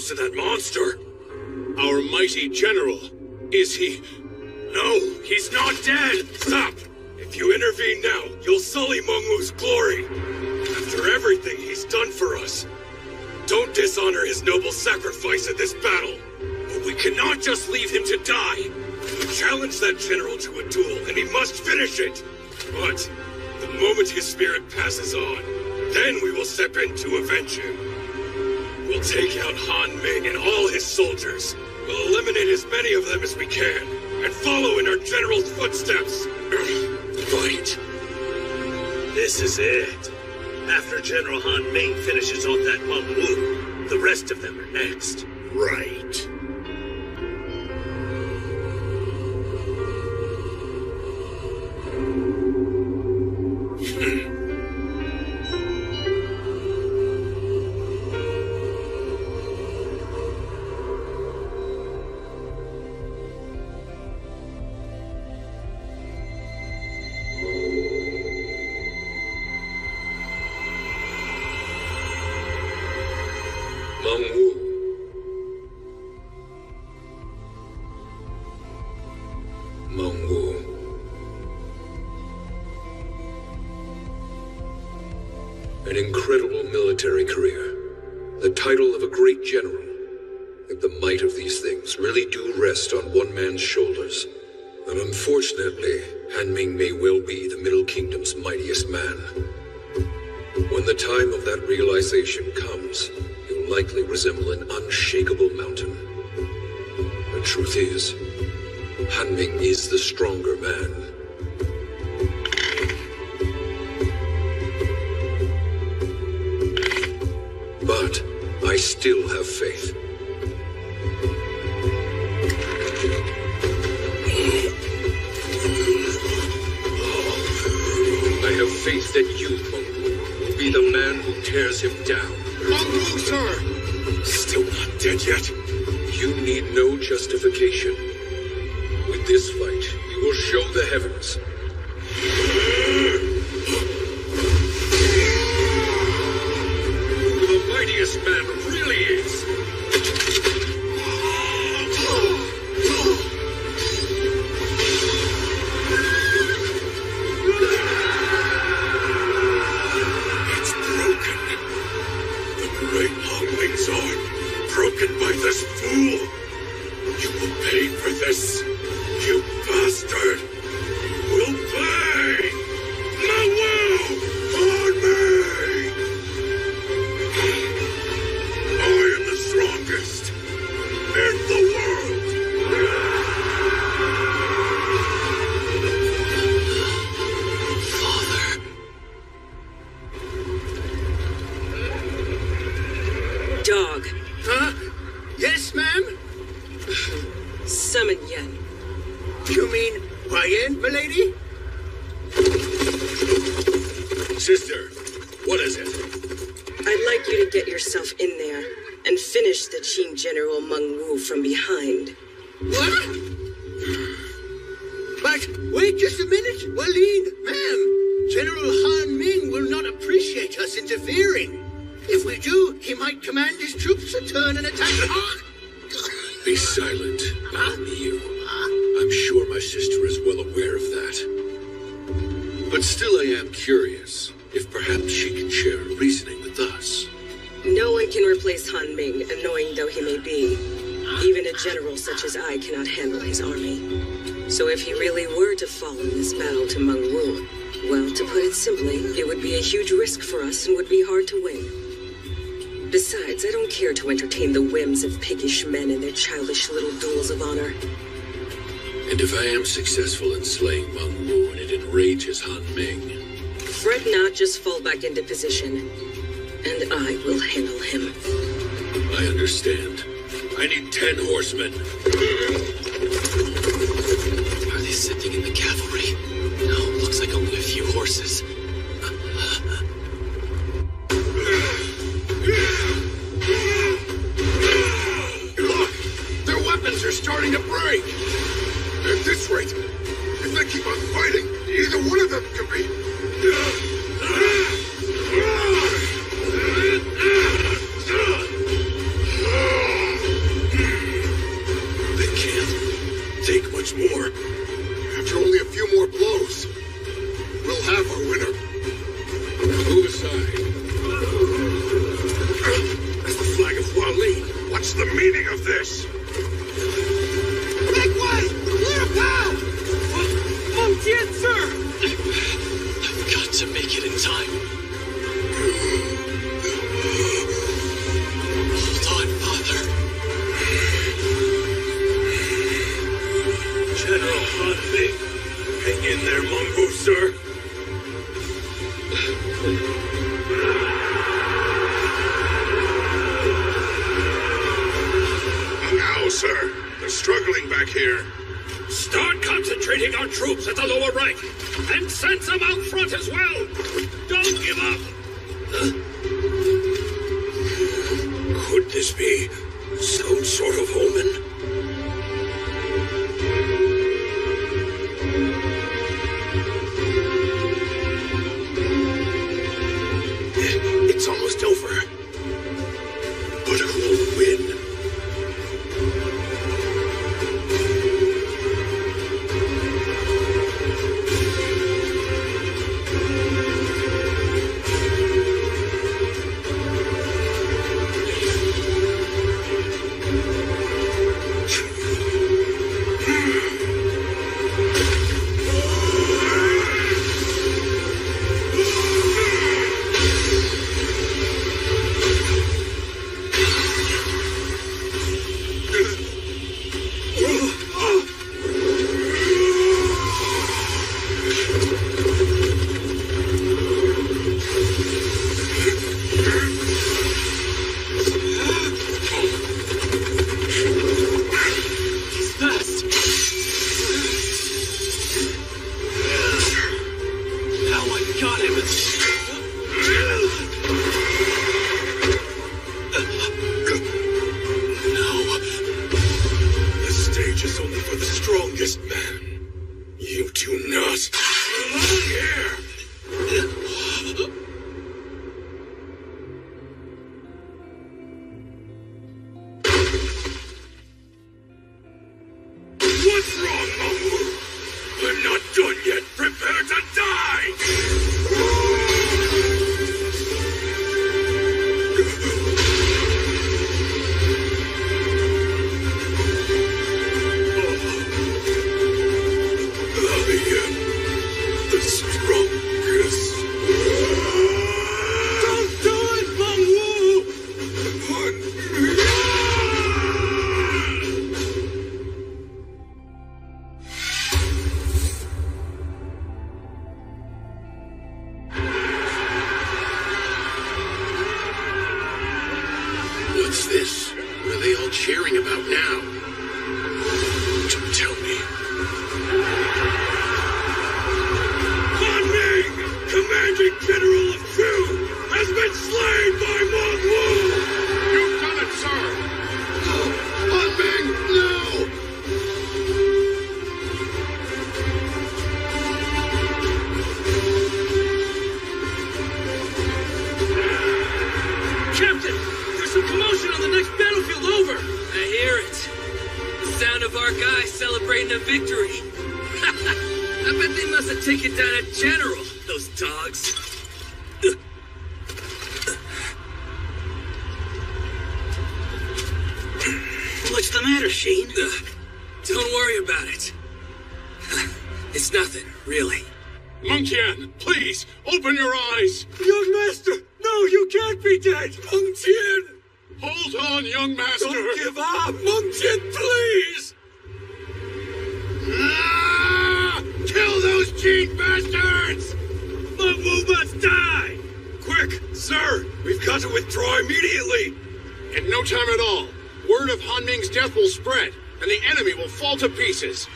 to that monster. Our mighty general. Is he... No, he's not dead! Stop! If you intervene now, you'll sully Mengwu's glory. After everything he's done for us. Don't dishonor his noble sacrifice in this battle. But we cannot just leave him to die. We challenge that general to a duel, and he must finish it. But the moment his spirit passes on, then we will step in to avenge him. We'll take out Han Ming and all his soldiers. We'll eliminate as many of them as we can, and follow in our general's footsteps. Fight. This is it. After General Han Ming finishes off that Mengwu, the rest of them are next. Right. An incredible military career. The title of a great general. And the might of these things really do rest on one man's shoulders. And unfortunately, Han Ming may well be the Middle Kingdom's mightiest man. When the time of that realization comes, he'll likely resemble an unshakable mountain. The truth is, Han Ming is the stronger man. But I still have faith. I have faith that you, Mengwu, will be the man who tears him down. Mengwu, sir! Still not dead yet? You need no justification. With this fight, you will show the heavens. Who the mightiest man really is. It's broken. The great Long Wings arm, broken by this fool. You will pay for this. You bastard! Will pay! Mengwu! On me! I am the strongest in the world! Father. Dog. Huh? Yes, ma'am? Summon Yen. You mean Ryan, milady? Sister, what is it? I'd like you to get yourself in there and finish the Qing General Mengwu from behind. What? But wait just a minute, Waleed, ma'am. General Han Ming will not appreciate us interfering. If we do, he might command his troops to turn and attack. Be silent, you. I'm sure my sister is well aware of that. But still I am curious if perhaps she can share a reasoning with us. No one can replace Han Ming, annoying though he may be. Even a general such as I cannot handle his army. So if he really were to fall in this battle to Mengwu, well, to put it simply, it would be a huge risk for us and would be hard to win. Besides, I don't care to entertain the whims of piggish men and their childish little duels of honor. And if I am successful in slaying Mengwu and it enrages Han Ming... Fret not, just fall back into position, and I will handle him. I understand. I need 10 horsemen. Are they sending in the cavalry? No, looks like only a few horses. Look! Their weapons are starting to break! At this rate, if they keep on fighting, either one of them could be... What's the meaning of this? Make way! Clear a path! Longtime, sir! I've got to make it in time. Hold on, Father. General Han Ming. Hang in there, Mongo, sir. Now, sir. They're struggling back here. Start concentrating on troops at the lower right, and send some out front as well. Don't give up. Could this be some sort of omen? It's almost over. But who will win? Don't worry about it. It's nothing, really. Longtime, please, open your eyes! Young Master! No, you can't be dead! Longtime! Hold on, young Master! Don't give up! Longtime, please! Ah! Kill those cheat bastards! Mengwu must die! Quick, sir! We've got to withdraw immediately! In no time at all, word of Han Ming's death will spread, and the enemy will fall to pieces.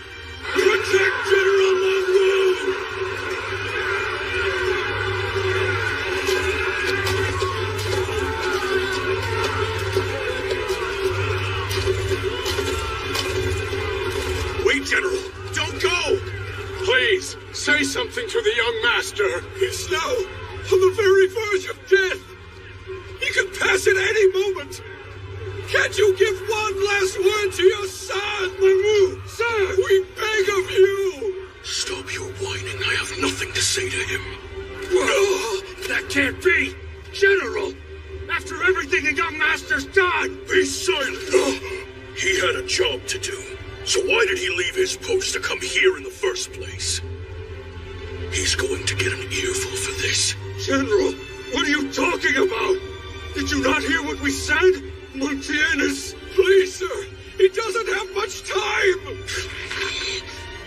Protect General Mengwu! Wait, General! Don't go! Please, say something to the young master. He's now on the very verge of death. He could pass at any moment. Can't you give one last word to your son, Mengwu? Sir, we beg of you! Stop your whining. I have nothing to say to him. No, that can't be! General! After everything the young master's done! Be silent! He had a job to do, so why did he leave his post to come here in the first place? He's going to get an earful for this. General, what are you talking about? Did you not hear what we said? Montianus, please, sir, he doesn't have much time!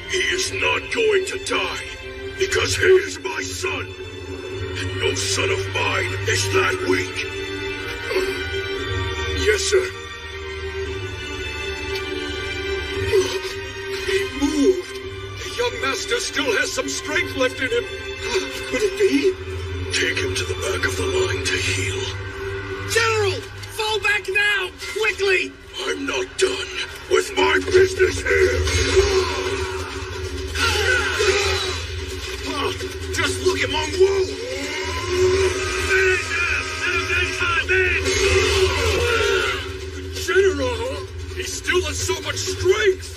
He is not going to die, because he is my son. And no son of mine is that weak. Yes, sir. He moved. The young master still has some strength left in him. Could it be? Take him to the back of the line to heal. General! Fall back now! Quickly! I'm not done with my business here. Just look at Meng Wu! General! He still has so much strength!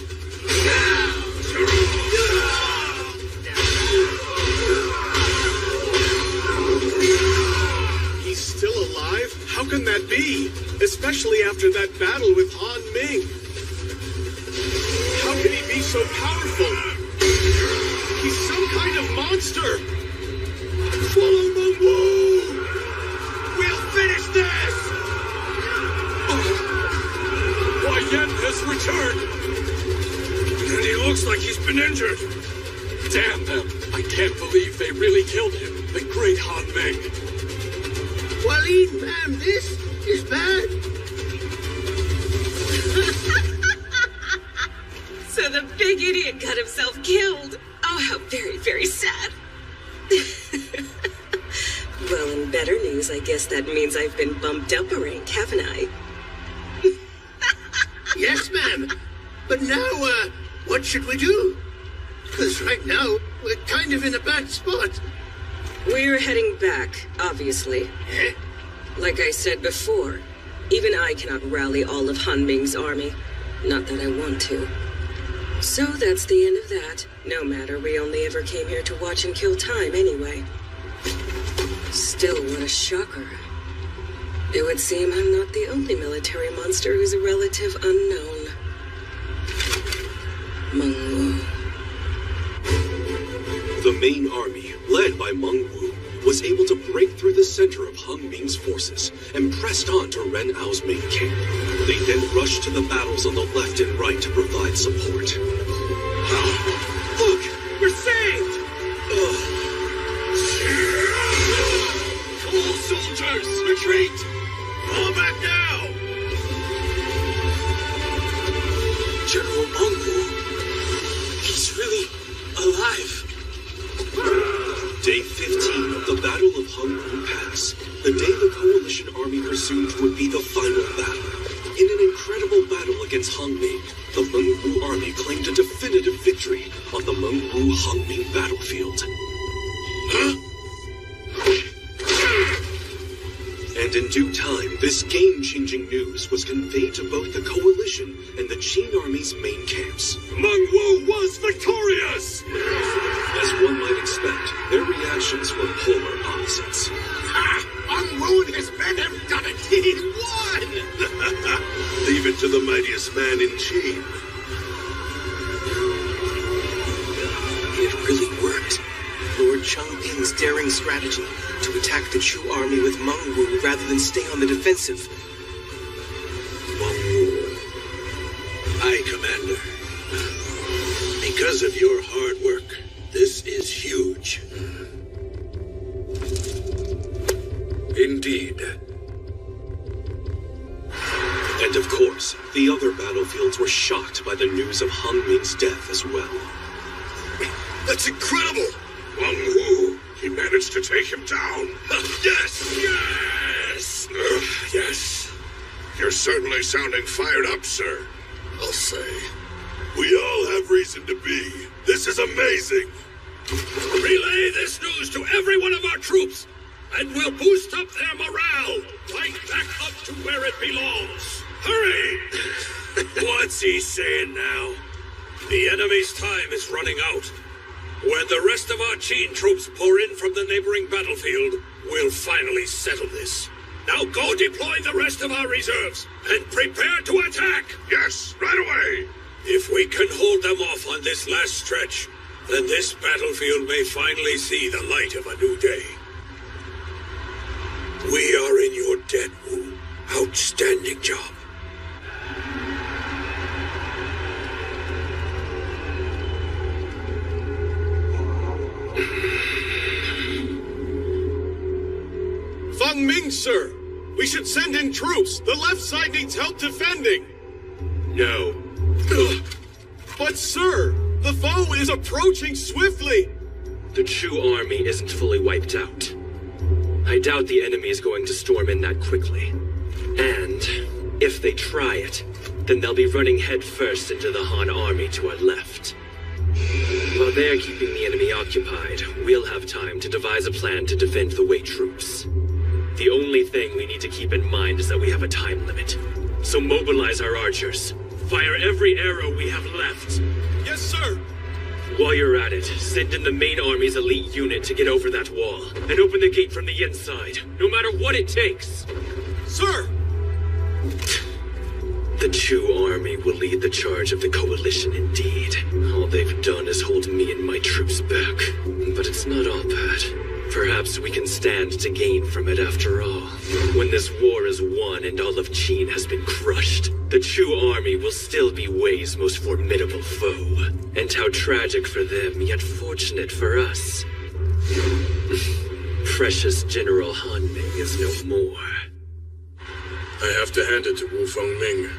He's still alive? How can that be? Especially after that battle with Han Ming. How can he be so powerful? He's some kind of monster! Follow Meng Wu! We'll finish this! Why Yen has returned! And he looks like he's been injured! Damn them! I can't believe they really killed him, the great Han Ming! Waleed, ma'am, this is bad. So the big idiot got himself killed. Oh, how very, very sad. Well, in better news, I guess that means I've been bumped up a rank, haven't I? Yes, ma'am. But now, what should we do? Because right now, we're kind of in a bad spot. We're heading back, obviously. Eh? Like I said before, even I cannot rally all of Han Ming's army. Not that I want to. So that's the end of that. No matter, we only ever came here to watch and kill time anyway. Still, what a shocker. It would seem I'm not the only military monster who's a relative unknown. Meng Wu. The main army, led by Meng Wu, was able to break through the center of Han Ming's forces and pressed on to Ren Ao's main camp. They then rushed to the battles on the left and right to provide support. Look! We're saved! All soldiers, retreat! Fall back now! General Meng Wu. He's really alive. Day 15 of the Battle of Hungwu Pass, the day the Coalition army presumed would be the final battle. In an incredible battle against Han Ming, the Meng Wu army claimed a definitive victory on the Meng Wu Han Ming battlefield. And in due time, this game-changing news was conveyed to both the Coalition and the Qin Army's main camps. Meng Wu was victorious! As one might expect, their reactions were polar opposites. Ha! Meng Wu and his men have done it! He won! Leave it to the mightiest man in Qin. It really worked. Lord Chengping's daring strategy to attack the Chu army with Meng Wu rather than stay on the defensive. Meng Wu. Aye, Commander. Because of your hard work, this is huge. Indeed. And of course, the other battlefields were shocked by the news of Han Ming's death as well. That's incredible! Meng Wu, he managed to take him down. Yes! Yes! Yes. You're certainly sounding fired up, sir. I'll say. We all have reason to be. This is amazing. Relay this news to every one of our troops, and we'll boost up their morale. Right back up to where it belongs. Hurry! What's he saying now? The enemy's time is running out. When the rest of our Qin troops pour in from the neighboring battlefield, we'll finally settle this. Now go deploy the rest of our reserves and prepare to attack! Yes, right away! If we can hold them off on this last stretch, then this battlefield may finally see the light of a new day. We are in your debt, Wu. Outstanding job. Feng Ming, sir! We should send in troops! The left side needs help defending! No. But sir, the foe is approaching swiftly! The Chu army isn't fully wiped out. I doubt the enemy is going to storm in that quickly. And if they try it, then they'll be running headfirst into the Han army to our left. While they're keeping the enemy occupied, we'll have time to devise a plan to defend the Wei troops. The only thing we need to keep in mind is that we have a time limit. So mobilize our archers. Fire every arrow we have left. Yes, sir! While you're at it, send in the main army's elite unit to get over that wall, and open the gate from the inside, no matter what it takes. Sir! The Chu army will lead the charge of the coalition indeed. All they've done is hold me and my troops back. But it's not all bad. Perhaps we can stand to gain from it after all. When this war is won and all of Qin has been crushed, the Chu army will still be Wei's most formidable foe. And how tragic for them, yet fortunate for us. Precious General Han Ming is no more. I have to hand it to Wu Fengming.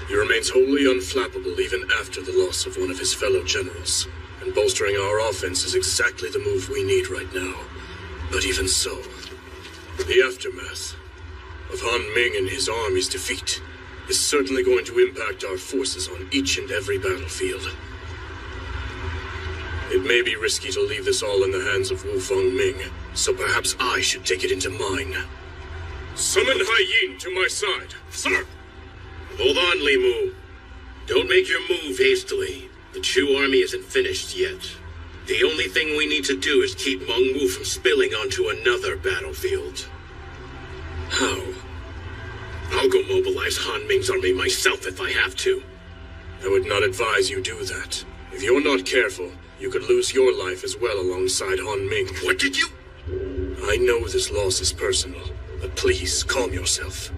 He remains wholly unflappable even after the loss of one of his fellow generals. And bolstering our offense is exactly the move we need right now. But even so, the aftermath of Han Ming and his army's defeat is certainly going to impact our forces on each and every battlefield. It may be risky to leave this all in the hands of Wu Fengming, so perhaps I should take it into mine. Summon Hai Yin to my side. Sir! Hold on, Li Mu. Don't make your move hastily. The Chu army isn't finished yet. The only thing we need to do is keep Meng Wu from spilling onto another battlefield. How? I'll go mobilize Han Ming's army myself if I have to. I would not advise you do that. If you're not careful, you could lose your life as well alongside Han Ming. What did you? I know this loss is personal, but please, calm yourself.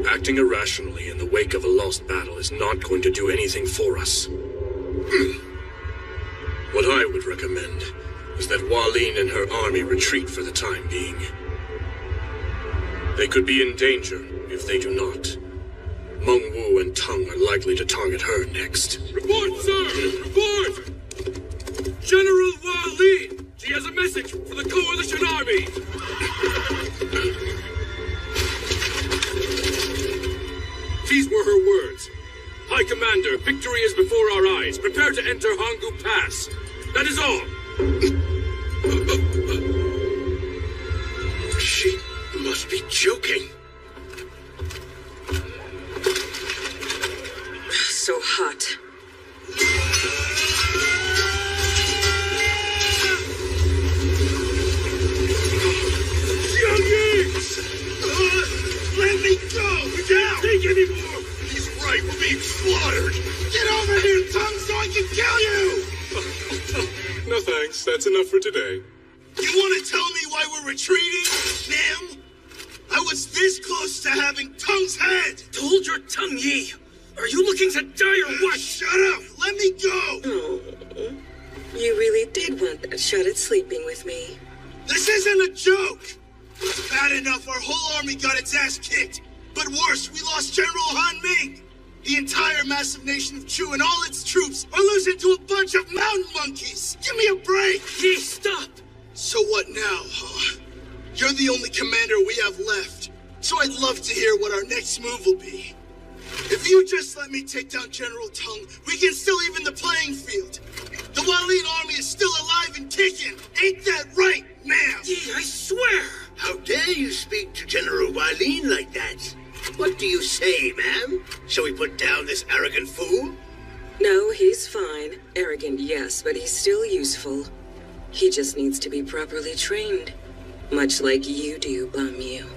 Acting irrationally in the wake of a lost battle is not going to do anything for us. What I would recommend is that Hualin and her army retreat for the time being. They could be in danger if they do not. Meng Wu and Tang are likely to target her next. Report, sir! Report! General Hualin! She has a message for the coalition army! These were her words. High Commander, victory is before our eyes. Prepare to enter Hanggu Pass. That is all. She must be joking. So hot. Let me go! We can't take anymore! He's right, we're being slaughtered! Get over here, Tung, so I can kill you! No thanks, that's enough for today. You want to tell me why we're retreating, ma'am? I was this close to having Tung's head! Hold your tongue, Yi! Are you looking to die or what? Shut up! Let me go! Oh, you really did want that shot at sleeping with me. This isn't a joke! It's bad enough our whole army got its ass kicked. But worse, we lost General Han Ming. The entire massive nation of Chu and all its troops are losing to a bunch of mountain monkeys. Give me a break! Ye, stop! So what now, huh? You're the only commander we have left. So I'd love to hear what our next move will be. If you just let me take down General Tung, we can still even the playing field. The Hualin army is still alive and kicking. Ain't that right, ma'am? Yi, I swear! How dare you speak to General Hualin like that? What do you say, ma'am? Shall we put down this arrogant fool? No, he's fine. Arrogant, yes, but he's still useful. He just needs to be properly trained. Much like you do, Bamyu.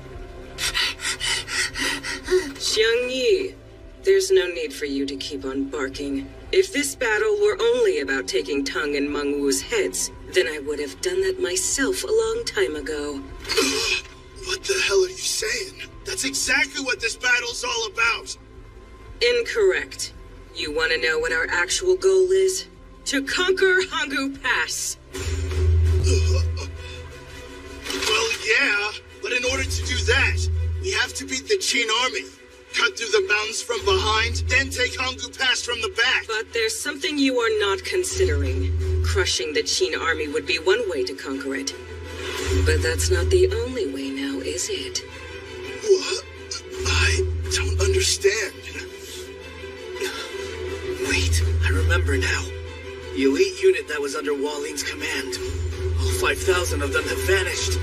Xiang Yi, there's no need for you to keep on barking. If this battle were only about taking Tang and Meng Wu's heads, then I would have done that myself a long time ago. What the hell are you saying? That's exactly what this battle's all about. Incorrect. You want to know what our actual goal is? To conquer Hangu Pass. Well, yeah, but in order to do that, we have to beat the Qin army, cut through the mountains from behind, then take Hangu Pass from the back. But there's something you are not considering. Crushing the Qin army would be one way to conquer it. But that's not the only way now, is it? What? I don't understand. Wait, I remember now. The elite unit that was under Wallin's command. All 5,000 of them have vanished.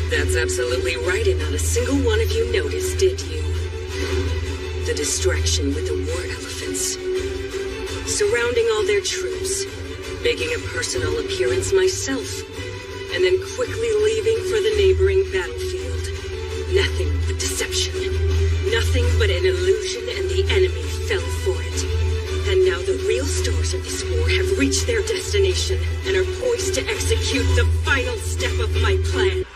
That's absolutely right, and not a single one of you noticed, did you? The distraction with the war elephants. Surrounding all their troops. Making a personal appearance myself. And then quickly leaving for the neighboring battlefield. Nothing but deception. Nothing but an illusion, and the enemy fell for it. And now the real stars of this war have reached their destination and are poised to execute the final step of my plan.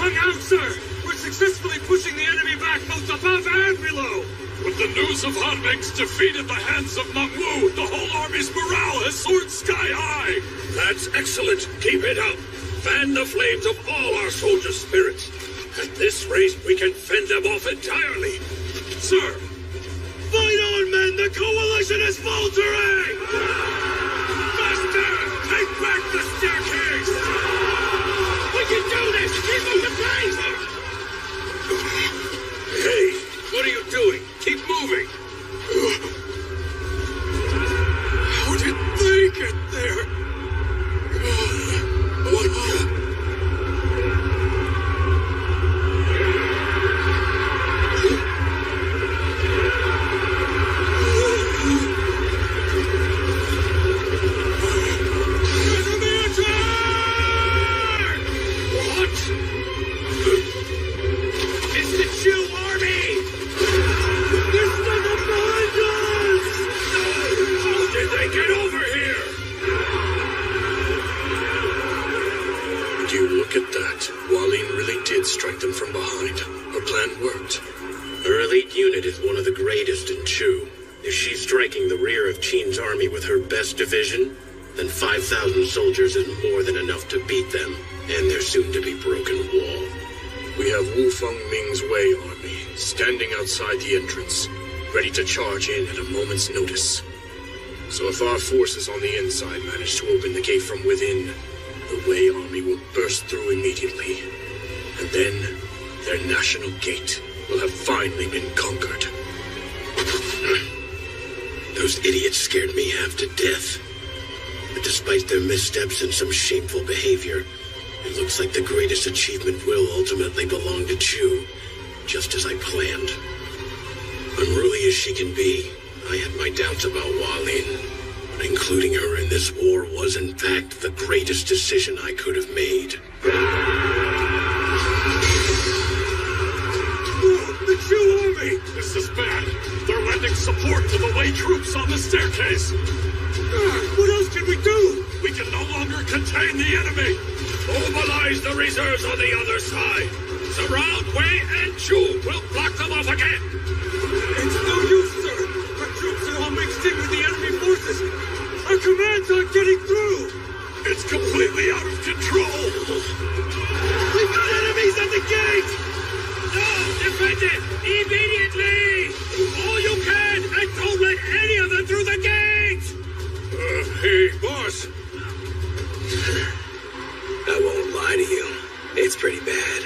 Look out, sir! We're successfully pushing the enemy back both above and below! With the news of Han Ming's defeat at the hands of Meng Wu, the whole army's morale has soared sky high! That's excellent! Keep it up! Fan the flames of all our soldiers' spirits! At this rate, we can fend them off entirely! Sir! Fight on, men! The coalition is faltering! Master! Take back the staircase! We can do this! Keep them the pace! Hey, what are you doing? Keep moving! How did they get there? What the... strike them from behind. Her plan worked. Her elite unit is one of the greatest in Chu. If she's striking the rear of Qin's army with her best division, then 5,000 soldiers is more than enough to beat them and their soon-to-be broken wall. We have Wu Fengming's Wei army standing outside the entrance, ready to charge in at a moment's notice. So if our forces on the inside manage to open the gate from within, the Wei army will burst through immediately. And then, their national gate will have finally been conquered. Those idiots scared me half to death. But despite their missteps and some shameful behavior, it looks like the greatest achievement will ultimately belong to Chu, just as I planned. Unruly as she can be, I had my doubts about Walin. But including her in this war was in fact the greatest decision I could have made. The Chu army! This is bad. They're lending support to the Wei troops on the staircase. What else can we do? We can no longer contain the enemy. Mobilize the reserves on the other side. Surround Wei and Chu. We'll block them off again. It's no use, sir. Our troops are all mixed in with the enemy forces. Our commands aren't getting through. It's completely out of control. We've got enemies at the gate. No! Defend it! Immediately! All you can! And don't let any of them through the gate! Hey, boss. I won't lie to you. It's pretty bad.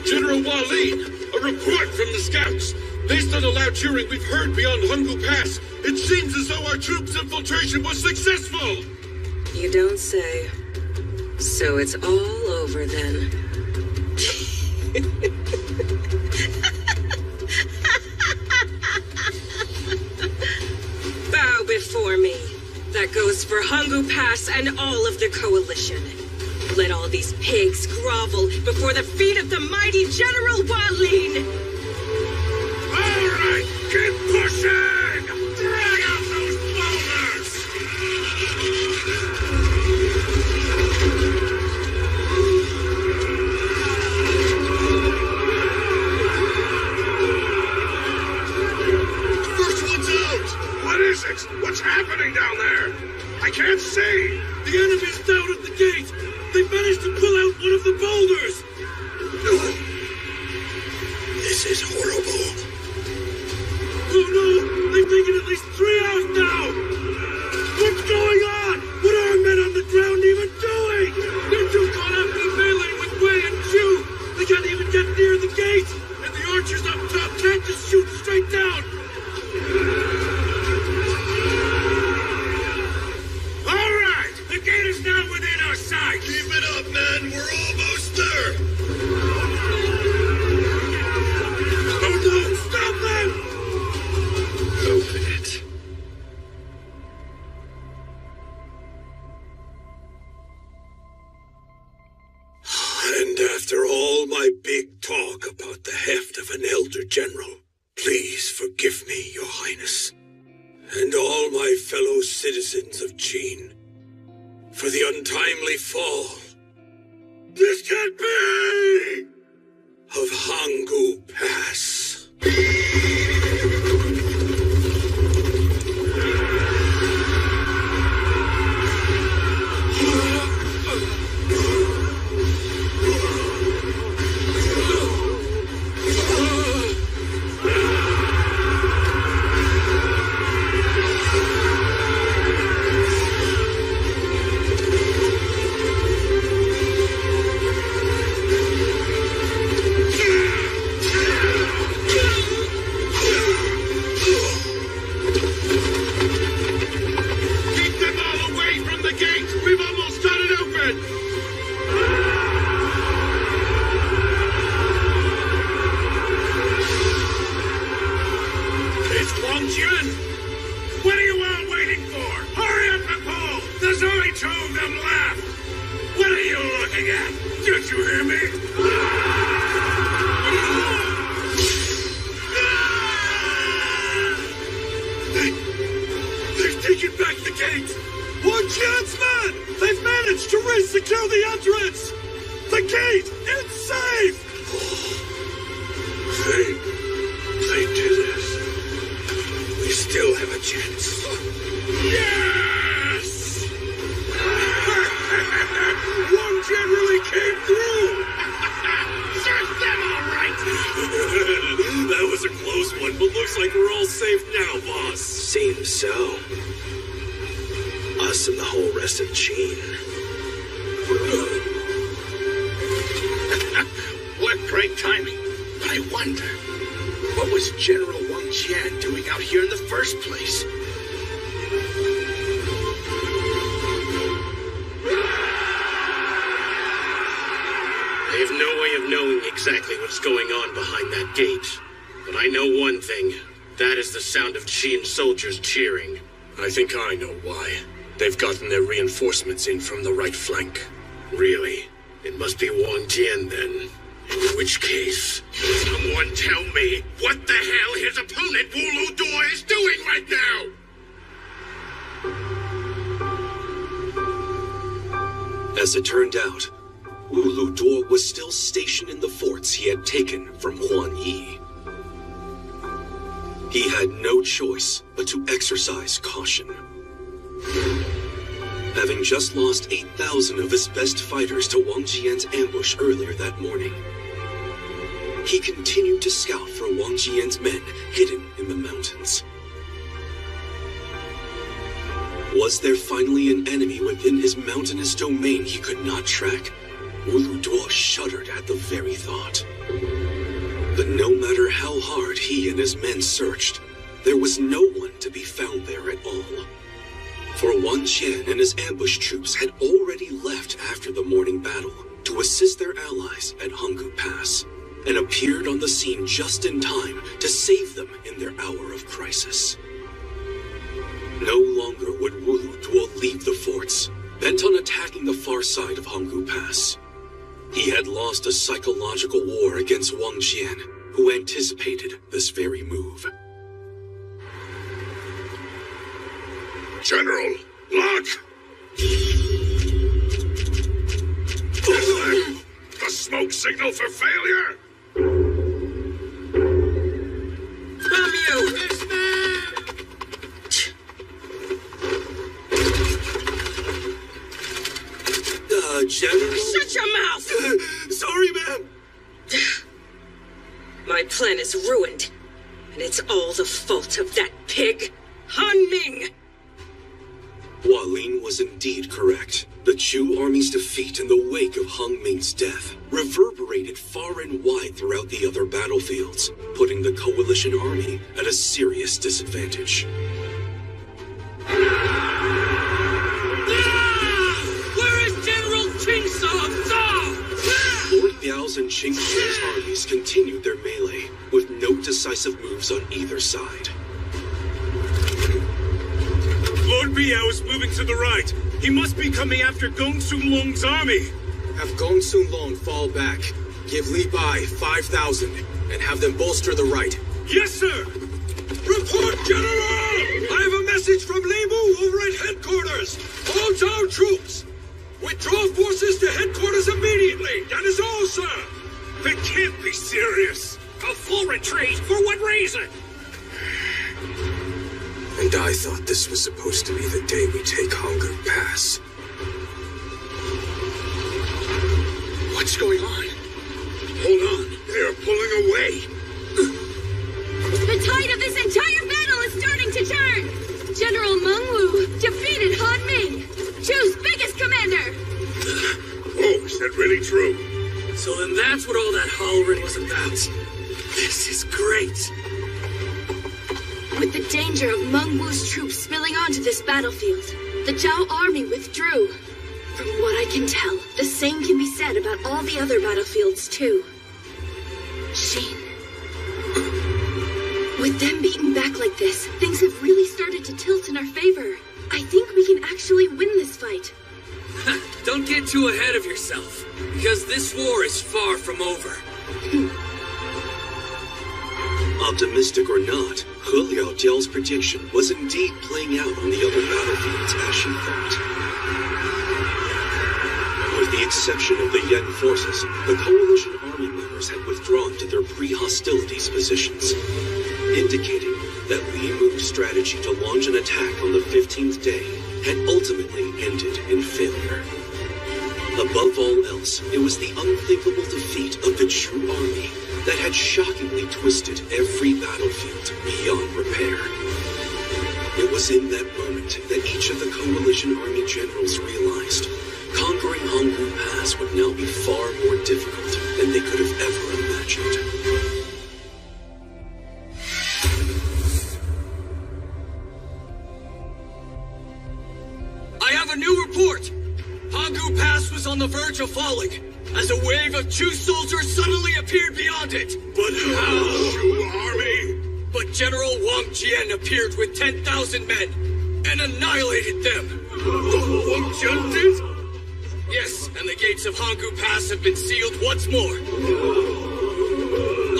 General Walin, a report from the scouts. Based on the loud cheering we've heard beyond Hangu Pass, it seems as though our troops' infiltration was successful. You don't say. So it's all over then. Bow before me. That goes for Hangu Pass and all of the coalition. let all these pigs grovel before the feet of the mighty General Walin! All right, keep pushing! Drag out those boulders! First one's out! What is it? What's happening down there? I can't see! The enemy's down at the gate! They managed to pull out one of the boulders! This is horrible. Oh no! They've taken at least 3 out now! What's going on? What are our men on the ground even doing? They're too caught up in the melee with Wei and Chu! They can't even get near the gate! And the archers up top can't just shoot straight down! All right, the gate is now within our sight. Keep it up, man. We're almost there. Oh no, stop them! Open it. And after all my big talk about the heft of an elder general, please forgive me, Your Highness, and all my fellow citizens of Qin, for the untimely fall. This can't be! Of Hanggu Pass. Soldiers cheering. I think I know why. They've gotten their reinforcements in from the right flank. Really? It must be Wang Jian then. In which case, someone tell me what the hell his opponent Wu Lu Duo is doing right now! As it turned out, Wu Lu Duo was still stationed in the forts he had taken from Huan Yi. He had no choice but to exercise caution. Having just lost 8,000 of his best fighters to Wang Jian's ambush earlier that morning, he continued to scout for Wang Jian's men hidden in the mountains. Was there finally an enemy within his mountainous domain he could not track? Wu Lu Duo shuddered at the very thought. But no matter how hard he and his men searched, there was no one to be found there at all. For Wang Jian and his ambush troops had already left after the morning battle to assist their allies at Hanggu Pass, and appeared on the scene just in time to save them in their hour of crisis. No longer would Wu Lu Duo leave the forts, bent on attacking the far side of Honggu Pass. He had lost a psychological war against Wang Jian, who anticipated this very move. General, look! Is that the smoke signal for failure? From you! Yes, ma'am! General? Shut your mouth! Sorry, ma'am. My plan is ruined, and it's all the fault of that pig, Han Ming! Hua Lin was indeed correct. The Chu army's defeat in the wake of Hung Ming's death reverberated far and wide throughout the other battlefields, putting the coalition army at a serious disadvantage. Where is General Qing Sao? Lord Biao's and Qing Huang's armies continued their melee, with no decisive moves on either side. Lord Biao is moving to the right. He must be coming after Gong Sun Long's army. Have Gong Sun Long fall back. Give Li Bai 5,000 and have them bolster the right. Yes, sir! Report, General! I have a message from Leimu over at headquarters. All Zhao troops, withdraw forces to headquarters immediately. That is all, sir. They can't be serious. A full retreat? For what reason? And I thought this was supposed to be the day we take Honggu Pass. What's going on? Hold on. They are pulling away. The tide of this entire battle is starting to turn! General Meng Wu defeated Han Ming, Chu's biggest commander! Oh, is that really true? So then that's what all that hollering was about. This is great. With the danger of Meng Wu's troops spilling onto this battlefield, the Zhao army withdrew. From what I can tell, the same can be said about all the other battlefields too. Sheen. With them beaten back like this, things have really started to tilt in our favor. I think we can actually win this fight. Don't get too ahead of yourself, because this war is far from over. Optimistic or not, He Liaojiao's prediction was indeed playing out on the other battlefields as she thought. With the exception of the Yen forces, the coalition army members had withdrawn to their pre-hostilities positions, indicating that Li Mu's strategy to launch an attack on the 15th day had ultimately ended in failure. Above all else, it was the unthinkable defeat of the Chu army that had shockingly twisted every battlefield beyond repair. It was in that moment that each of the coalition army generals realized conquering Honggu Pass would now be far more difficult than they could have ever imagined. I have a new report. Honggu Pass was on the verge of falling, as a wave of Chu soldiers suddenly appeared beyond it. But how? Chu army? But General Wang Jian appeared with 10,000 men and annihilated them. Wang Jian did? Yes, and the gates of Honggu Pass have been sealed once more.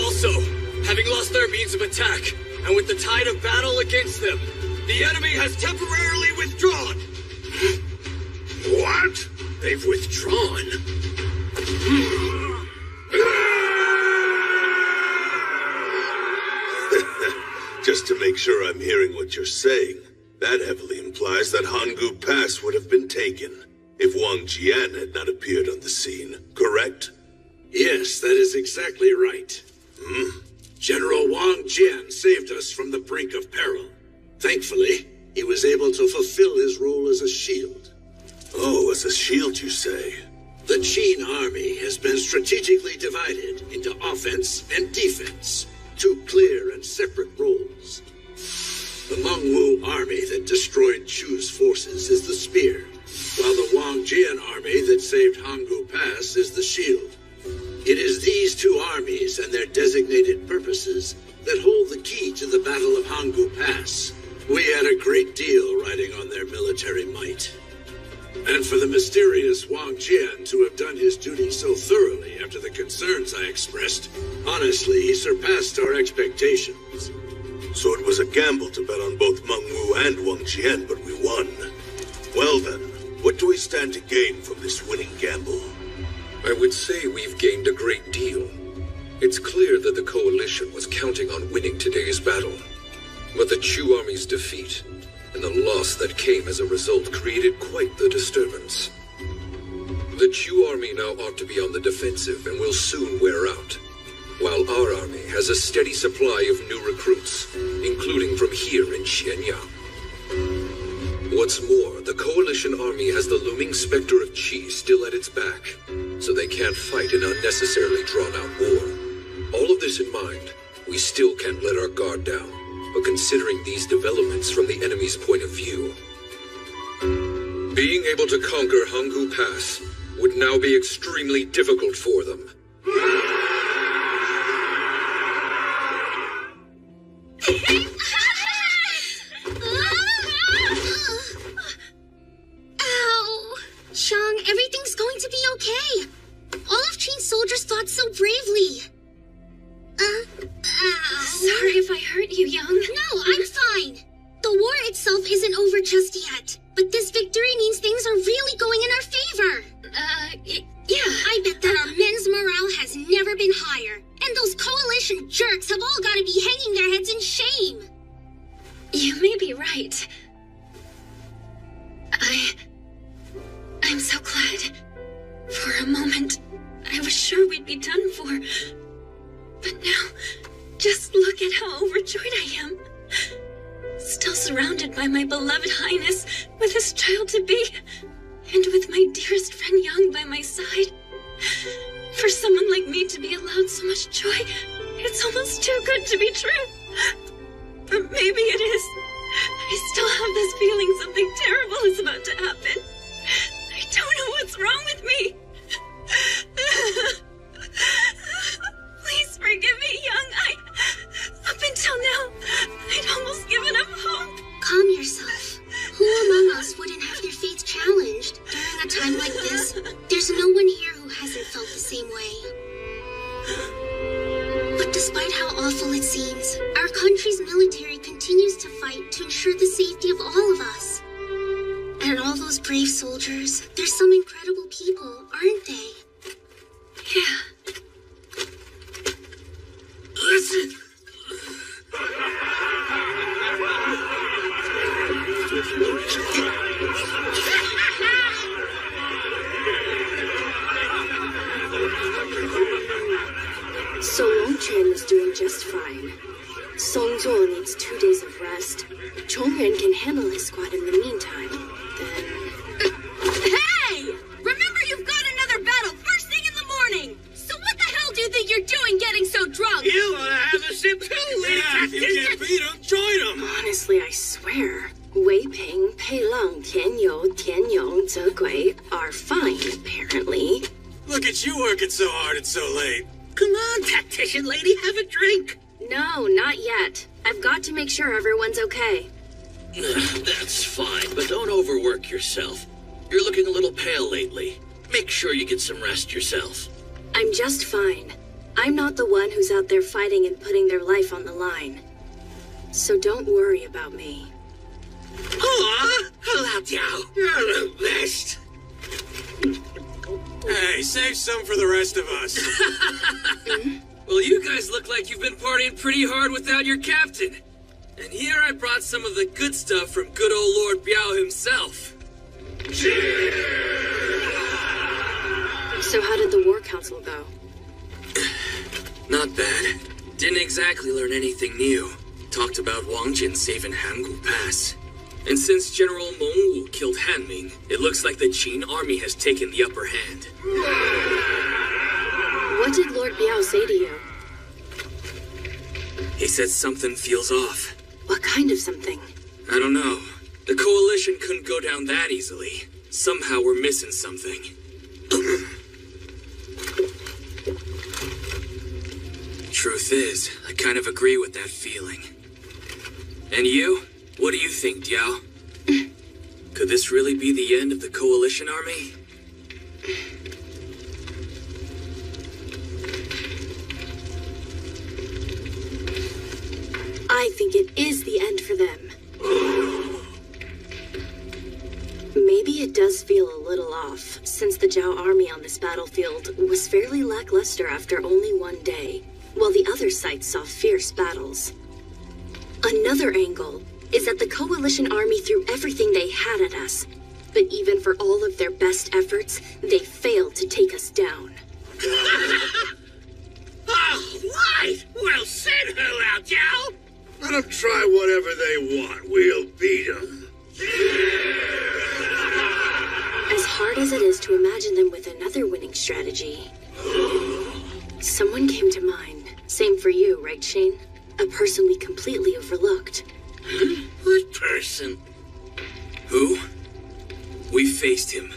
Also, having lost their means of attack, and with the tide of battle against them, the enemy has temporarily withdrawn. What? They've withdrawn? Just to make sure I'm hearing what you're saying, that heavily implies that Honggu Pass would have been taken if Wang Jian had not appeared on the scene, correct? Yes, that is exactly right. General Wang Jian saved us from the brink of peril. Thankfully, he was able to fulfill his role as a shield. Oh, as a shield, you say? The Qin army has been strategically divided into offense and defense, two clear and separate roles. The Meng Wu army that destroyed Chu's forces is the spear, while the Wang Jian army that saved Honggu Pass is the shield. It is these two armies and their designated purposes that hold the key to the Battle of Honggu Pass. We had a great deal riding on their military might. And for the mysterious Wang Jian to have done his duty so thoroughly after the concerns I expressed, honestly, he surpassed our expectations. So it was a gamble to bet on both Meng Wu and Wang Jian, but we won. Well then, what do we stand to gain from this winning gamble? I would say we've gained a great deal. It's clear that the Coalition was counting on winning today's battle. But the Chu army's defeat and the loss that came as a result created quite the disturbance. The Chu army now ought to be on the defensive and will soon wear out, while our army has a steady supply of new recruits, including from here in Xianyang. What's more, the Coalition army has the looming specter of Qi still at its back, so they can't fight an unnecessarily drawn-out war. All of this in mind, we still can't let our guard down. But considering these developments from the enemy's point of view, being able to conquer Hanggu Pass would now be extremely difficult for them. Ow! Shang, everything's going to be okay. All of Qing's soldiers fought so bravely. Sorry if I hurt you, Young. No, I'm fine. The war itself isn't over just yet. But this victory means things are really going in our favor. Yeah. I bet that our men's morale has never been higher. And those Coalition jerks have all got to be hanging their heads in shame. You may be right. I'm so glad. For a moment, I was sure we'd be done for. But now, just look at how overjoyed I am. Still surrounded by my beloved Highness, with his child-to-be, and with my dearest friend Yang by my side. For someone like me to be allowed so much joy, it's almost too good to be true. But maybe it is. I still have this feeling something terrible is about to happen. I don't know what's wrong with me. Please forgive me, Young. Up until now, I'd almost given up hope. Calm yourself. Who among us wouldn't have their faith challenged during a time like this? There's no one here who hasn't felt the same way. But despite how awful it seems, our country's military continues to fight to ensure the safety of all of us. And all those brave soldiers, they're some incredible people, aren't they? Yeah. Listen! So Longtime is doing just fine. Song Zhuo needs 2 days of rest. Chongyuan can handle his squad in the meantime. Then... Hey! Remember you've got another battle first thing in the morning! So what the hell do you think you're doing getting so drunk? You ought to have a sip too, lady. If you can't beat him, join him! Honestly, I swear, Wei Ping, Pei Lang, Tian You, Tian Yong, Ze Gui are fine, apparently. Look at you working so hard and so late. Come on, tactician lady, have a drink. No, not yet. I've got to make sure everyone's okay. That's fine, but don't overwork yourself. You're looking a little pale lately. Make sure you get some rest yourself. I'm just fine. I'm not the one who's out there fighting and putting their life on the line. So don't worry about me. Aw, Lao Diao, you're the best. Hey, save some for the rest of us. Well, you guys look like you've been partying pretty hard without your captain. And here I brought some of the good stuff from good old Lord Biao himself. So how did the War Council go? Not bad. Didn't exactly learn anything new. Talked about Wang Jin saving Hanggu Pass. And since General Meng Wu killed Han Ming, it looks like the Qin army has taken the upper hand. What did Lord Biao say to you? He said something feels off. What kind of something? I don't know. The Coalition couldn't go down that easily. Somehow we're missing something. Truth is, I kind of agree with that feeling. And you? What do you think, Diao? Could this really be the end of the Coalition Army? I think it is the end for them. Maybe it does feel a little off, since the Zhao army on this battlefield was fairly lackluster after only one day, while the other sites saw fierce battles. Another angle is that the Coalition army threw everything they had at us, but even for all of their best efforts, they failed to take us down. Oh, right! Well said, Hu Lao Jiao! Let them try whatever they want. We'll beat them. As hard as it is to imagine them with another winning strategy, someone came to mind. Same for you, right, Shane? A person we completely overlooked. What person? Who? We faced him.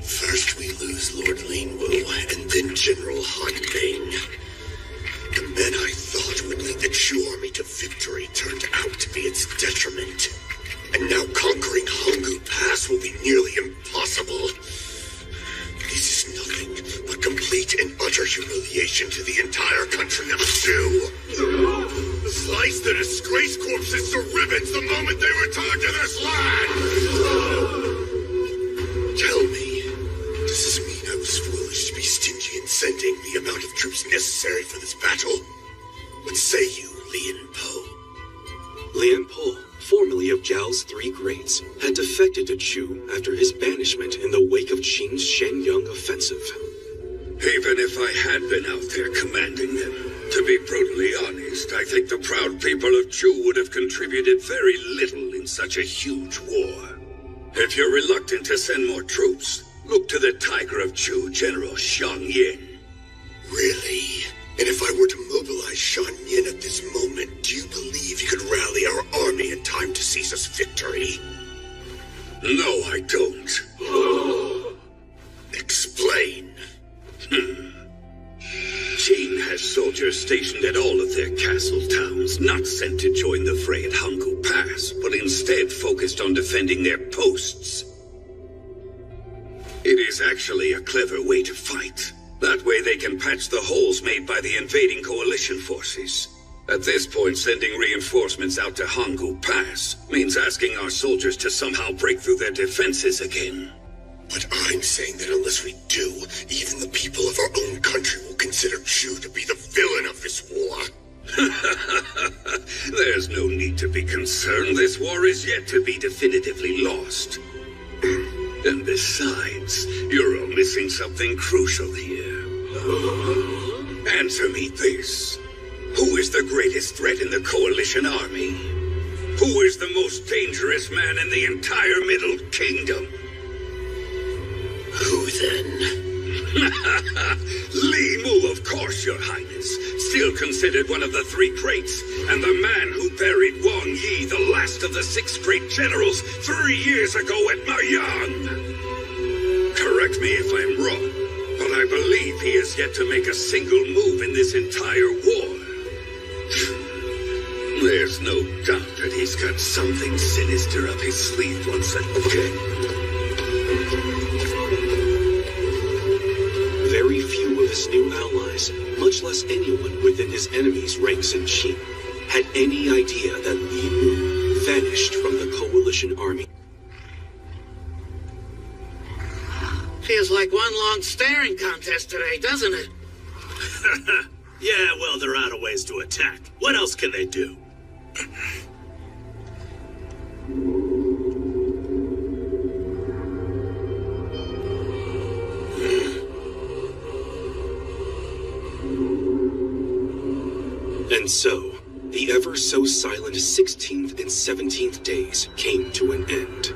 First we lose Lord Lin Wu, and then General Han Ming. The men I thought would lead the Chu army to victory turned out to be its detriment. And now conquering Hanggu Pass will be nearly impossible. This is nothing but complete and utter humiliation to the entire country of Chu. Slice the disgraced corpses to ribbons the moment they return to this land! Tell me, does this mean I was foolish to be stingy in sending the amount of troops necessary for this battle? What say you, Lian Po? Lian Po, formerly of Zhao's Three Greats, had defected to Chu after his banishment in the wake of Qing's Shenyang offensive. Even if I had been out there commanding them, to be brutally honest, I think the proud people of Chu would have contributed very little in such a huge war. If you're reluctant to send more troops, look to the Tiger of Chu, General Xiang Yin. Really? And if I were to mobilize Shan Yin at this moment, do you believe he could rally our army in time to seize us victory? No, I don't. Explain. Qing has soldiers stationed at all of their castle towns, not sent to join the fray at Hanggu Pass, but instead focused on defending their posts. It is actually a clever way to fight. That way they can patch the holes made by the invading coalition forces. At this point, sending reinforcements out to Hanggu Pass means asking our soldiers to somehow break through their defenses again. But I'm saying that unless we do, even the people of our own country will consider Chu to be the villain of this war. There's no need to be concerned. This war is yet to be definitively lost. And besides, you're missing something crucial here. Answer me this. Who is the greatest threat in the Coalition Army? Who is the most dangerous man in the entire Middle Kingdom? Who then? Li Mu, of course, Your Highness. Still considered one of the Three Greats, and the man who buried Wang Yi, the last of the 6 great generals, 3 years ago at Maiyang. Correct me if I'm wrong, but I believe he has yet to make a single move in this entire war. There's no doubt that he's got something sinister up his sleeve once again. Very few of his new allies, much less anyone within his enemy's ranks in Qing, had any idea that Li Mu vanished from the Coalition Army. Feels like one long staring contest today, doesn't it? Yeah, well, they're out of ways to attack. What else can they do? And so, the ever-so-silent 16th and 17th days came to an end.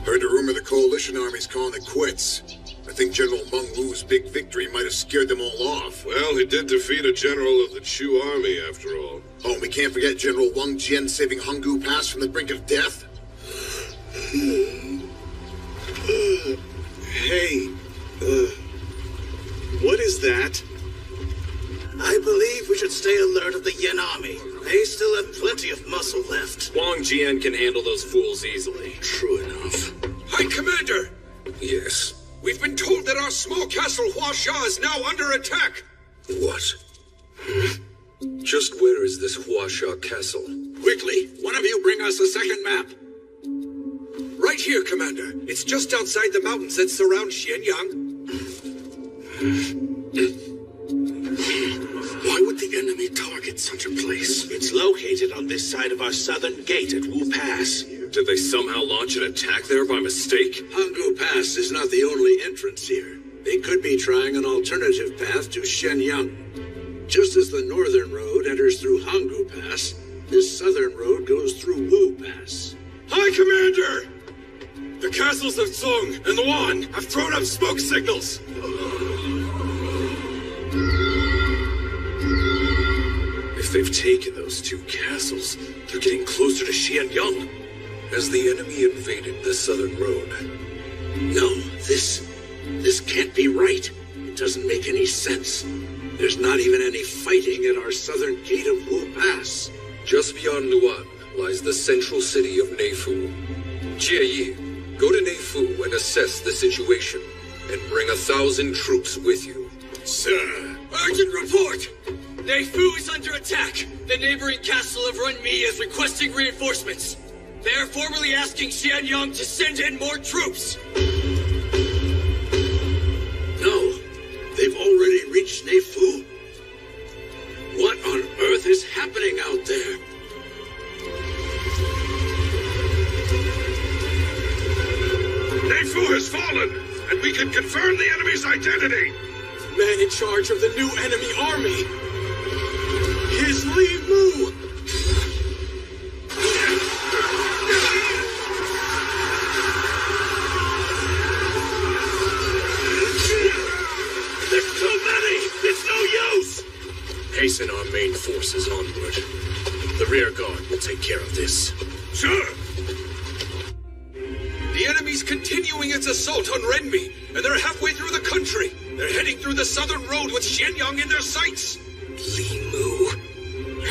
Heard a rumor the Coalition Army's calling it quits. I think General Meng Wu's big victory might have scared them all off. Well, he did defeat a general of the Chu army, after all. Oh, and we can't forget General Wang Jian saving Hanggu Pass from the brink of death. Hey, what is that? I believe we should stay alert of the Yin army. They still have plenty of muscle left. Wang Jian can handle those fools easily. True enough. High Commander! Yes. We've been told that our small castle Huasha is now under attack. What? Just where is this Huasha castle? Quickly, one of you bring us a second map. Right here, Commander. It's just outside the mountains that surround Xianyang. Why would the enemy target such a place? It's located on this side of our southern gate at Wu Pass. Did they somehow launch an attack there by mistake? Hanggu Pass is not the only entrance here. They could be trying an alternative path to Shenyang. Just as the northern road enters through Hanggu Pass, this southern road goes through Wu Pass. High Commander! The castles of Song and Luan have thrown up smoke signals. If they've taken those two castles, they're getting closer to Xianyang. Has the enemy invaded the southern road? No, this can't be right. It doesn't make any sense. There's not even any fighting at our southern gate of Wu Pass. Just beyond Luan lies the central city of Neifu. Jie Yi, go to Neifu and assess the situation, and bring 1,000 troops with you. Sir, urgent report! Neifu is under attack. The neighboring castle of Renmi is requesting reinforcements. They are formally asking Xianyang to send in more troops. No, they've already reached Neifu. What on earth is happening out there? Neifu has fallen, and we can confirm the enemy's identity. Man in charge of the new enemy army is Li Mu. There's too many! It's no use! Hasten our main forces onward. The rear guard will take care of this. Sure! The enemy's continuing its assault on Renmi, and they're halfway through the country. They're heading through the southern road with Xianyang in their sights. Li Mu.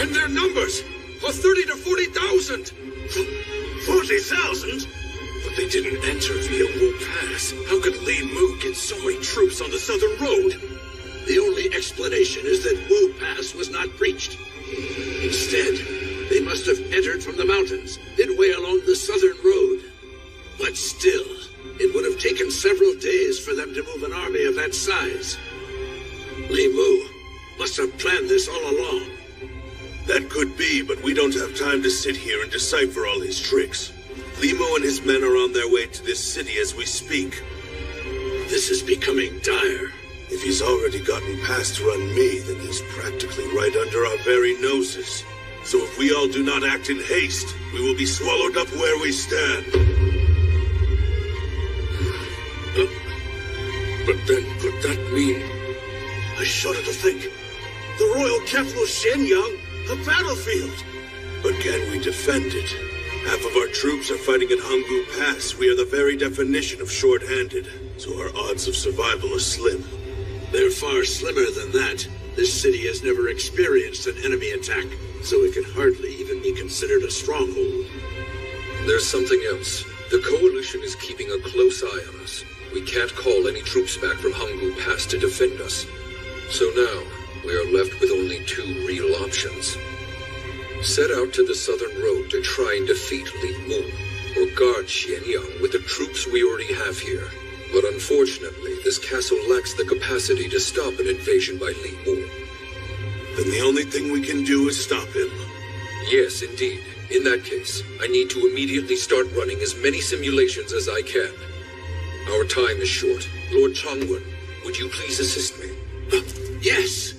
And their numbers are 30 to 40,000. 40,000? But they didn't enter via Wu Pass. How could Li Mu get so many troops on the southern road? The only explanation is that Wu Pass was not breached. Instead, they must have entered from the mountains, midway along the southern road. But still, it would have taken several days for them to move an army of that size. Li Mu must have planned this all along. That could be, but we don't have time to sit here and decipher all his tricks. Li Mu and his men are on their way to this city as we speak. This is becoming dire. If he's already gotten past Renmi, then he's practically right under our very noses. So if we all do not act in haste, we will be swallowed up where we stand. But then, could that mean... I shudder to think. The royal capital Shenyang, a battlefield. But can we defend it? Half of our troops are fighting at Hanggu Pass. We are the very definition of short-handed, so our odds of survival are slim. They're far slimmer than that. This city has never experienced an enemy attack, so it can hardly even be considered a stronghold. There's something else. The Coalition is keeping a close eye on us. We can't call any troops back from Hanggu Pass to defend us. So now, we are left with only two real options. Set out to the southern road to try and defeat Li Mu, or guard Xianyang with the troops we already have here. But unfortunately, this castle lacks the capacity to stop an invasion by Li Mu. Then the only thing we can do is stop him. Yes, indeed. In that case, I need to immediately start running as many simulations as I can. Our time is short. Lord Changwen, would you please assist me? Yes!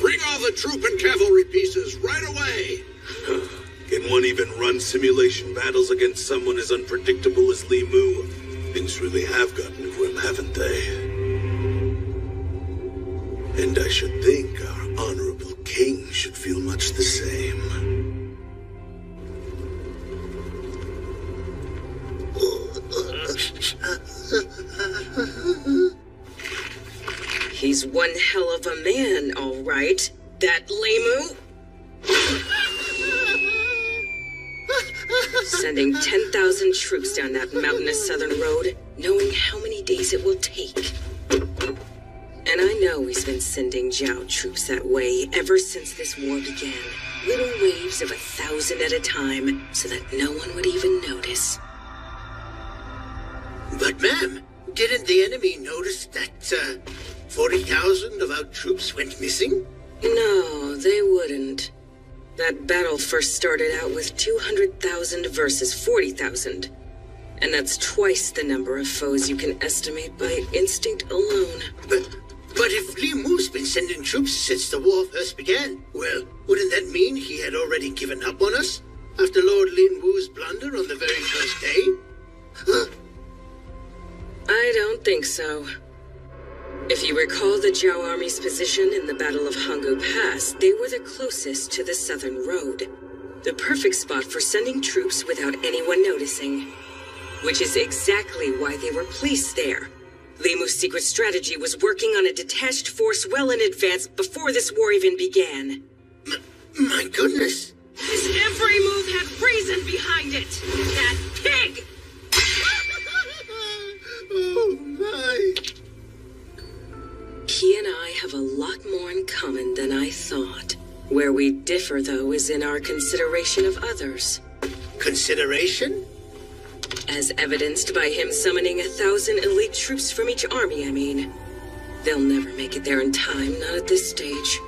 Bring all the troop and cavalry pieces right away! Can one even run simulation battles against someone as unpredictable as Li Mu? Things really have gotten grim, haven't they? And I should think our honorable king should feel much the same. He's one hell of a man, all right. That Lemu. Sending 10,000 troops down that mountainous southern road, knowing how many days it will take. And I know he's been sending Zhao troops that way ever since this war began. Little waves of 1,000 at a time, so that no one would even notice. But, ma'am, didn't the enemy notice that, 40,000 of our troops went missing? No, they wouldn't. That battle first started out with 200,000 versus 40,000. And that's twice the number of foes you can estimate by instinct alone. But if Li Mu's been sending troops since the war first began, well, wouldn't that mean he had already given up on us? After Lord Lin Wu's blunder on the very first day? Huh? I don't think so. If you recall the Zhao army's position in the Battle of Hangu Pass, they were the closest to the southern road. The perfect spot for sending troops without anyone noticing. Which is exactly why they were placed there. Li Mu's secret strategy was working on a detached force well in advance before this war even began. My goodness! His every move had reason behind it! That pig! Oh my! He and I have a lot more in common than I thought. Where we differ, though, is in our consideration of others. Consideration? As evidenced by him summoning 1,000 elite troops from each army, I mean. They'll never make it there in time, not at this stage.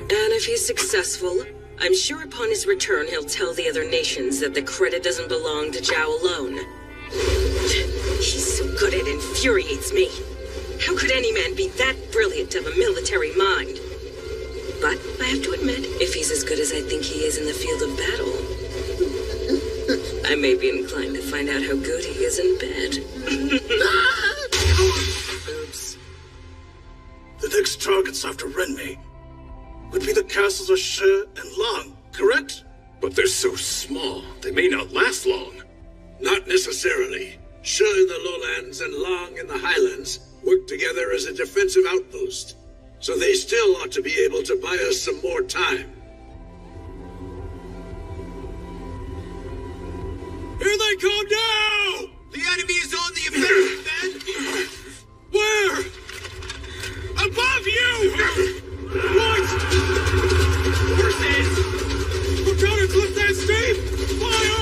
And if he's successful, I'm sure upon his return he'll tell the other nations that the credit doesn't belong to Zhao alone. He's so good it infuriates me. How could any man be that brilliant of a military mind? But I have to admit, if he's as good as I think he is in the field of battle, I may be inclined to find out how good he is in bed. Oops. The next targets after Renmei would be the castles of Shi and Long, correct? But they're so small, they may not last long. Not necessarily. Shi in the lowlands and Long in the highlands work together as a defensive outpost. So they still ought to be able to buy us some more time. Here they come now! The enemy is on the offensive, Ben! Where? Above you! What? Horses! We're gonna cliff that steep! Fire!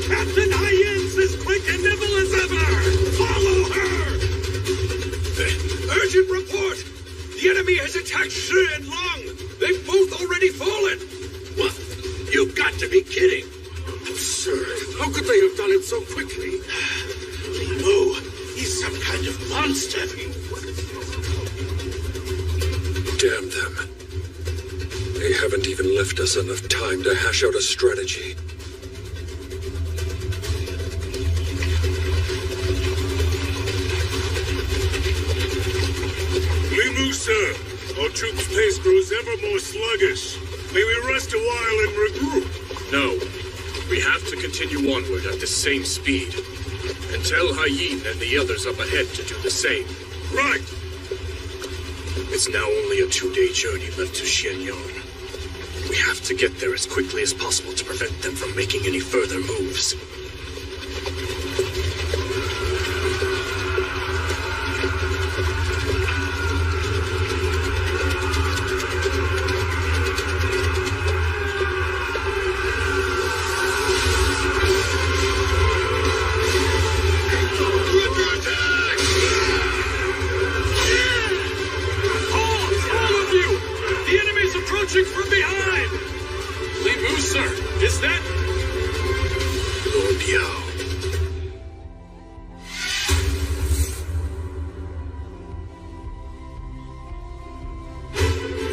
Captain Hyens as quick and nimble as ever! Follow her! Urgent report! The enemy has attacked Shi and Long! They've both already fallen! What? You've got to be kidding! Absurd. How could they have done it so quickly? Li Mu, he's some kind of monster. Damn them. They haven't even left us enough time to hash out a strategy. Li Mu, sir. Our troops' pace grows ever more sluggish. May we rest a while and regroup? No. We have to continue onward at the same speed. And tell Haiyin and the others up ahead to do the same. Right! It's now only a 2-day journey left to Xianyang. We have to get there as quickly as possible to prevent them from making any further moves. From behind! Li Mu, sir, is that... Lord Yao.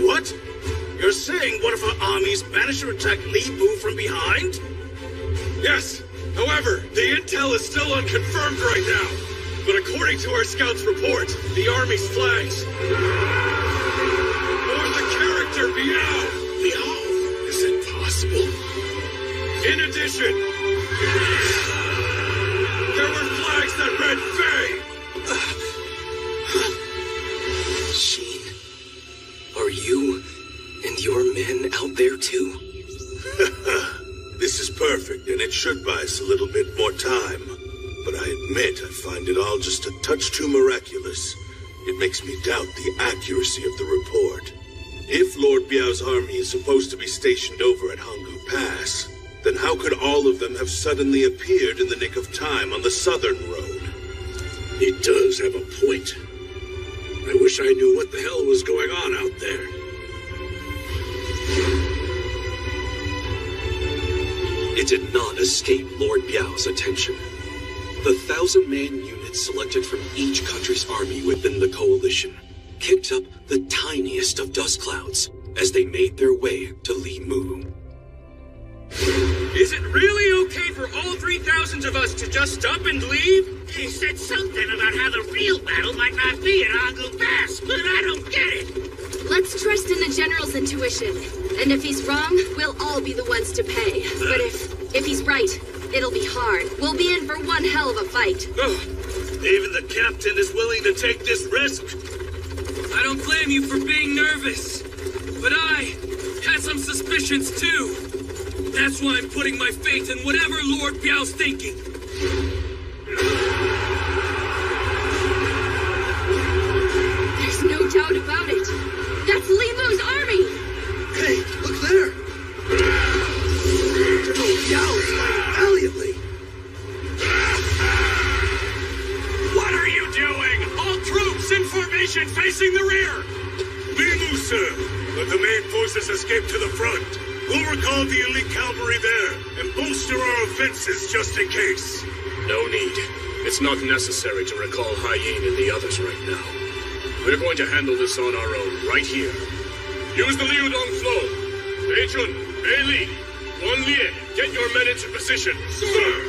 What? You're saying one of our armies managed to attack Li Mu from behind? Yes. However, However, the intel is still unconfirmed right now. But according to our scouts' report, the army's flags. Or the character Biao. Biao? Is it possible? In addition, there were flags that read Faye. Sheen, are you and your men out there too? This is perfect, and it should buy us a little bit more time. But I admit I find it all just a touch too miraculous. It makes me doubt the accuracy of the report. If Lord Biao's army is supposed to be stationed over at Hanggu Pass, then how could all of them have suddenly appeared in the nick of time on the southern road? He does have a point. I wish I knew what the hell was going on out there. It did not escape Lord Biao's attention. The 1,000-man units selected from each country's army within the coalition kicked up the tiniest of dust clouds as they made their way to Limu. Is it really okay for all 3,000 of us to just stop and leave? He said something about how the real battle might not be at Hanggu Pass, but I don't get it. Let's trust in the General's intuition. And if he's wrong, we'll all be the ones to pay. But if he's right, it'll be hard. We'll be in for one hell of a fight. Even the captain is willing to take this risk. I don't blame you for being nervous. But I had some suspicions too. That's why I'm putting my faith in whatever Lord Biao's thinking. There's no doubt about it. That's Limu's army! Hey, look there! General Biao is fighting valiantly! What are you doing? All troops in formation facing the rear! Limu, sir, but the main forces escaped to the front. We'll recall the elite cavalry there and bolster our offenses just in case. No need. It's not necessary to recall Haiyin and the others right now. We're going to handle this on our own, right here. Use the Liudong flow. Bei Jun, Bei Li, Guan Lie, get your men into position. Sir!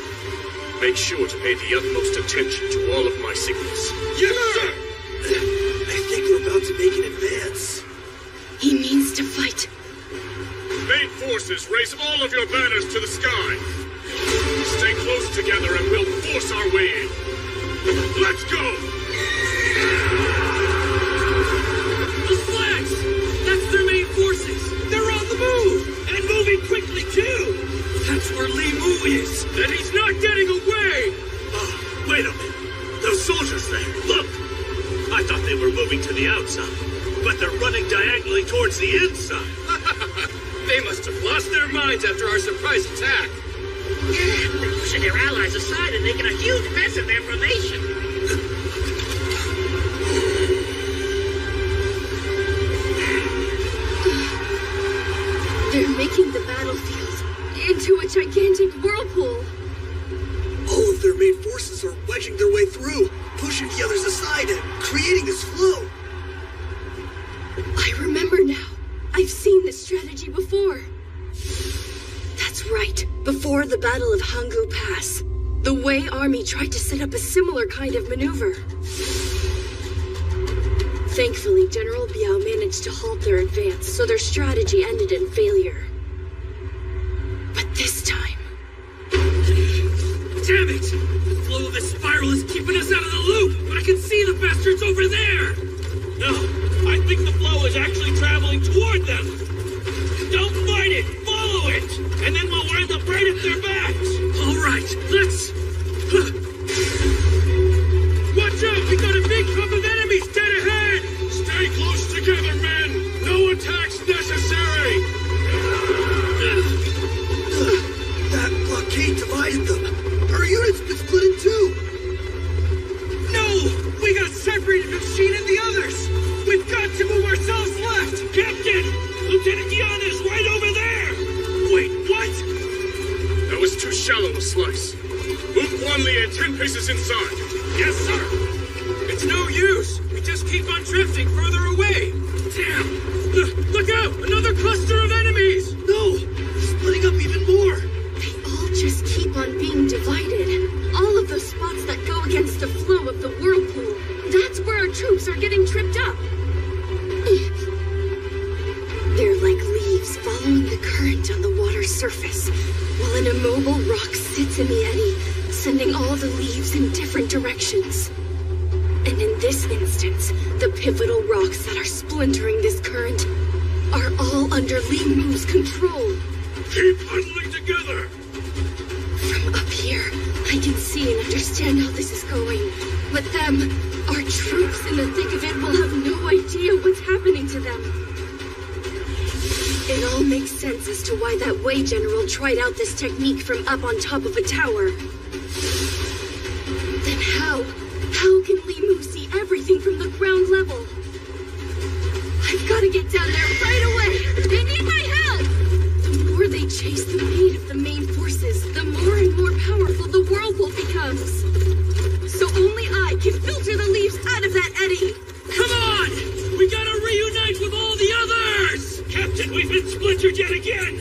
Make sure to pay the utmost attention to all of my signals. Yes, sir! I think we're about to make an advance. He means to fight. Main forces, raise all of your banners to the sky. Stay close together and we'll force our way in. Let's go! The flags! That's their main forces! They're on the move! And moving quickly, too! That's where Limu is! And he's not getting away! Wait a minute. Those soldiers there, look! I thought they were moving to the outside, but they're running diagonally towards the inside. They must have lost their minds after our surprise attack. Yeah, they're pushing their allies aside and making a huge mess of their formation. They're making the battlefield into a gigantic whirlpool. All of their main forces are wedging their way through, pushing the others aside and creating this flow. I remember now. I've seen this strategy before. That's right. Before the Battle of Hanggu Pass, the Wei army tried to set up a similar kind of maneuver. Thankfully, General Biao managed to halt their advance, so their strategy ended in failure. But this time... Damn it! The flow of this spiral is keeping us out of the loop, but I can see the bastards over there! No, I think the flow is actually traveling toward them. Don't fight it, follow it, and then we'll wind up right at their backs. All right, let's... Watch out! We got a big clump of enemies dead ahead! Stay close together, men! No attacks necessary! That blockade divided them. Our unit's been split in two. No! We got separated from Sheen and the others! We've got to move ourselves left! Captain! Lieutenant Dion is right over there! Wait, what? That was too shallow a slice. Move Guan Li 10 paces inside. Yes, sir! It's no use. We just keep on drifting further away. Damn! Look out! Another cluster of enemies! No! They're splitting up even more! They all just keep on being divided. pivotal rock sits in the eddy, sending all the leaves in different directions. And in this instance, the pivotal rocks that are splintering this current are all under Li Mu's control. Keep huddling together! From up here, I can see and understand how this is going. But them, our troops in the thick of it, will have no idea what's happening to them. It all makes sense as to why that Wei general tried out this technique from up on top of a tower. Then how can Li Mu see everything from the ground level? I've got to get down there right away! They need my help! The more they chase the fate of the main forces, the more and more powerful the whirlpool becomes. So only I can filter the leaves out of that eddy. Come on! We gotta reunite with all the others! Captain, we've been splintered yet again!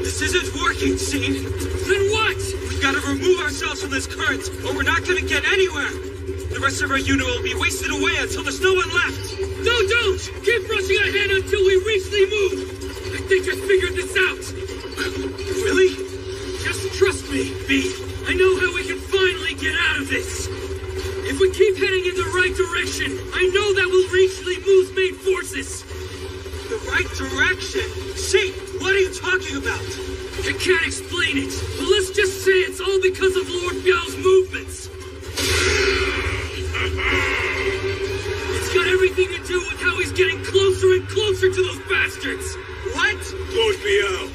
This isn't working, Scene. Then what? We've got to remove ourselves from this current, or we're not gonna get anywhere. The rest of our unit will be wasted away until there's no one left. No, don't! Keep rushing ahead until we reach Li Mu! I think I figured this out! Really? Just trust me, V. I know how we can finally get out of this! If we keep heading in the right direction, I know that we'll reach Li Mu's main forces! The right direction? Scene, what are you talking about? I can't explain it, but let's just say it's all because of Lord Biao's movements! It's got everything to do with how he's getting closer and closer to those bastards! What? Lord Biao!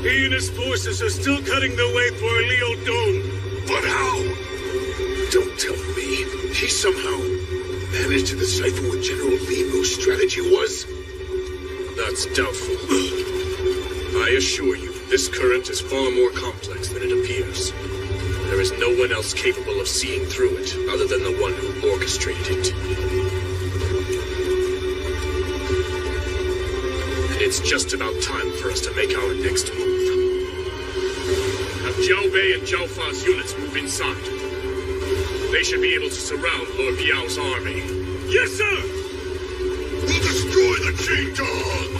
He and his forces are still cutting their way for Liu Dong. But how? Don't tell me. He somehow managed to decipher what General Li Mu's strategy was? That's doubtful. I assure you, this current is far more complex than it appears. There is no one else capable of seeing through it, other than the one who orchestrated it. And it's just about time for us to make our next move. Have Jiao Bei and Jiao Fa's units move inside. They should be able to surround Lord Biao's army. Yes, sir! We'll destroy the Qing Dog!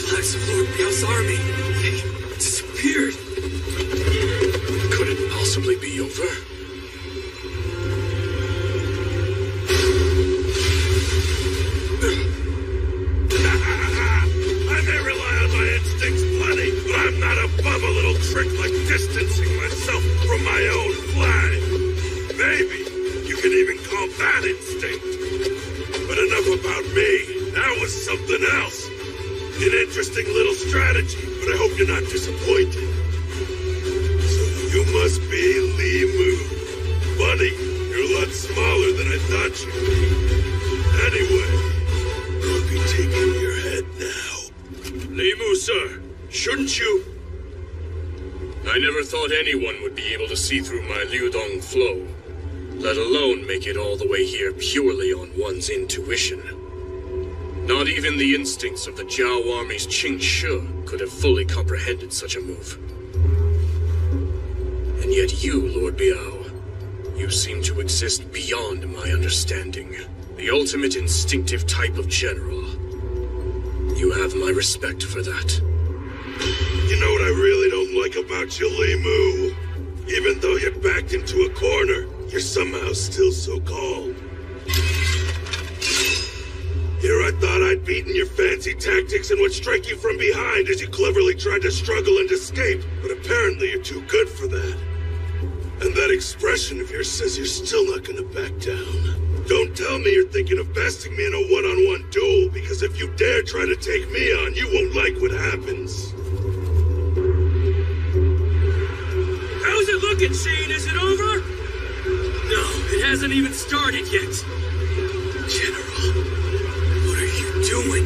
Flags of Lord Biao's army. They disappeared. Could it possibly be over? I may rely on my instincts plenty, but I'm not above a little trick like distancing myself from my own flag. Maybe you can even call that instinct. But enough about me. That was something else. An interesting little strategy, but I hope you're not disappointed. So you must be Li Mu. Buddy, you're a lot smaller than I thought you'd be. Anyway, I'll be taking your head now. Li Mu, sir, shouldn't you? I never thought anyone would be able to see through my Liudong flow, let alone make it all the way here purely on one's intuition. Not even the instincts of the Jiao army's Qing Shi could have fully comprehended such a move. And yet you, Lord Biao, you seem to exist beyond my understanding. The ultimate instinctive type of general. You have my respect for that. You know what I really don't like about you, Li Mu? Even though you're backed into a corner, you're somehow still so calm. Here I thought I'd beaten your fancy tactics and would strike you from behind as you cleverly tried to struggle and escape, but apparently you're too good for that. And that expression of yours says you're still not gonna back down. Don't tell me you're thinking of besting me in a one-on-one duel, because if you dare try to take me on, you won't like what happens. How's it looking, Shane? Is it over? No, it hasn't even started yet. General, what are you doing?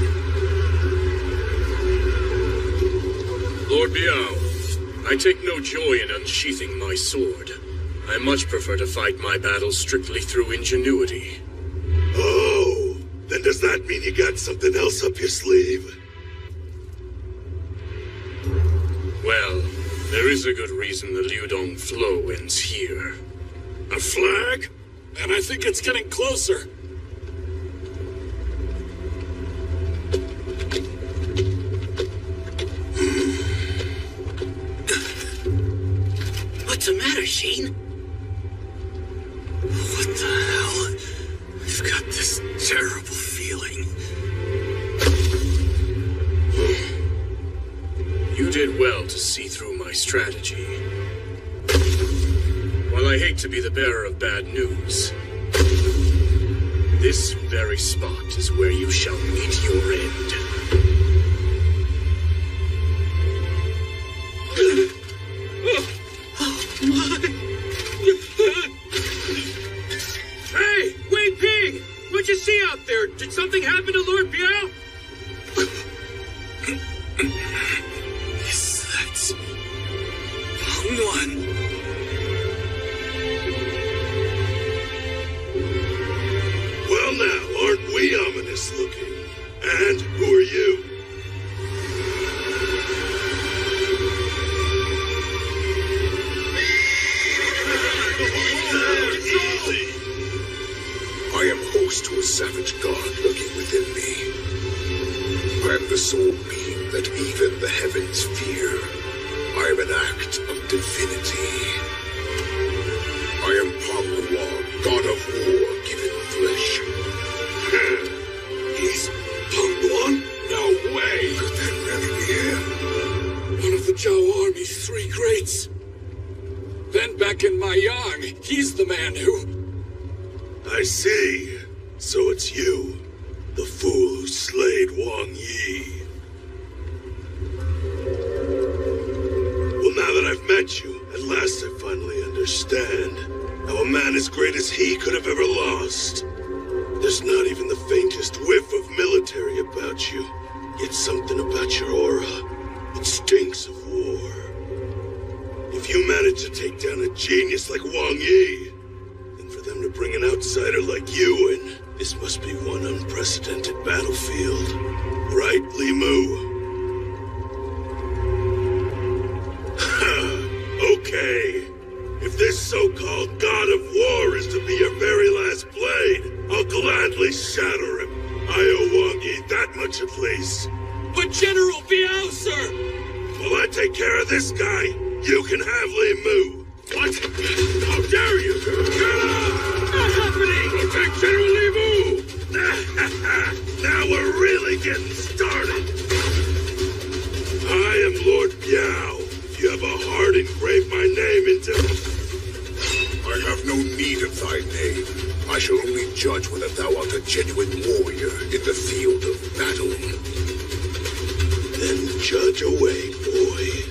Lord Biao, I take no joy in unsheathing my sword. I much prefer to fight my battles strictly through ingenuity. Oh, then does that mean you got something else up your sleeve? Well, there is a good reason the Liudong flow ends here. A flag? And I think it's getting closer. machine? What the hell? I've got this terrible feeling. You did well to see through my strategy. While I hate to be the bearer of bad news, this very spot is where you shall meet your end. Hey, Wei Ping! What'd you see out there? Did something happen to Lord Biao? Is that Hong Wan? Well now, aren't we ominous looking? And who are you? I am host to a savage god lurking within me. I am the sole being that even the heavens fear. I am an act of divinity. I am Pangwan, god of war given flesh. He's Pangwan? No way! Could that really be him? One of the Zhao Army's three greats. Then back in Maiyang, he's the man who... I see. So it's you, the fool who slayed Wang Yi. Well, now that I've met you, at last I finally understand how a man as great as he could have ever lost. There's not even the faintest whiff of military about you, yet something about your aura. It stinks of war. If you manage to take down a genius like Wang Yi, then for them to bring an outsider like you in, this must be one unprecedented battlefield. Right, Li Mu? Okay. If this so-called god of war is to be your very last blade, I'll gladly shatter him. I owe Wang Yi that much at least. But General Biao, sir! While I take care of this guy, you can have Li Mu. What? How dare you? Not happening! Protect General Li Mu! Now we're really getting started. I am Lord Biao. If you have a heart, engrave my name into... I have no need of thy name. I shall only judge whether thou art a genuine warrior in the field of battle. Then judge away, boy.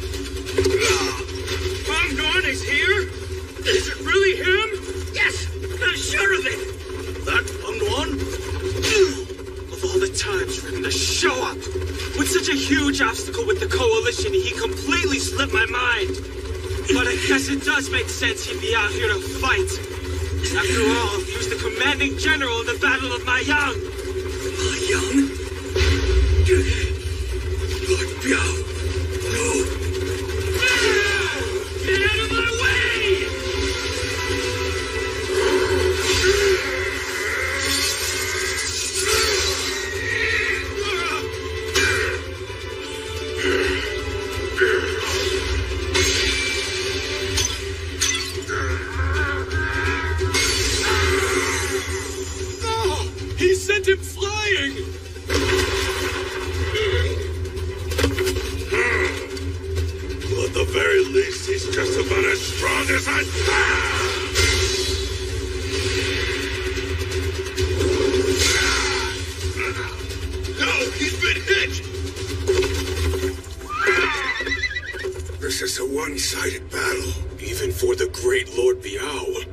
Pangwan is here? Is it really him? Yes, I'm sure of it. That Pangwan? Of all the times for him to show up, with such a huge obstacle with the coalition, he completely slipped my mind. But I guess it does make sense he'd be out here to fight. After all, he was the commanding general in the Battle of Maiyang. Maiyang? Lord Biao, no. Get out of my way! He sent him flying! Well, at the very least, he's just about as strong as I... No, he's been hit! This is a one-sided battle. Even for the great Lord Biao.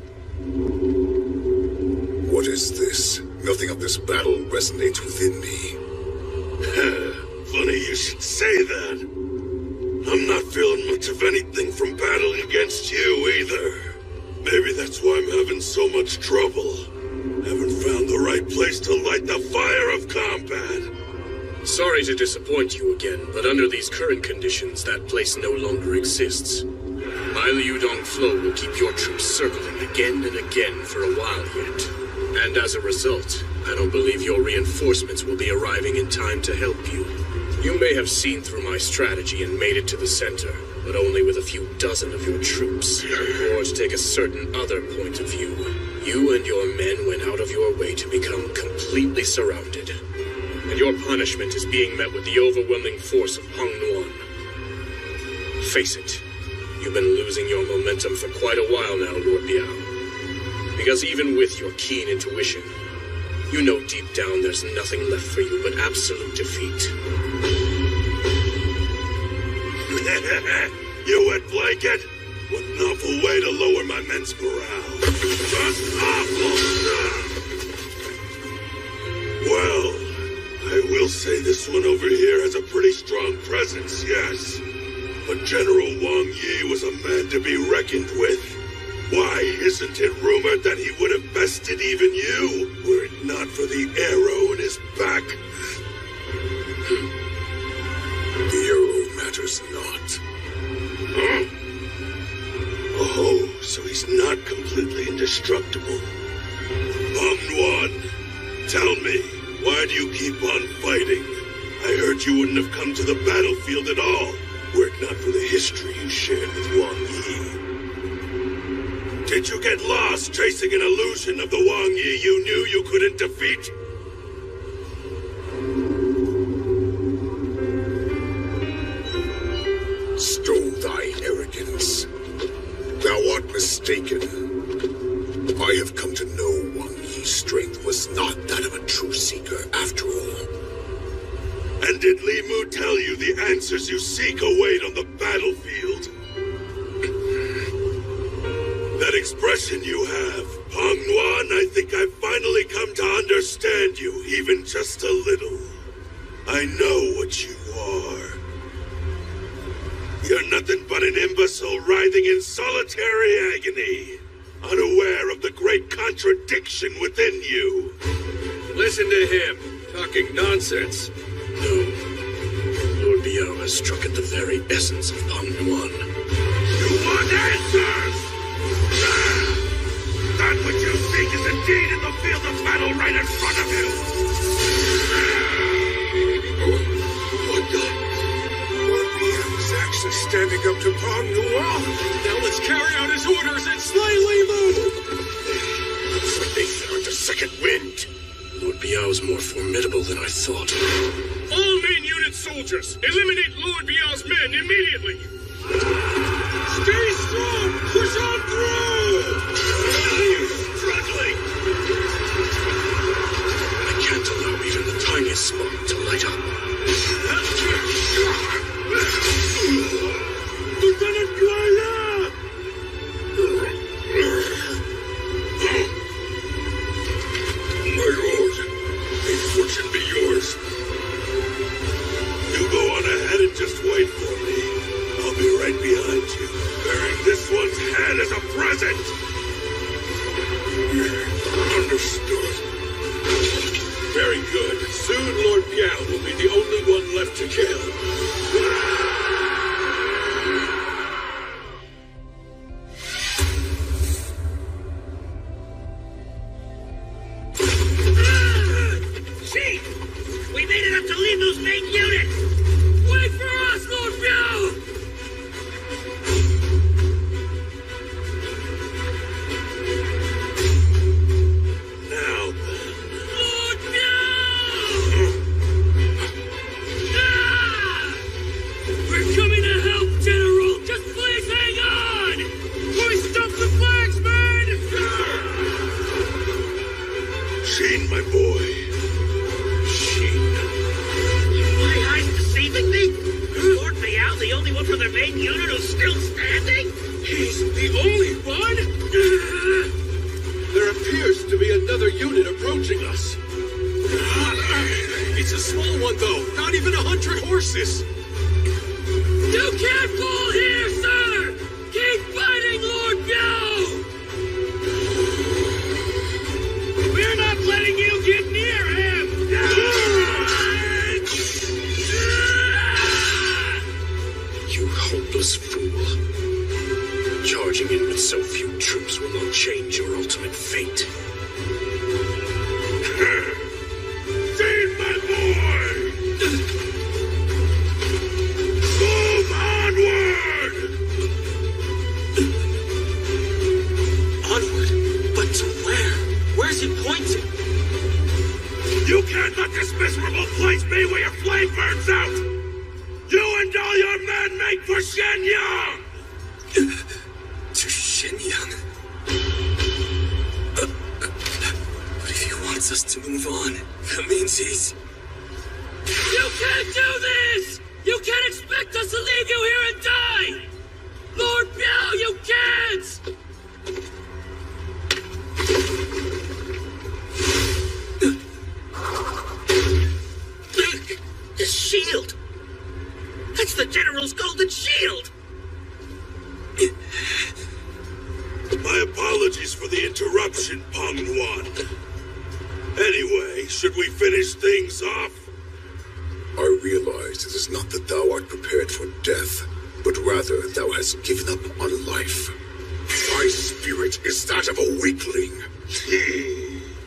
What is this? Nothing of this battle resonates within me. Funny you should say that. I'm not feeling much of anything from battling against you either. Maybe that's why I'm having so much trouble. Haven't found the right place to light the fire of combat. Sorry to disappoint you again, but under these current conditions, that place no longer exists. My Liudong flow will keep your troops circling again and again for a while yet. And as a result, I don't believe your reinforcements will be arriving in time to help you. You may have seen through my strategy and made it to the center, but only with a few dozen of your troops. Or to take a certain other point of view, you and your men went out of your way to become completely surrounded. And your punishment is being met with the overwhelming force of Hung Nuan. Face it, you've been losing your momentum for quite a while now, Lord Biao. Because even with your keen intuition, you know deep down there's nothing left for you but absolute defeat. You wet blanket? What an awful way to lower my men's morale. Just awful! Well, I will say this one over here has a pretty strong presence, yes. But General Wang Yi was a man to be reckoned with. Why isn't it rumored that he would have bested even you, were it not for the arrow in his back? The arrow matters not. Huh? Oh, so he's not completely indestructible. Hung Nuan, tell me, why do you keep on fighting? I heard you wouldn't have come to the battlefield at all, were it not for the history you shared with Wang Yi. Did you get lost chasing an illusion of the Wang Yi you knew you couldn't defeat? Stow thy arrogance. Thou art mistaken. I have come to know Wang Yi's strength was not that of a true seeker after all. And did Li Mu tell you the answers you seek await on the battlefield? That expression you have, Hung Nuan, I think I've finally come to understand you, even just a little. I know what you are. You're nothing but an imbecile writhing in solitary agony, unaware of the great contradiction within you. Listen to him, talking nonsense. No. Lord Biao has struck at the very essence of Hung Nuan. You want answers! That which you seek is indeed in the field of battle right in front of you! What the? Lord Biao is actually standing up to Hung Nuan! Now let's carry out his orders and slay Li Mu! Looks like they found a second wind. Lord Biao is more formidable than I thought. All main unit soldiers, eliminate Lord Biao's men immediately! Stay strong! Push on through! Struggling! I can't allow even the tiniest spark to light up. Lieutenant Guaya! My lord, may fortune be yours. You go on ahead and just wait for me. I'll be right behind you, bearing this one's head as a present. Understood. Very good. Soon Lord Biao will be the only one left to kill. We made it up to Li Mu's main unit! Wait for us, Lord Biao! Now then. Lord Biao! We're coming to help, General! Just please hang on! Hoist up the flags, men! Sheen, my boy. My eyes deceiving me? Lord Biao, the only one from their main unit who's still standing? He's the only one? There appears to be another unit approaching us. It's a small one, though. Not even 100 horses. You can't pull here, sir! Keep fighting, Lord Biao! We're not letting you get near him! You hopeless fool. Charging in with so few troops will not change your ultimate fate. Sheen, my boy! Move onward! challenge me where your flame burns out! You and all your men make for Shenyang! To Shenyang? But if he wants us to move on, that means he's... You can't do this! You can't expect us to leave you here and die! Lord Biao, you can't! The shield! That's the General's golden shield! My apologies for the interruption, Peng Yuan. Anyway, should we finish things off? I realize it is not that thou art prepared for death, but rather thou hast given up on life. My spirit is that of a weakling.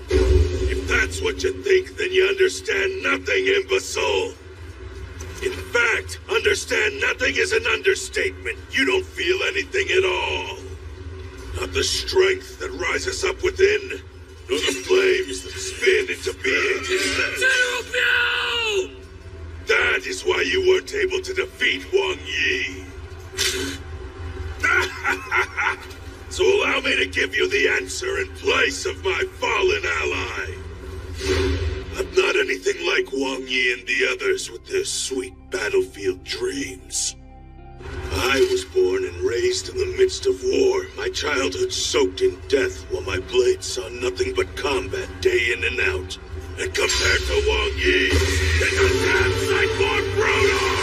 If that's what you think, then you understand nothing, imbecile. In fact, understand nothing is an understatement. You don't feel anything at all. Not the strength that rises up within, nor the flames that spin into being. General Biao! That is why you weren't able to defeat Wang Yi. So allow me to give you the answer in place of my fallen ally. I'm not anything like Wang Yi and the others with their sweet battlefield dreams. I was born and raised in the midst of war, my childhood soaked in death while my blade saw nothing but combat day in and out. And compared to Wang Yi, it's a damn sight more brutal!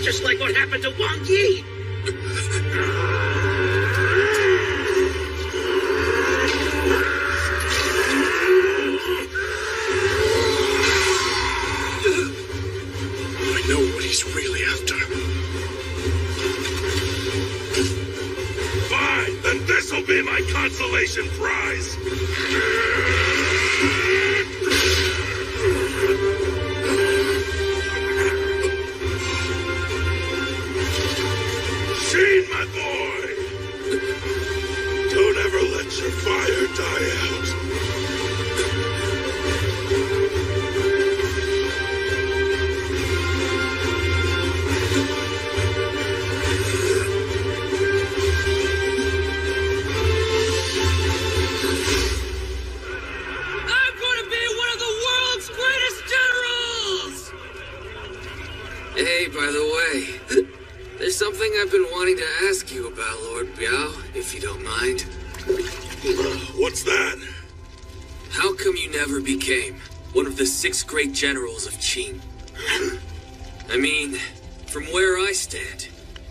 Just like what happened to Wang Yi! I know what he's really after. Fine, then this'll be my consolation prize! Sheen, my boy! Don't ever let your fire die out. I'm gonna be one of the world's greatest generals! Hey, by the way, there's something I've been wanting to ask you about, Lord Biao, if you don't mind. What's that? How come you never became one of the 6 great generals of Qin? I mean, from where I stand,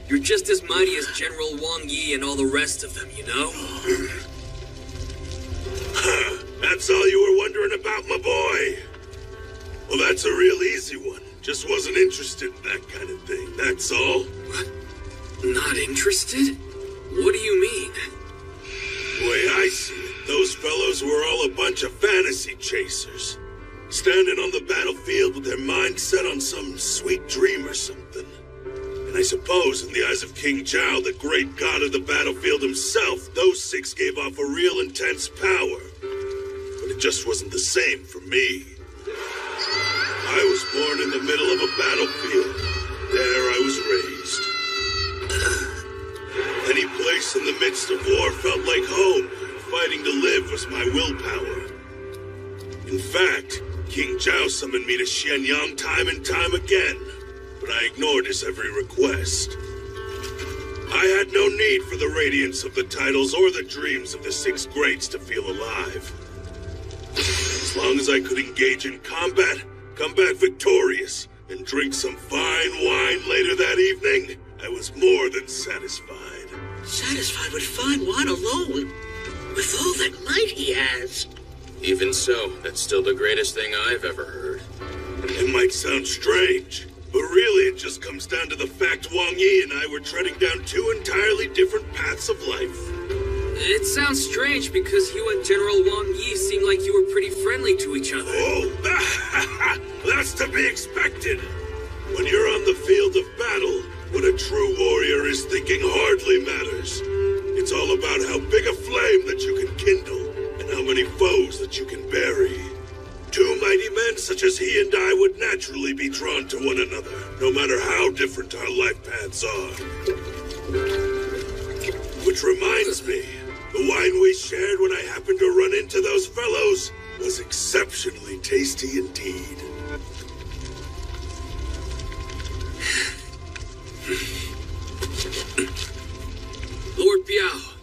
you're just as mighty as General Wang Yi and all the rest of them, you know? That's all you were wondering about, my boy? Well, that's a real easy one. Just wasn't interested in that kind of thing, that's all. What? Not interested? What do you mean? The way I see it, those fellows were all a bunch of fantasy chasers. Standing on the battlefield with their minds set on some sweet dream or something. And I suppose in the eyes of King Zhao, the great god of the battlefield himself, those 6 gave off a real intense power. But it just wasn't the same for me. I was born in the middle of a battlefield. There I was raised. Any place in the midst of war felt like home. Fighting to live was my willpower. In fact, King Zhao summoned me to Shenyang time and time again. but I ignored his every request. I had no need for the radiance of the titles or the dreams of the six greats to feel alive. As long as I could engage in combat, come back victorious, and drink some fine wine later that evening, I was more than satisfied. Satisfied with fine wine alone? With all that might he has? Even so, that's still the greatest thing I've ever heard. It might sound strange, but really it just comes down to the fact Wang Yi and I were treading down two entirely different paths of life. It sounds strange because you and General Wang Yi seem like you were pretty friendly to each other. Oh, that's to be expected. When you're on the field of battle, what a true warrior is thinking hardly matters. It's all about how big a flame that you can kindle, and how many foes that you can bury. Two mighty men such as he and I would naturally be drawn to one another, no matter how different our life paths are. Which reminds me, the wine we shared when I happened to run into those fellows was exceptionally tasty indeed. Lord Biao,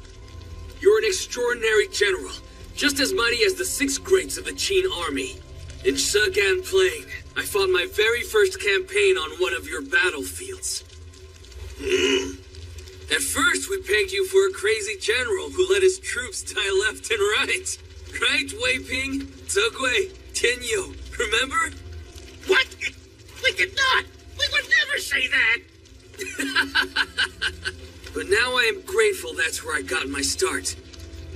you're an extraordinary general, just as mighty as the six greats of the Qin army. In Shegan Plain, I fought my very first campaign on one of your battlefields. At first, we pegged you for a crazy general who let his troops die left and right. Right, Wei Ping, Zegui, Tianyu, remember? What? We did not! We would never say that! But now I am grateful that's where I got my start.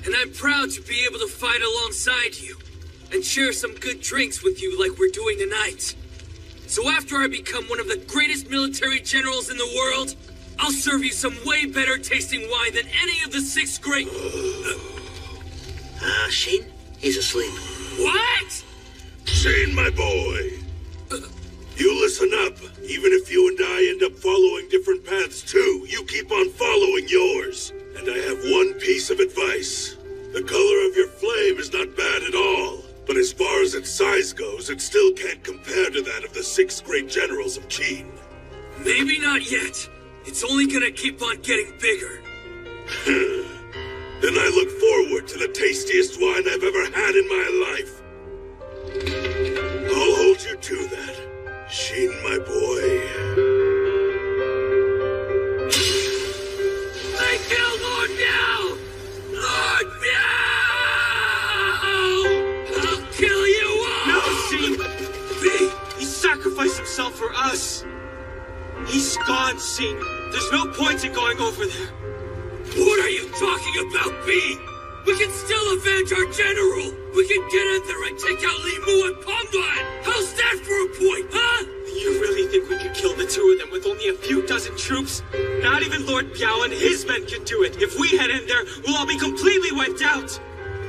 And I'm proud to be able to fight alongside you and share some good drinks with you like we're doing tonight. So after I become one of the greatest military generals in the world, I'll serve you some way better tasting wine than any of the six great... Shin? He's asleep. What? Shin, my boy. You listen up. Even if you and I end up following different paths too, you keep on following yours. And I have one piece of advice. The color of your flame is not bad at all. But as far as its size goes, it still can't compare to that of the six great generals of Qin. Maybe not yet. It's only gonna keep on getting bigger. Then I look forward to the tastiest wine I've ever had in my life. I'll hold you to that, Shin, my boy. I killed Lord Biao! Lord Biao! I'll kill you all! No, Shin! He sacrificed himself for us. He's gone, Shin. There's no point in going over there. What are you talking about, B? We can still avenge our general! We can get in there and take out Li Mu and Pengduan! How's that for a point, huh? You really think we could kill the two of them with only a few dozen troops? Not even Lord Biao and his men could do it. If we head in there, we'll all be completely wiped out.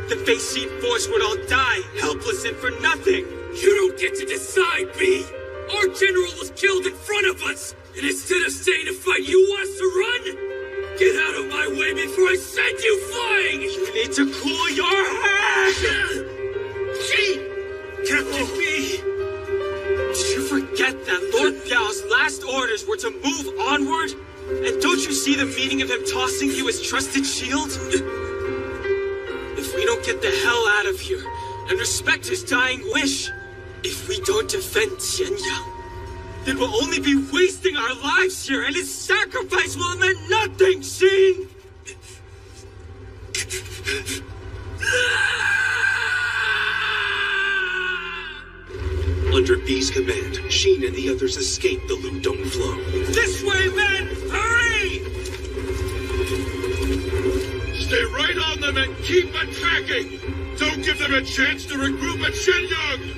The Fei Xin force would all die, helpless and for nothing. You don't get to decide, B! Our general was killed in front of us! And instead of staying to fight, you want us to run? Get out of my way before I send you flying! You need to cool your head! Shin! Captain B! Did you forget that Lord Biao's last orders were to move onward? And don't you see the meaning of him tossing you his trusted shield? If we don't get the hell out of here and respect his dying wish, if we don't defend Xianyang, then we'll only be wasting our lives here, and his sacrifice will have meant nothing, Shin! Under B's command, Shin and the others escaped the Ludong flow. This way, men! Hurry! Stay right on them and keep attacking! Don't give them a chance to regroup at Shenyang!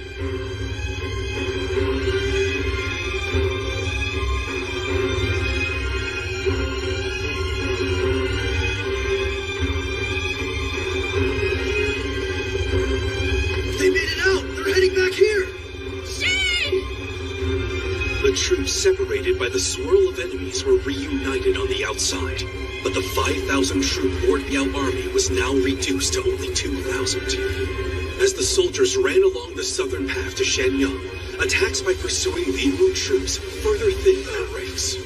They made it out! They're heading back here! The troops separated by the swirl of enemies were reunited on the outside, but the 5,000-troop Lord Biao army was now reduced to only 2,000. As the soldiers ran along the southern path to Shenyang, Attacks by pursuing Li Mu troops further thin their ranks.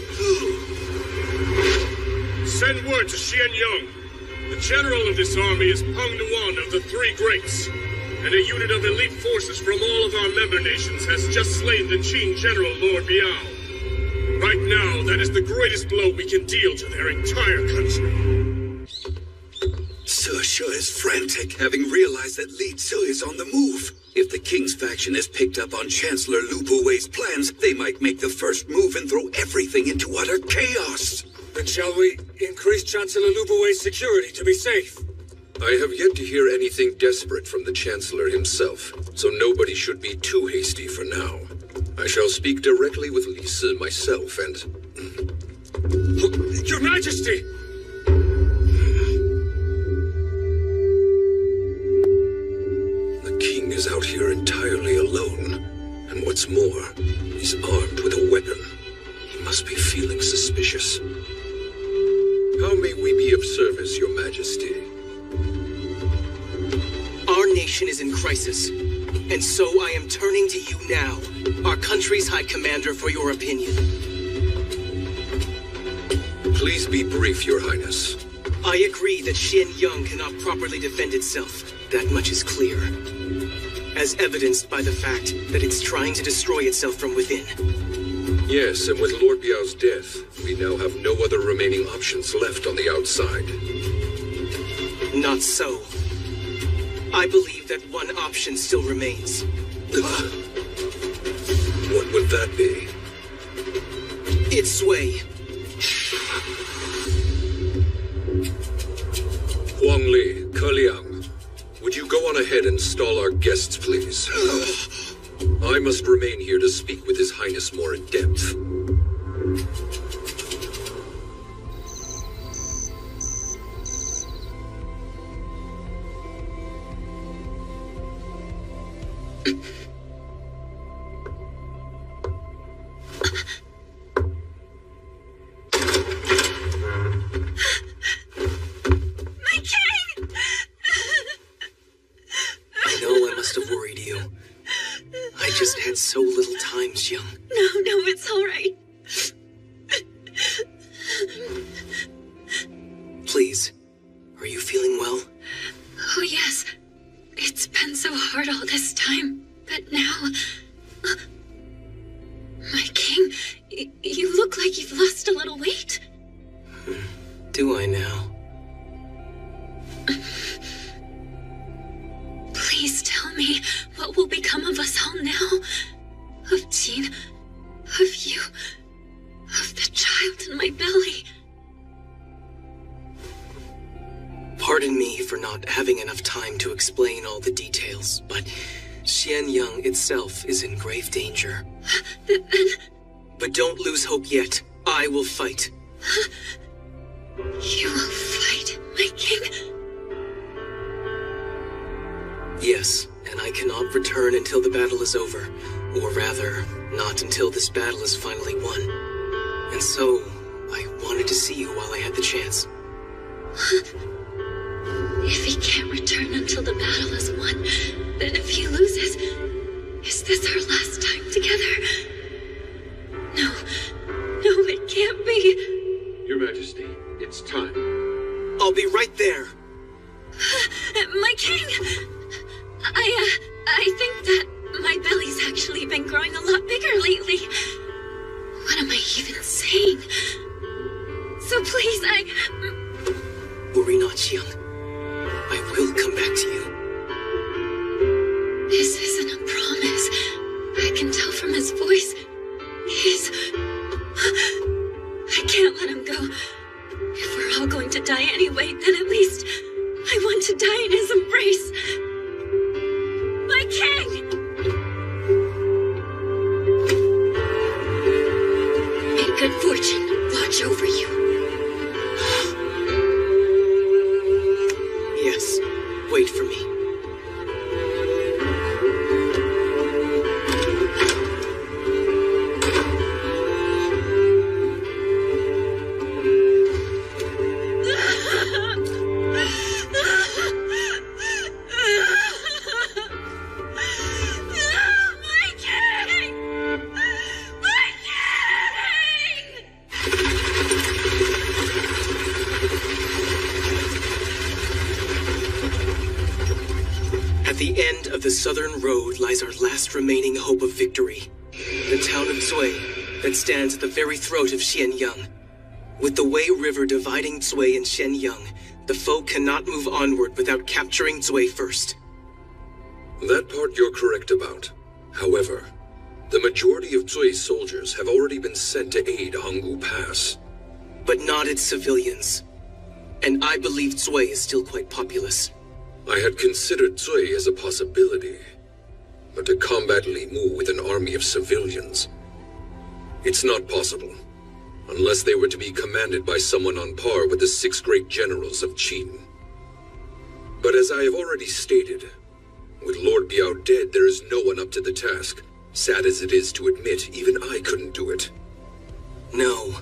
Send word to Xianyang. The general of this army is Peng Nuan of the Three Greats, and a unit of elite forces from all of our member nations has just slain the Qin general Lord Biao. Right now, that is the greatest blow we can deal to their entire country. Sisha is frantic, having realized that Li Zi is on the move. If the king's faction has picked up on Chancellor Lu Buwei's plans, they might make the first move and throw everything into utter chaos. Then shall we increase Chancellor Lu Buwei's security to be safe? I have yet to hear anything desperate from the Chancellor himself, so nobody should be too hasty for now. I shall speak directly with Li Si myself and... Your Majesty! The king is out here entirely alone. And what's more, he's armed with a weapon. He must be feeling suspicious. How may we be of service, Your Majesty? Our nation is in crisis, and so I am turning to you now, our country's High Commander, for your opinion. Please be brief, Your Highness. I agree that Xianyang cannot properly defend itself. That much is clear. As evidenced by the fact that it's trying to destroy itself from within. Yes, and with Lord Biao's death, we now have no other remaining options left on the outside. Not so. I believe that one option still remains. What would that be? Its sway. Huang Li, Ke Liang, would you go on ahead and stall our guests, please? I must remain here to speak with His Highness more in depth. So little time, Xiang. No, it's all right. Please, are you feeling well? Oh, yes. It's been so hard all this time, but now... My king, you look like you've lost a little weight. Do I now? Please tell me what will become of us all now. Of Qin, of you, of the child in my belly. Pardon me for not having enough time to explain all the details, but Xianyang itself is in grave danger. Then... But don't lose hope yet. I will fight. You will fight, my king? Yes, and I cannot return until the battle is over. Or rather, not until this battle is finally won. And so, I wanted to see you while I had the chance. If he can't return until the battle is won, then if he loses, is this our last time together? No, it can't be. Your Majesty, it's time. I'll be right there. My king! I think that my belly's actually been growing a lot bigger lately. What am I even saying? So please, Worry not, Xiang. I will come back to you. This isn't a promise. I can tell from his voice. I can't let him go. If we're all going to die anyway, then at least I want to die in his embrace. My king! May good fortune watch over you. Yes, wait for me. My king! the southern road lies our last remaining hope of victory. The town of Zui that stands at the very throat of Xianyang. With the Wei River dividing Zui and Xianyang, the foe cannot move onward without capturing Zui first. That part you're correct about. However, the majority of Zui's soldiers have already been sent to aid Hanggu Pass. But not its civilians. And I believe Zui is still quite populous. I had considered Zui as a possibility. But to combat Li Mu with an army of civilians, it's not possible. Unless they were to be commanded by someone on par with the 6 great generals of Qin. But as I have already stated, with Lord Biao dead, there is no one up to the task. Sad as it is to admit, even I couldn't do it. No.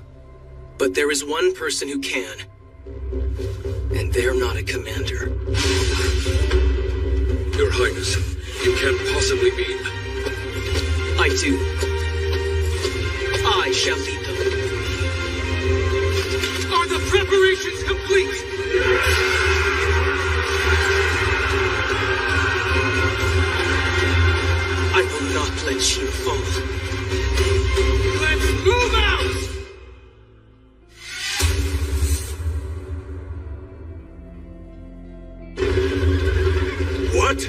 But there is one person who can. And they're not a commander. Your Highness, you can't possibly mean... I do. I shall lead them. Are the preparations complete? I will not let Qin fall. Let's move out! What?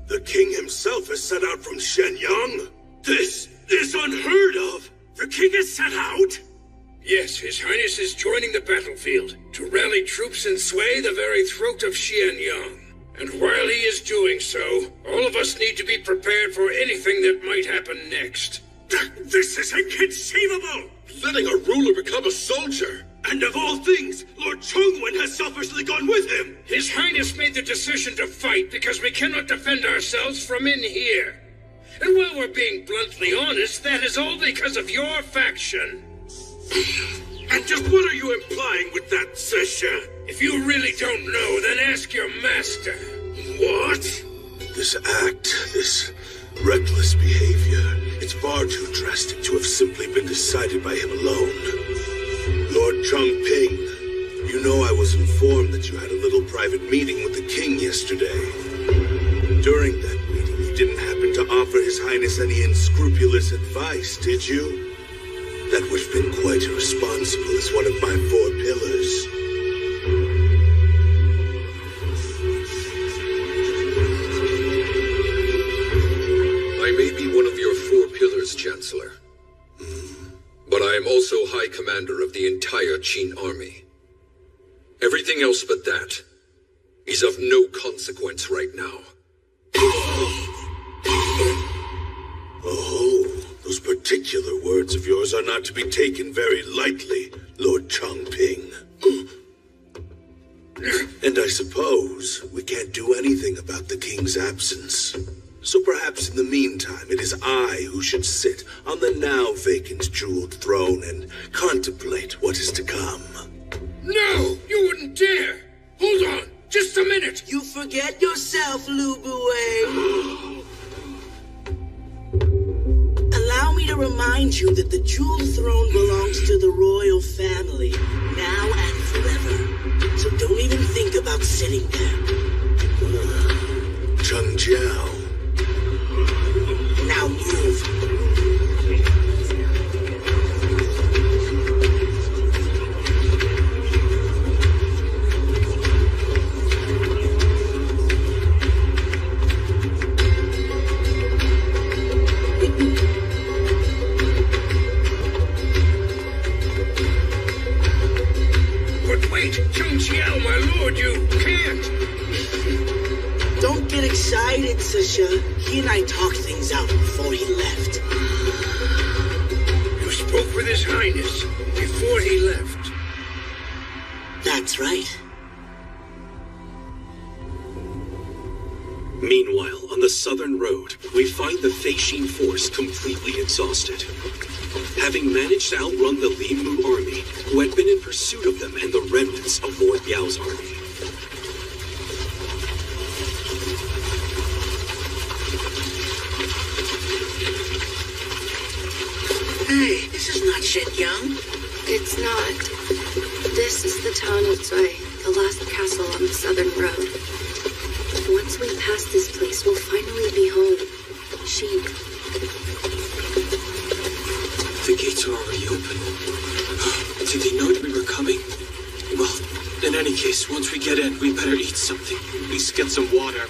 The king himself has set out from Xianyang? This is unheard of! The king has set out? Yes, His Highness is joining the battlefield to rally troops and sway the very throat of Xianyang. And while he is doing so, all of us need to be prepared for anything that might happen next. This is inconceivable! Letting a ruler become a soldier! And of all things, Lord Chongwen has selfishly gone with him! His Highness made the decision to fight because we cannot defend ourselves from in here. And while we're being bluntly honest, that is all because of your faction. And just what are you implying with that, Sisha? If you really don't know, then ask your master. What? This act, this reckless behavior, it's far too drastic to have simply been decided by him alone. Lord Chongping, you know I was informed that you had a little private meeting with the king yesterday. During that meeting, you didn't happen to offer His Highness any unscrupulous advice, did you? That would have been quite irresponsible as one of my 4 pillars. I may be one of your 4 pillars, Chancellor. But I am also High Commander of the entire Qin army. Everything else but that is of no consequence right now. Oh, those particular words of yours are not to be taken very lightly, Lord Chongping. And I suppose we can't do anything about the king's absence. So perhaps in the meantime, it is I who should sit on the now vacant jeweled throne and contemplate what is to come. No, you wouldn't dare! Hold on, just a minute! You forget yourself, Lu Buwei. Allow me to remind you that the jeweled throne belongs to the royal family, now and forever. So don't even think about sitting there. Cheng Jiao. Now move. But wait, Cheng Jiao, my lord, you can't! Don't get excited, Sisha. He and I talked things out before he left. You spoke with His Highness before he left. That's right. Meanwhile, on the southern road, we find the Feishin force completely exhausted. Having managed to outrun the Li Mu army, who had been in pursuit of them and the remnants of Lord Biao's army. Hey, this is not Xianyang. It's not. This is the town of Zui, the last castle on the southern road. Once we pass this place, we'll finally be home. Sheen. The gates are already open. Did they know that we were coming? Well, in any case, once we get in, we better eat something. At least get some water.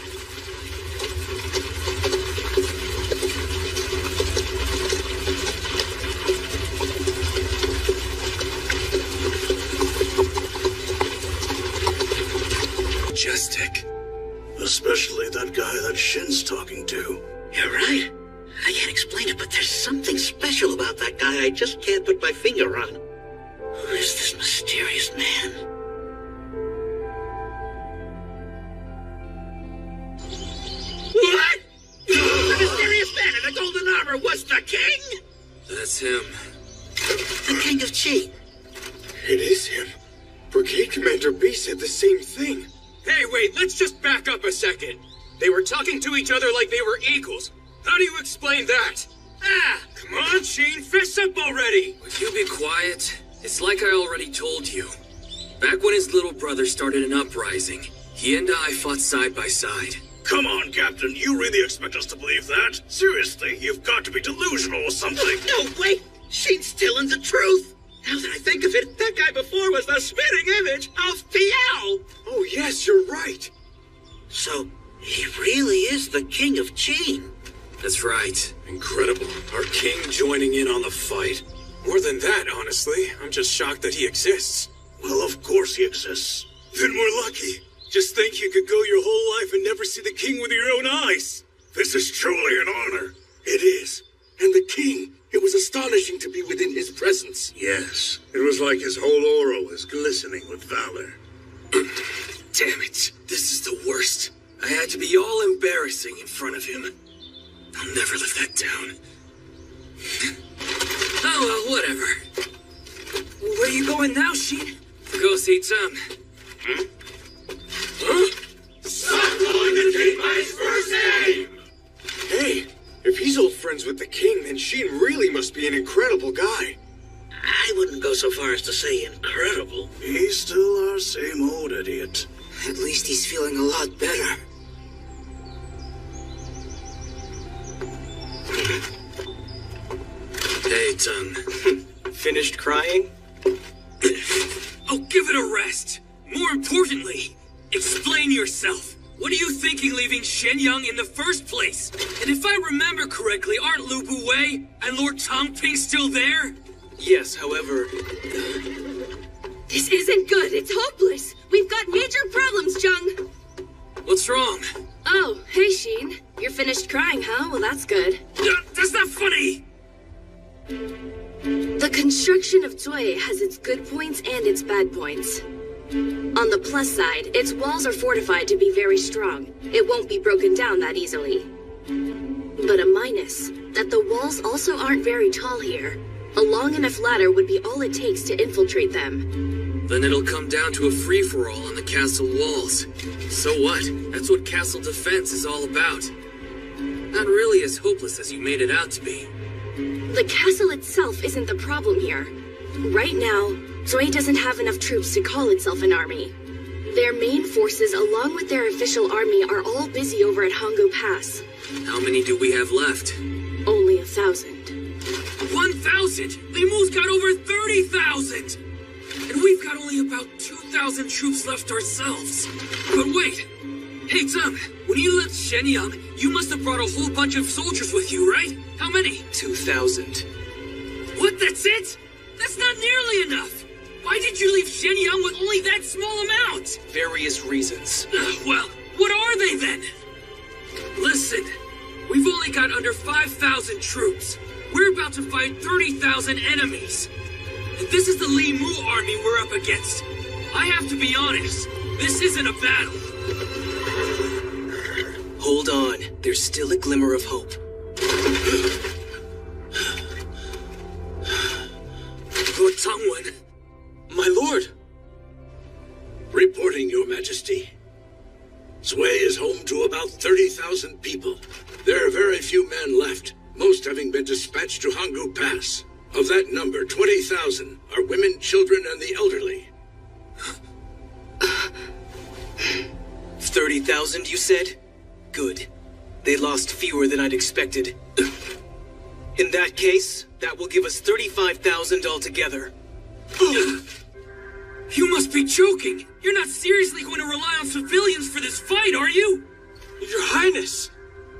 Majestic. Especially that guy that Shin's talking to. You're right. I can't explain it, but there's something special about that guy I just can't put my finger on. Who is this mysterious man? What? The mysterious man in the golden armor was the king? That's him. The king of Qi. It is him. Brigade Commander B said the same thing. Hey, wait, let's just back up a second. They were talking to each other like they were equals. How do you explain that? Ah, come on, Sheen, fess up already. Would you be quiet? It's like I already told you. Back when his little brother started an uprising, he and I fought side by side. Come on, Captain. You really expect us to believe that? Seriously, you've got to be delusional or something. No, wait! She's telling the truth! Now that I think of it, that guy before was the spitting image of Piao! Oh, yes, you're right. So, he really is the king of Qi. That's right. Incredible. Our king joining in on the fight. More than that, honestly. I'm just shocked that he exists. Well, of course he exists. Then we're lucky. Just think you could go your whole life and never see the king with your own eyes. This is truly an honor. It is. And the king, it was astonishing to be within his presence. Yes, it was like his whole aura was glistening with valor. Damn it. This is the worst. I had to be all embarrassing in front of him. I'll never live that down. Oh, well, whatever. Where are you going now, Sheen? Go see Tom. Huh? Stop calling the king by his first name! Hey, if he's old friends with the king, then Sheen really must be an incredible guy. I wouldn't go so far as to say incredible. He's still our same old idiot. At least he's feeling a lot better. Hey, Tom. Finished crying? Oh, give it a rest. More importantly, explain yourself. What are you thinking leaving Shenyang in the first place? And if I remember correctly, aren't Lu Buwei and Lord Tongping still there? Yes, however... This isn't good. It's hopeless. We've got major problems, Jung. What's wrong? Oh, hey, Sheen. You're finished crying, huh? Well, that's good. That's not funny! The construction of Zui has its good points and its bad points. On the plus side, its walls are fortified to be very strong. It won't be broken down that easily. But a minus, that the walls also aren't very tall here. A long enough ladder would be all it takes to infiltrate them. Then it'll come down to a free-for-all on the castle walls. So what? That's what castle defense is all about. Not really as hopeless as you made it out to be. The castle itself isn't the problem here. Right now, Zui doesn't have enough troops to call itself an army. Their main forces, along with their official army, are all busy over at Hanggu Pass. How many do we have left? Only 1,000. 1,000? Limu's got over 30,000! And we've got only about 2,000 troops left ourselves. But wait! Hey, Tom, when you left Shenyang, you must have brought a whole bunch of soldiers with you, right? How many? 2,000. What, that's it? That's not nearly enough! Why did you leave Shenyang with only that small amount? Various reasons. Well, what are they then? Listen, we've only got under 5,000 troops. We're about to fight 30,000 enemies. And this is the Limu army we're up against. I have to be honest, this isn't a battle. Hold on, there's still a glimmer of hope. Lord Tongwen. My lord! Reporting, Your Majesty. Zui is home to about 30,000 people. There are very few men left, most having been dispatched to Hanggu Pass. Of that number, 20,000 are women, children, and the elderly. 30,000, you said? Good. They lost fewer than I'd expected. In that case, that will give us 35,000 altogether. You must be joking! You're not seriously going to rely on civilians for this fight, are you? Your Highness!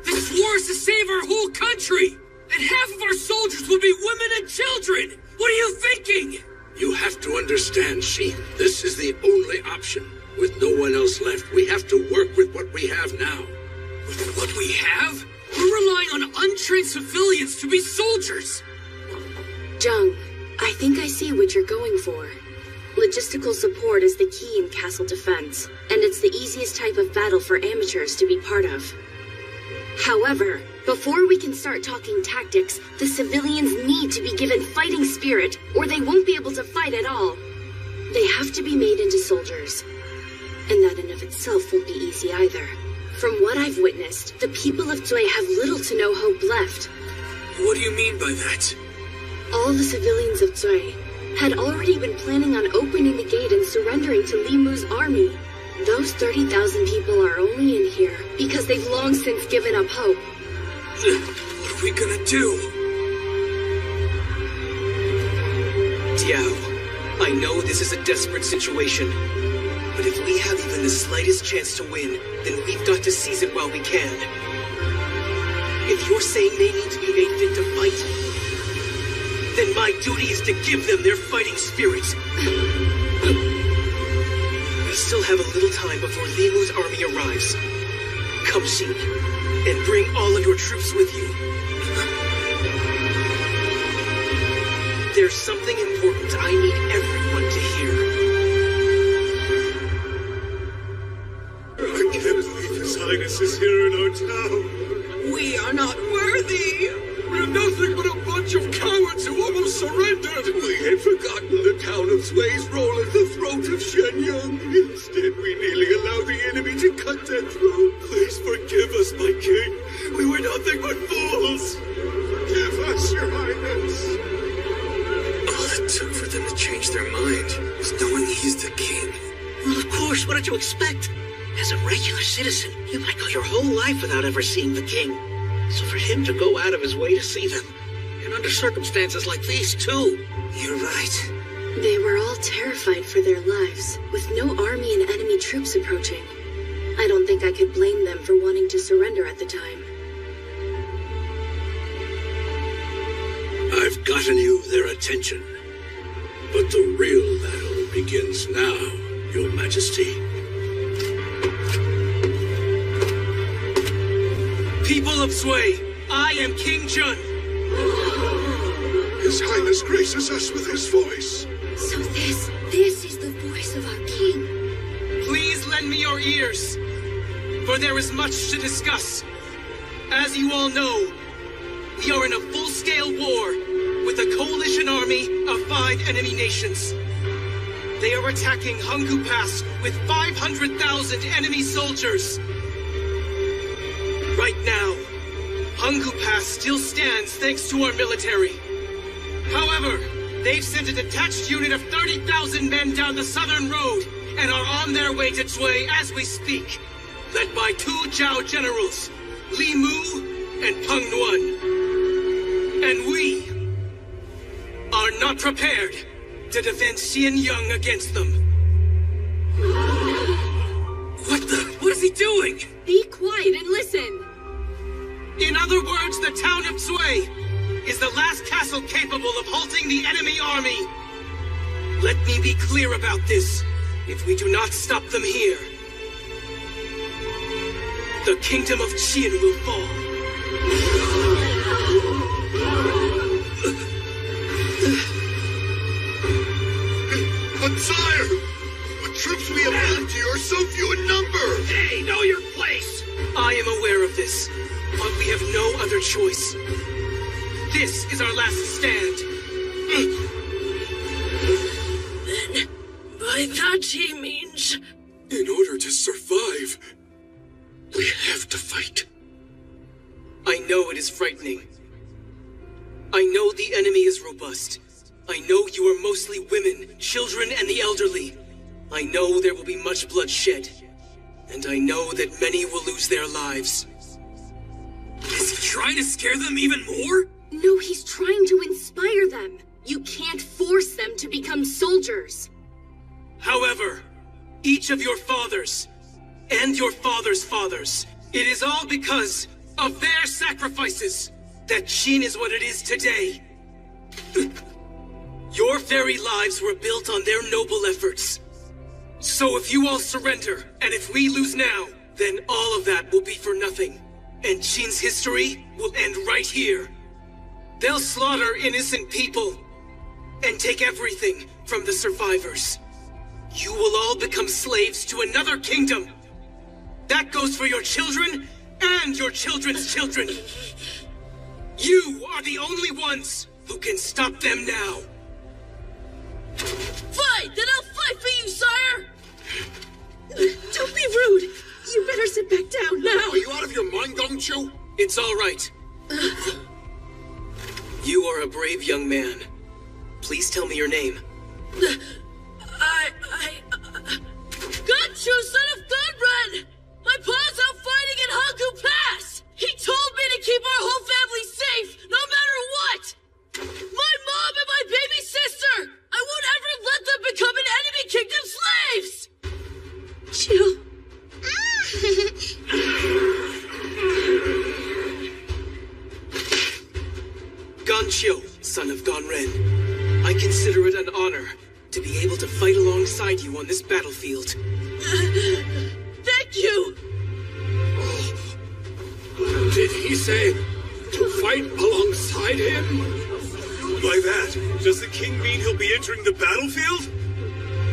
This war is to save our whole country! And half of our soldiers will be women and children! What are you thinking? You have to understand, Sheen. This is the only option. With no one else left, we have to work with what we have now. With what we have? We're relying on untrained civilians to be soldiers! Jung, I think I see what you're going for. Logistical support is the key in castle defense, and it's the easiest type of battle for amateurs to be part of. However, before we can start talking tactics, the civilians need to be given fighting spirit, or they won't be able to fight at all. They have to be made into soldiers. And that in of itself won't be easy either. From what I've witnessed, the people of Zui have little to no hope left. What do you mean by that? All the civilians of Zui had already been planning on opening the gate and surrendering to Li Mu's army. Those 30,000 people are only in here because they've long since given up hope. What are we gonna do? Diao, I know this is a desperate situation, but if we have even the slightest chance to win, then we've got to seize it while we can. If you're saying they need to be made fit to fight, then my duty is to give them their fighting spirit. We still have a little time before Li Mu's army arrives. Come, Sheen, and bring all of your troops with you. There's something important I need everyone to hear. I can't believe His Highness is here in our town. We are not worthy. We're nothing but a bunch of cowards who almost surrendered. We had forgotten the town of Zwei's role at the throat of Shenyang. Instead, we nearly allowed the enemy to cut their throat. Please forgive us, my king. We were nothing but fools. Forgive us, your highness. All it took for them to change their mind was knowing he's the king. Well, of course, what did you expect? As a regular citizen, you might go your whole life without ever seeing the king. So for him to go out of his way to see them, and under circumstances like these, too. You're right. They were all terrified for their lives, with no army and enemy troops approaching. I don't think I could blame them for wanting to surrender at the time. I've gotten you their attention. But the real battle begins now, Your Majesty. People of Zui, I am King Jun. His Highness graces us with his voice. So this is the voice of our king. Please lend me your ears, for there is much to discuss. As you all know, we are in a full-scale war with a coalition army of 5 enemy nations. They are attacking Hanggu Pass with 500,000 enemy soldiers. Right now, Hanggu Pass still stands thanks to our military. However, they've sent a detached unit of 30,000 men down the southern road and are on their way to Zui as we speak, led by 2 Zhao generals, Li Mu and Peng Nuan. And we are not prepared to defend Xianyang against them. What is he doing? Be quiet and listen. In other words, the town of Zui is the last castle capable of halting the enemy army. Let me be clear about this. If we do not stop them here, the kingdom of Qin will fall. But sire, the troops we have left here are so few in number. Hey, know your place! I am aware of this, but we have no other choice. This is our last stand. Then, by that he means... In order to survive, we have to fight. I know it is frightening. I know the enemy is robust. I know you are mostly women, children, and the elderly. I know there will be much bloodshed. and I know that many will lose their lives. Is he trying to scare them even more? No, he's trying to inspire them. You can't force them to become soldiers. However, each of your fathers, and your fathers' fathers, it is all because of their sacrifices that Qin is what it is today. Your very lives were built on their noble efforts. So if you all surrender, and if we lose now, then all of that will be for nothing. And Qin's history will end right here. They'll slaughter innocent people, and take everything from the survivors. You will all become slaves to another kingdom. That goes for your children, and your children's children. You are the only ones who can stop them now. Fight! Then I'll fight for you, sire! Don't be rude! You better sit back down now! Are you out of your mind, Gong Chu? It's all right. You are a brave young man. Please tell me your name. Gunchu, son of Gunren! My pa's out fighting in Hangu Pass! He told me to keep our whole family safe, no matter what! My mom and my baby sister! I won't ever let them become an enemy kingdom slaves! Chill. Gonchil, son of Gonren. I consider it an honor to be able to fight alongside you on this battlefield. Thank you! Did he say to fight alongside him? By that, does the king mean he'll be entering the battlefield?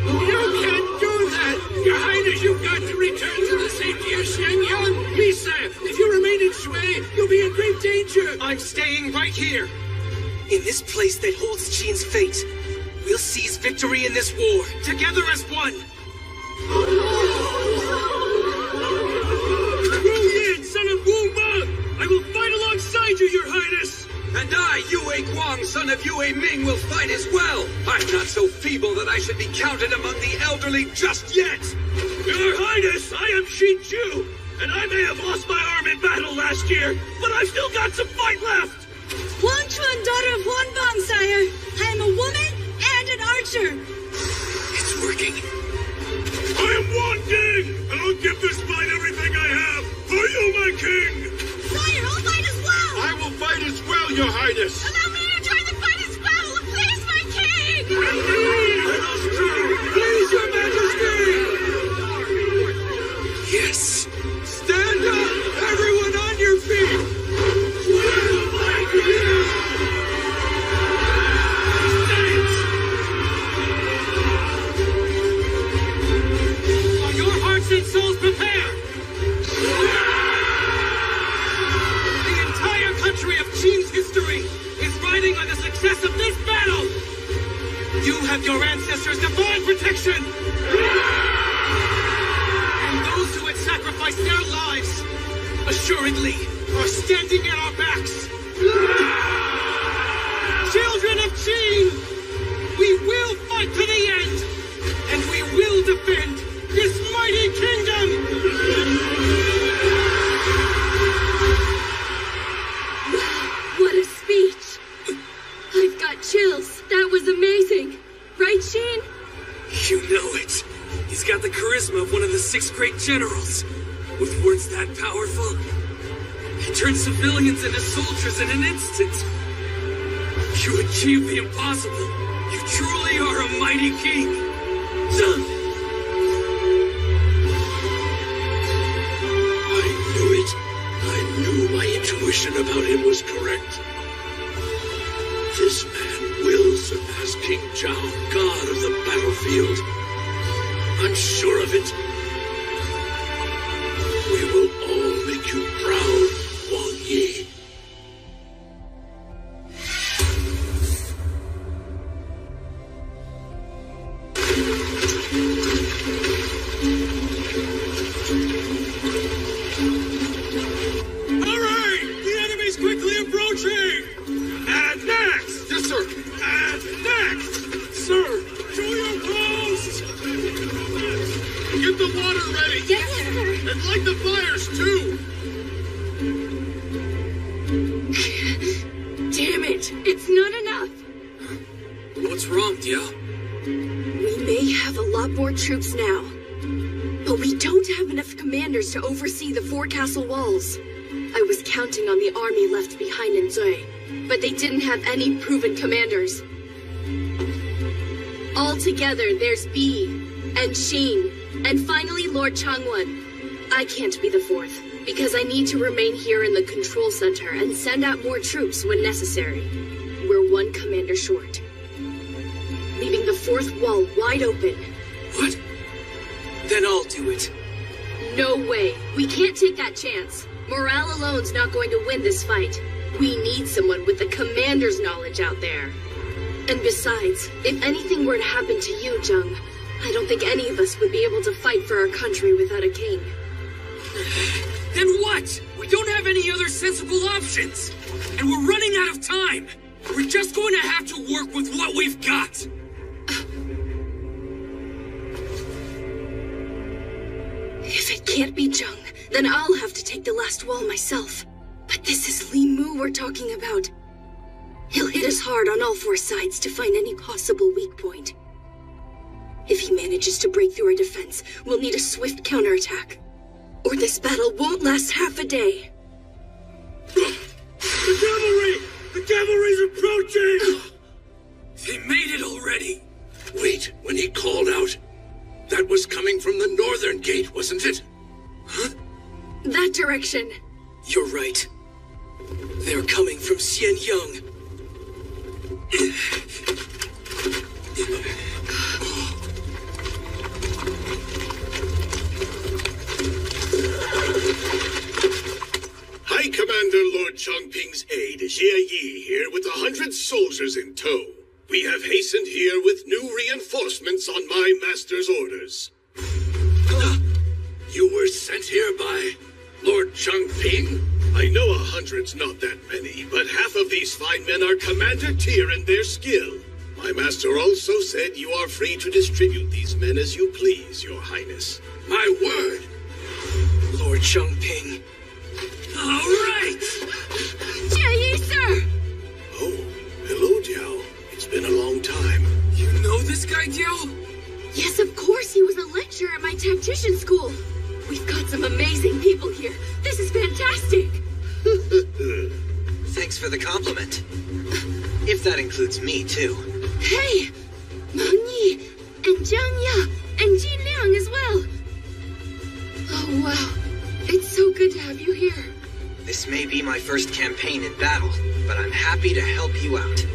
You can't do that! Your Highness, you've got to return to the safety of Shenyang! Lisa, if you remain in Shui, you'll be in great danger! I'm staying right here! In this place that holds Qin's fate, we'll seize victory in this war, together as one! Wu Yin, son of Wu Ma! I will fight alongside you, Your Highness! And I, Yue Guang, son of Yue Ming, will fight as well. I'm not so feeble that I should be counted among the elderly just yet. Your Highness, I am Xin Chu, and I may have lost my arm in battle last year, but I've still got some fight left. Huan Chuan, daughter of Huan Bang, sire. I am a woman and an archer. It's working. I am Wan Ding, and I'll give this fight everything I have for you, my king! Sire, I'll fight as well! I will fight as well, Your Highness! Allow me to join the fight as well! Please, my king! Please, Your Majesty! Yes! Stand up! Everyone on your feet! Are your hearts and souls prepared? The entire country of Qin's history is riding on the success of this battle! You have your ancestors' divine protection! And those who had sacrificed their lives, assuredly, are standing at our backs! Children of Qin! We will fight to the end! And we will defend this mighty kingdom! What a speech! I've got chills. That was amazing. Right, Sheen? You know it. He's got the charisma of one of the 6 great generals. With words that powerful, he turns civilians into soldiers in an instant. You achieved the impossible. You truly are a mighty king. I knew it. I knew my intuition about him was correct. This man will surpass King Zhao, god of the battlefield. I'm sure of it. We will all make you proud, Wang Yi. Hurry! The enemy's quickly approaching! And next! Yes, sir. And next! Sir, to your post! Get the water ready! Yes, sir! And light the fires, too! Damn it! It's not enough! What's wrong, Diao? We may have a lot more troops now, but we don't have enough commanders to oversee the four castle walls. I was counting on the army left behind in Zui, but they didn't have any proven commanders. Altogether, there's Bi, and Xin, and finally Lord Changwon. I can't be the fourth, because I need to remain here in the control center and send out more troops when necessary. We're one commander short, leaving the fourth wall wide open. What? Then I'll do it. No way. We can't take that chance. Morale alone's not going to win this fight. We need someone with the commander's knowledge out there. And besides, if anything were to happen to you, Zheng, I don't think any of us would be able to fight for our country without a king. Then what? We don't have any other sensible options. And we're running out of time. We're just going to have to work with what we've got. If it can't be Zheng, then I'll have to take the last wall myself. But this is Li Mu we're talking about. He'll hit us hard on all four sides to find any possible weak point. If he manages to break through our defense, we'll need a swift counterattack. Or this battle won't last half a day. The cavalry! The cavalry's approaching! They made it already! Wait, when he called out, that was coming from the northern gate, wasn't it? Huh? That direction. You're right. They're coming from Xianyang. High Commander Lord Chongping's aide, Jie Yi, here with 100 soldiers in tow. We have hastened here with new reinforcements on my master's orders. You were sent here by Lord Chongping? I know 100's not that many, but half of these fine men are commander tier in their skill. My master also said you are free to distribute these men as you please, your highness. My word! Lord Chongping. All right! Jie Yi, sir! Oh, hello, Diao. It's been a long time. You know this guy, Diao? Yes, of course. He was a lecturer at my tactician school. We've got some amazing people here. This is fantastic. Thanks for the compliment. If that includes me, too. Hey! Meng Yi, and Zhang Ya, and Jin Liang as well. Oh, wow. It's so good to have you here. This may be my first campaign in battle, but I'm happy to help you out.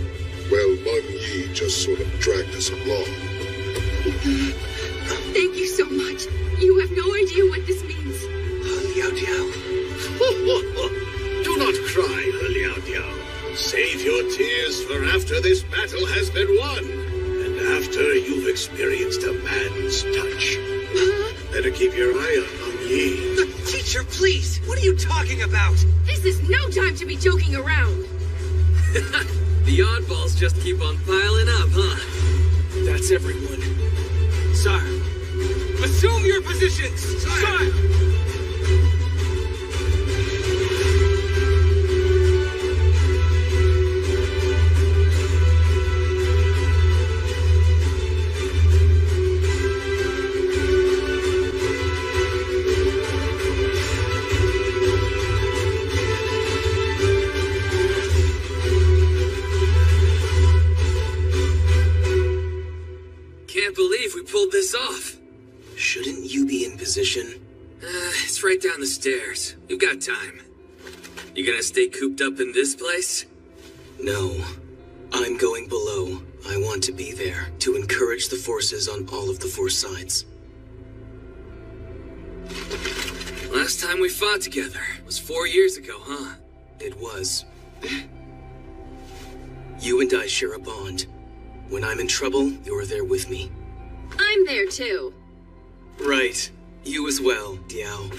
Well, Meng Yi just sort of dragged us along. Thank you so much. You have no idea what this means. Liao Diao. Do not cry, Liao Diao. Save your tears for after this battle has been won, and after you've experienced a man's touch. Better keep your eye on Meng Yi. Teacher, please! What are you talking about? This is no time to be joking around. The oddballs just keep on piling up, huh? That's everyone. Sire, assume your positions! Sire! Can't believe we pulled this off. Shouldn't you be in position? It's right down the stairs. We've got time. You gonna stay cooped up in this place? No. I'm going below. I want to be there to encourage the forces on all of the four sides. Last time we fought together was 4 years ago, huh? It was. You and I share a bond. When I'm in trouble, you're there with me. I'm there too. Right. You as well, Diao.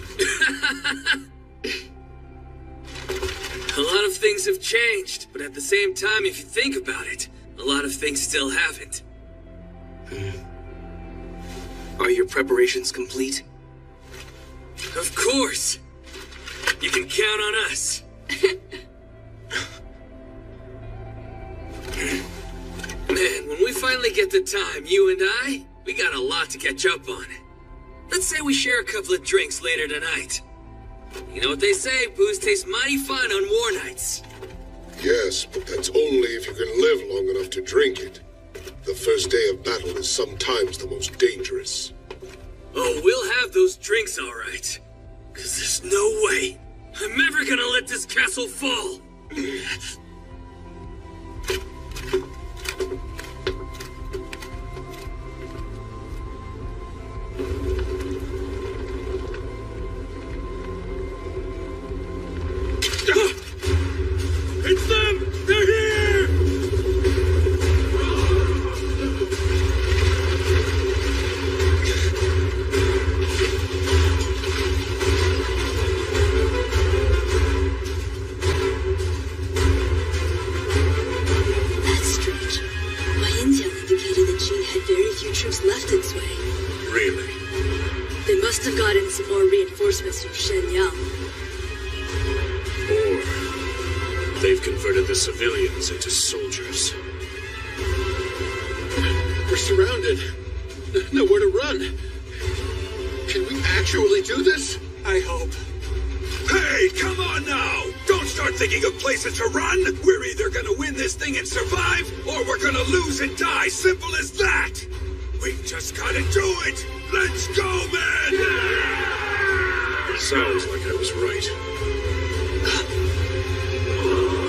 A lot of things have changed, but at the same time, if you think about it, a lot of things still haven't. Are your preparations complete? Of course! You can count on us. Man, when we finally get the time, you and we got a lot to catch up on. Let's say we share a couple of drinks later tonight. You know what they say, booze tastes mighty fine on war nights. Yes, but that's only if you can live long enough to drink it. The first day of battle is sometimes the most dangerous. Oh, we'll have those drinks all right. 'Cause there's no way I'm ever gonna let this castle fall. It's them! They're here! That's strange. My intel indicated that Qin had very few troops left its way. Really? They must have gotten some more reinforcements from Shenyang. Or they've converted the civilians into soldiers. We're surrounded. Nowhere to run. Can we actually do this? I hope. Hey, come on now! Don't start thinking of places to run! We're either gonna win this thing and survive, or we're gonna lose and die. Simple as that! We just gotta do it! Let's go, man! Sounds like I was right.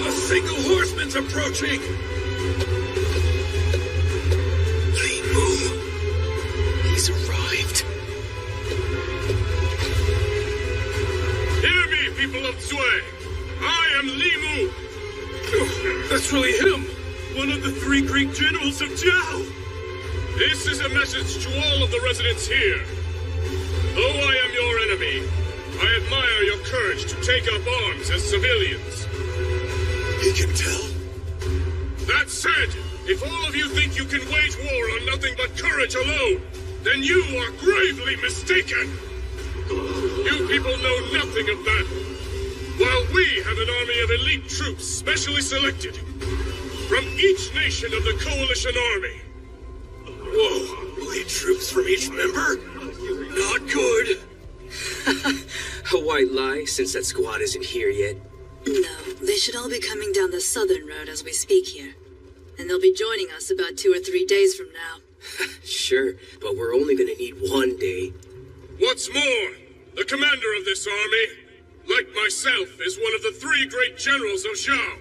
A single horseman's approaching! Li Mu. He's arrived. Hear me, people of Zui! I am Li Mu! That's really him! One of the 3 great generals of Zhao! This is a message to all of the residents here. Though I am your enemy, I admire your courage to take up arms as civilians. He can tell? That said, if all of you think you can wage war on nothing but courage alone, then you are gravely mistaken. You people know nothing of battle, while we have an army of elite troops specially selected from each nation of the Coalition Army. Whoa, elite troops from each member? Not good. A white lie, since that squad isn't here yet. No, they should all be coming down the southern road as we speak here. And they'll be joining us about 2 or 3 days from now. Sure, but we're only gonna need 1 day. What's more, the commander of this army, like myself, is one of the 3 great generals of Zhao.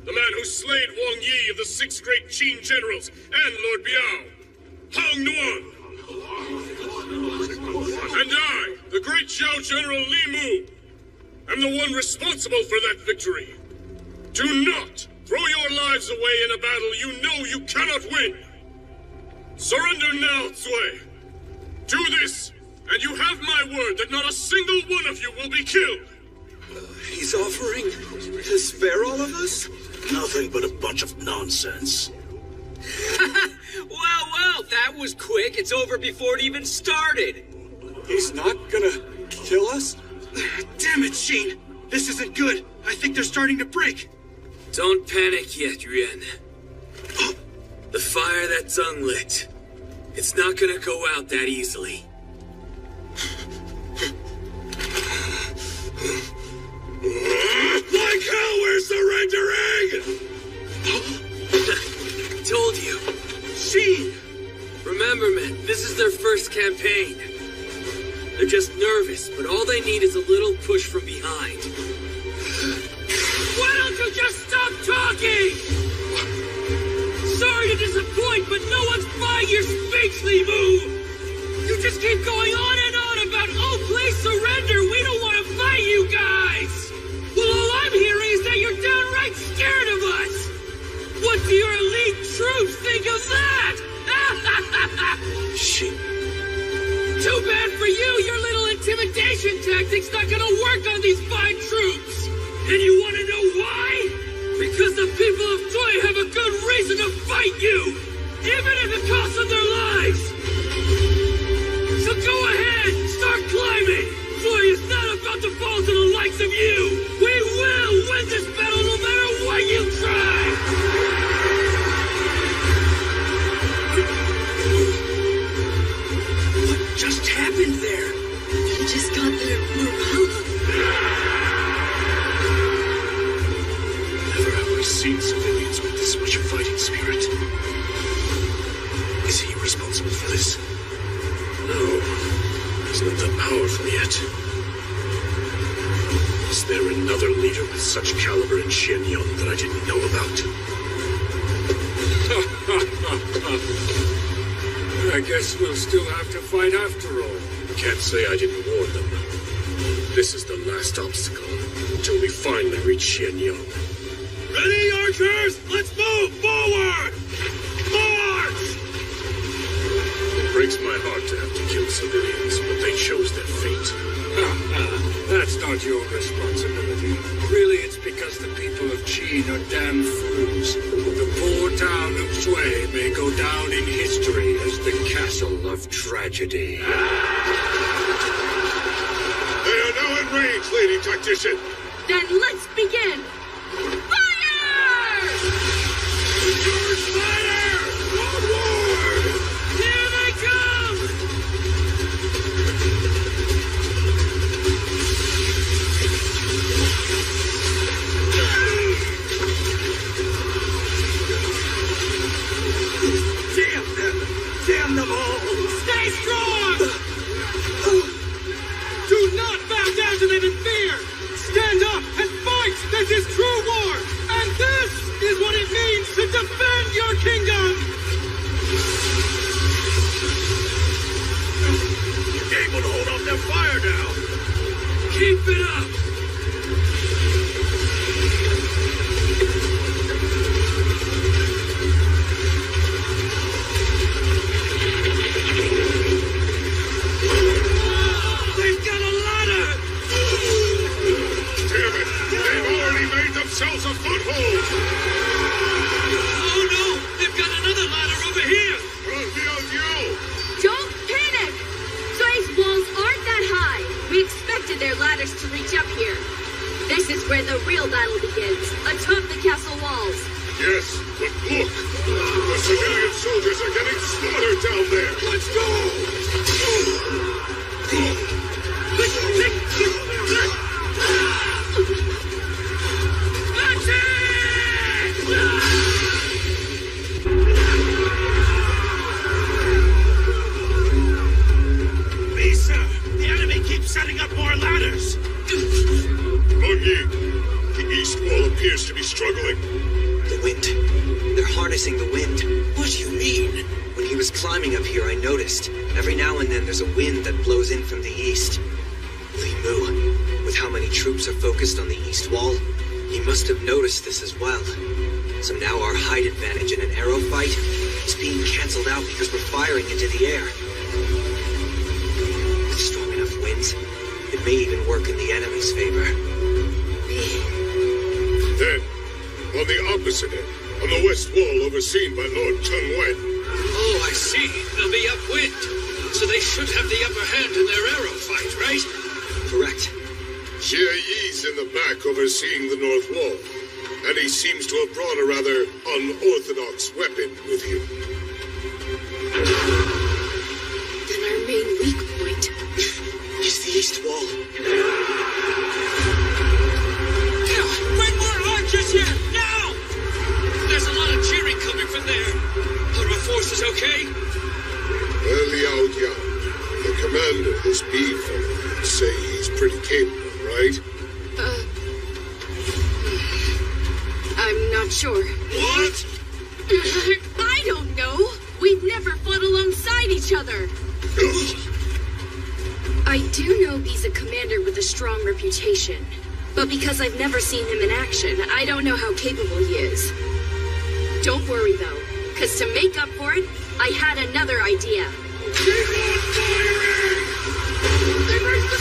The man who slayed Wang Yi of the 6 great Qin generals and Lord Biao, Hong Nuan. And I, the great Zhao General Li Mu, am the one responsible for that victory. Do not throw your lives away in a battle you know you cannot win. Surrender now, Zui. Do this, and you have my word that not a single one of you will be killed. He's offering to spare all of us? Nothing but a bunch of nonsense. Well, that was quick. It's over before it even started. He's not gonna kill us? Damn it, Sheen! This isn't good. I think they're starting to break. Don't panic yet, Yuan. The fire that's unlit, it's not gonna go out that easily. Like hell, we're surrendering! Told you. Sheen! Remember, men, this is their first campaign. They're just nervous, but all they need is a little push from behind. Why don't you just stop talking? Sorry to disappoint, but no one's buying your speech, Li Mu! You just keep going on about, oh, please surrender, we don't want to fight you guys! Well, all I'm hearing is that you're downright scared of us! What do your elite troops think of that? Shit. Too bad for you, your little intimidation tactic's not gonna work on these fine troops! And you wanna know why? Because the people of Zui have a good reason to fight you! Even if it costs them their lives! just happened there? He just got their morale. Never have I seen civilians with this much fighting spirit. Is he responsible for this? No, he's not that powerful yet. Is there another leader with such caliber in Xianyang that I didn't know about? I guess we'll still have to fight after all. Can't say I didn't warn them. This is the last obstacle until we finally reach Xianyang. Ready, archers? Let's move forward! March! It breaks my heart to have to kill civilians, but they chose their fate. That's not your responsibility. Really, it's because the people of Qin are damn fools. The poor town of Shui may go down in history as the castle of tragedy. They are now in range, Lady Tactician. Then let's begin! Fire! George, fire! Onward! Here they come! Damn them! Damn them all! Stay strong! Do not bow down to them in fear! Stand up and fight! This is true war! And this is what it means to defend your kingdom! You're able to hold off their fire now! Keep it up! They've got a ladder! Damn it! They've already made themselves a foothold! Oh no! They've got another ladder over here! Don't panic! Sui's walls aren't that high. We expected their ladders to reach up here. This is where the real battle begins, atop the castle walls. Yes, but look! The civilian soldiers are getting slaughtered down there! Let's go! Lisa, the enemy keeps setting up more ladders. Meng Yi, the east wall appears to be struggling. The wind. They're harnessing the wind. What do you mean? When he was climbing up here, I noticed. Every now and then there's a wind that blows in from the east. Li Mu, with how many troops are focused on the east wall, he must have noticed this as well. So now our height advantage in an arrow fight is being cancelled out because we're firing into the air. With strong enough winds, it may even work in the enemy's favor. Then, on the opposite end, on the west wall overseen by Lord Cheng Wen. Oh, I see. They'll be upwind. So they should have the upper hand in their arrow fight, right? Correct. Jie Yi's in the back overseeing the north wall, and he seems to have brought a rather unorthodox weapon with him. Then our main weak point is the east wall. Bring more archers here, now! There's a lot of cheering coming from there. Are our forces okay? Well, Liao Yang, the commander of this bee fellow, would say he's pretty capable, right? I'm not sure. What? I don't know. We've never fought alongside each other. I do know he's a commander with a strong reputation. But because I've never seen him in action, I don't know how capable he is. Don't worry, though, because to make up for it, I had another idea. Keep on firing! They raised the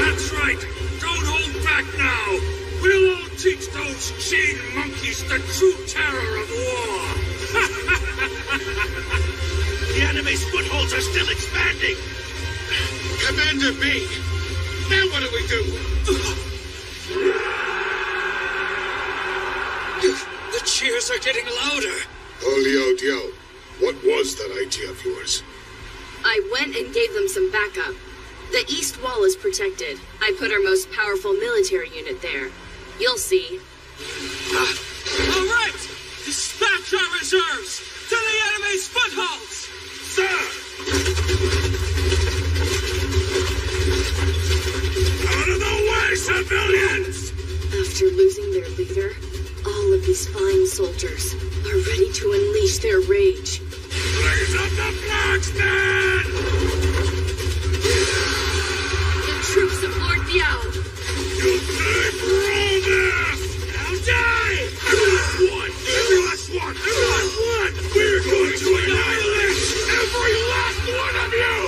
That's right! Don't hold back now! We'll all teach those Qin monkeys the true terror of war! The enemy's footholds are still expanding! Commander B, now what do we do? The cheers soldiers are getting louder. Oh, Liao Diao, what was that idea of yours? I went and gave them some backup. The east wall is protected. I put our most powerful military unit there. You'll see. All right! Dispatch our reserves to the enemy's footholds! Sir! Out of the way, civilians! After losing their leader, all of these fine soldiers are ready to unleash their rage. Blaze up the flags, then! The troops of Lord Biao! You say this! Now die! Every last one! Every last one! Every last one! We're going to annihilate every last one of you!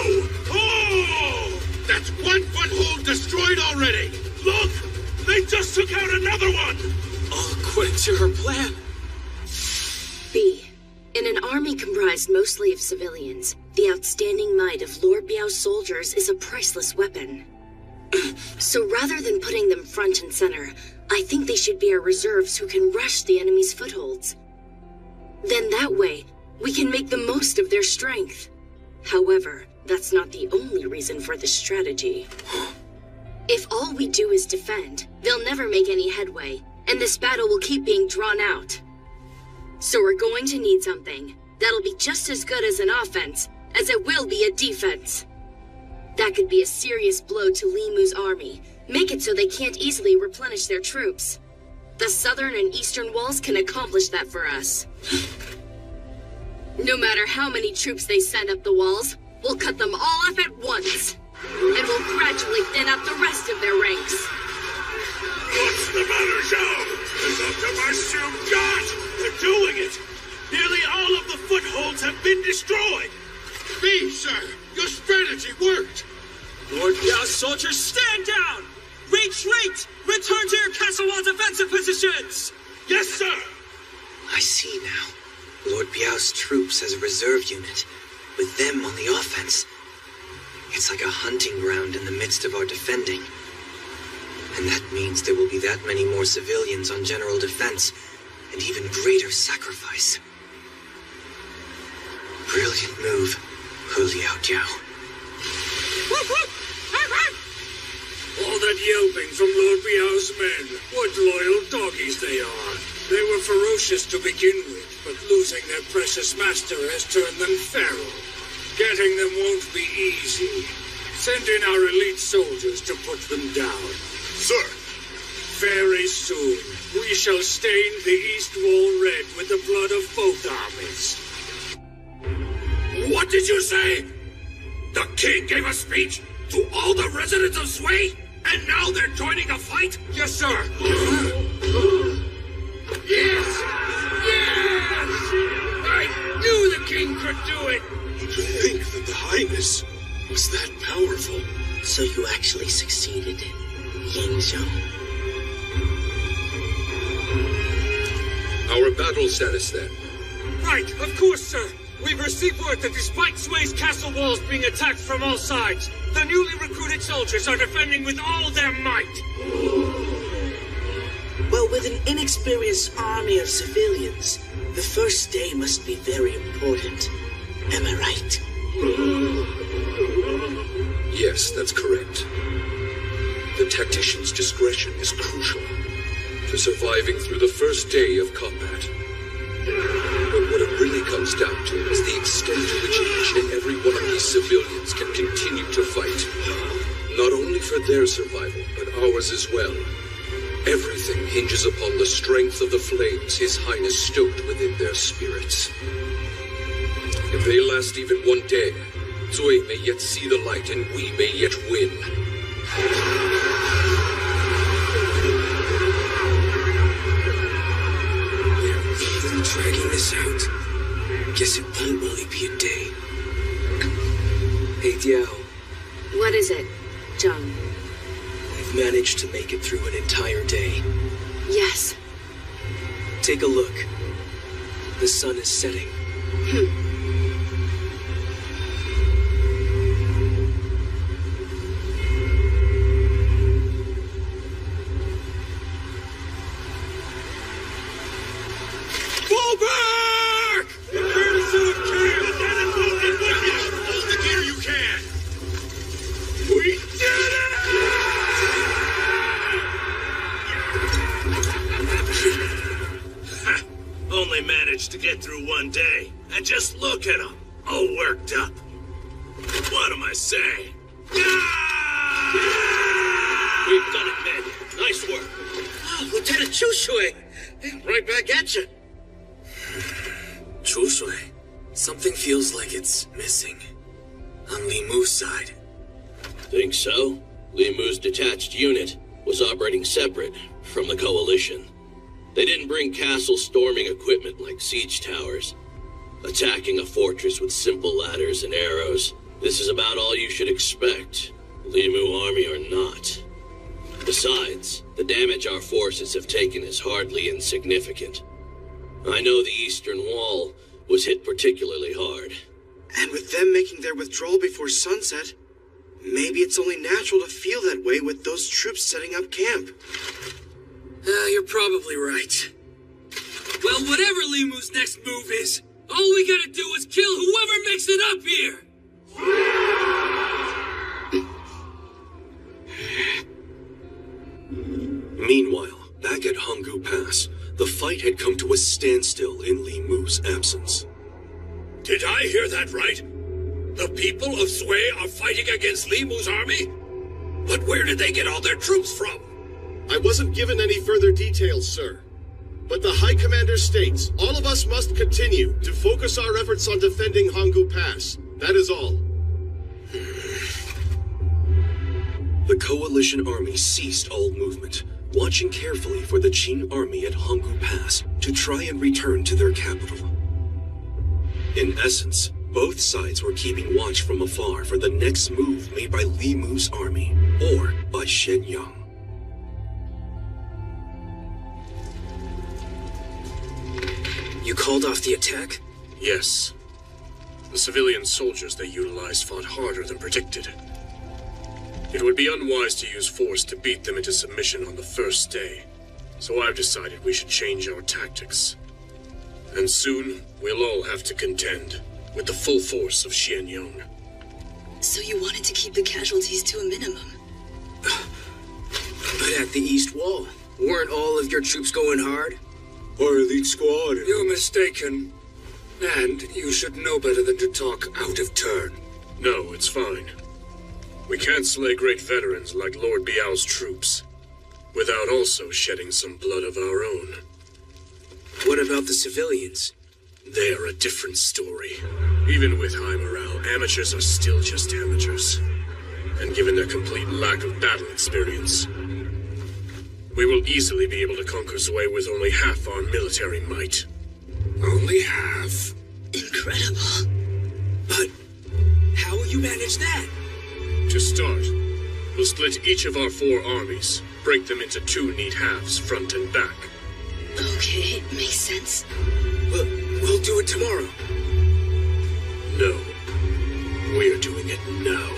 Oh! That's one foothold destroyed already! Look! They just took out another one! All according to her plan. B. In an army comprised mostly of civilians, the outstanding might of Lord Biao's soldiers is a priceless weapon. So rather than putting them front and center, I think they should be our reserves who can rush the enemy's footholds. Then that way, we can make the most of their strength. However, that's not the only reason for this strategy. If all we do is defend, they'll never make any headway, and this battle will keep being drawn out. So we're going to need something that'll be just as good as an offense as it will be a defense. That could be a serious blow to Li Mu's army, make it so they can't easily replenish their troops. The southern and eastern walls can accomplish that for us. No matter how many troops they send up the walls, we'll cut them all off at once. And we'll gradually thin out the rest of their ranks. What's the matter, Zhao? Is that the best you've got? They're doing it! Nearly all of the footholds have been destroyed! B, sir, your strategy worked! Lord Biao's soldiers, stand down! Retreat! Return to your castle wall defensive positions! Yes, sir! I see now. Lord Biao's troops as a reserve unit, with them on the offense. It's like a hunting ground in the midst of our defending. And that means there will be that many more civilians on general defense, and even greater sacrifice. Brilliant move, Liao Diao. All that yelping from Lord Biao's men. What loyal doggies they are. They were ferocious to begin with, but losing their precious master has turned them feral. Getting them won't be easy. Send in our elite soldiers to put them down. Sir! Very soon, we shall stain the East Wall red with the blood of both armies. What did you say? The king gave a speech to all the residents of Sui? And now they're joining a fight? Yes, sir! Yes! Yes! I knew the king could do it! To think that the Highness was that powerful. So you actually succeeded, Yingzhou. Our battle status, then. Right, of course, sir. We've received word that despite Sui's castle walls being attacked from all sides, the newly recruited soldiers are defending with all their might. Well, with an inexperienced army of civilians, the first day must be very important. Am I right? Yes, that's correct. The tactician's discretion is crucial to surviving through the first day of combat. But what it really comes down to is the extent to which each and every one of these civilians can continue to fight. Not only for their survival, but ours as well. Everything hinges upon the strength of the flames His Highness stoked within their spirits. If they last even one day, Zui may yet see the light and we may yet win. They're dragging this out. Guess it won't only be a day. Hey, Diao. What is it, Zhang? We've managed to make it through an entire day. Yes. Take a look. The sun is setting. Fall back! Courtesy of camp! Hold the gear you can! We did it! Only managed to get through one day. And just look at them, all worked up. What am I saying? We've done it, men. Nice work. Oh, Lieutenant Chushui! Right back at you. Chushui, something feels like it's missing. On Li Mu's side. Think so? Li Mu's detached unit was operating separate from the Coalition. They didn't bring castle storming equipment like siege towers. Attacking a fortress with simple ladders and arrows. This is about all you should expect, Li Mu army or not. Besides, the damage our forces have taken is hardly insignificant. I know the Eastern Wall was hit particularly hard. And with them making their withdrawal before sunset, maybe it's only natural to feel that way with those troops setting up camp. You're probably right. Well, whatever Li Mu's next move is, all we gotta do is kill whoever makes it up here! Meanwhile, back at Hanggu Pass, the fight had come to a standstill in Li Mu's absence. Did I hear that right? The people of Sui are fighting against Li Mu's army? But where did they get all their troops from? I wasn't given any further details, sir. But the High Commander states all of us must continue to focus our efforts on defending Hanggu Pass. That is all. The Coalition army ceased all movement, watching carefully for the Qin army at Hanggu Pass to try and return to their capital. In essence, both sides were keeping watch from afar for the next move made by Li Mu's army, or by Shenyang. You called off the attack? Yes. The civilian soldiers they utilized fought harder than predicted. It would be unwise to use force to beat them into submission on the first day, so I've decided we should change our tactics. And soon, we'll all have to contend with the full force of Xianyang. So you wanted to keep the casualties to a minimum? But at the East Wall, weren't all of your troops going hard? Our elite squad. You're mistaken. And you should know better than to talk out of turn. No, it's fine. We can't slay great veterans like Lord Biao's troops without also shedding some blood of our own. What about the civilians? They're a different story. Even with high morale, amateurs are still just amateurs. And given their complete lack of battle experience, we will easily be able to conquer Sui with only half our military might. Only half? Incredible. But how will you manage that? To start, we'll split each of our 4 armies, break them into 2 neat halves, front and back. Okay, makes sense. We'll do it tomorrow. No. We're doing it now.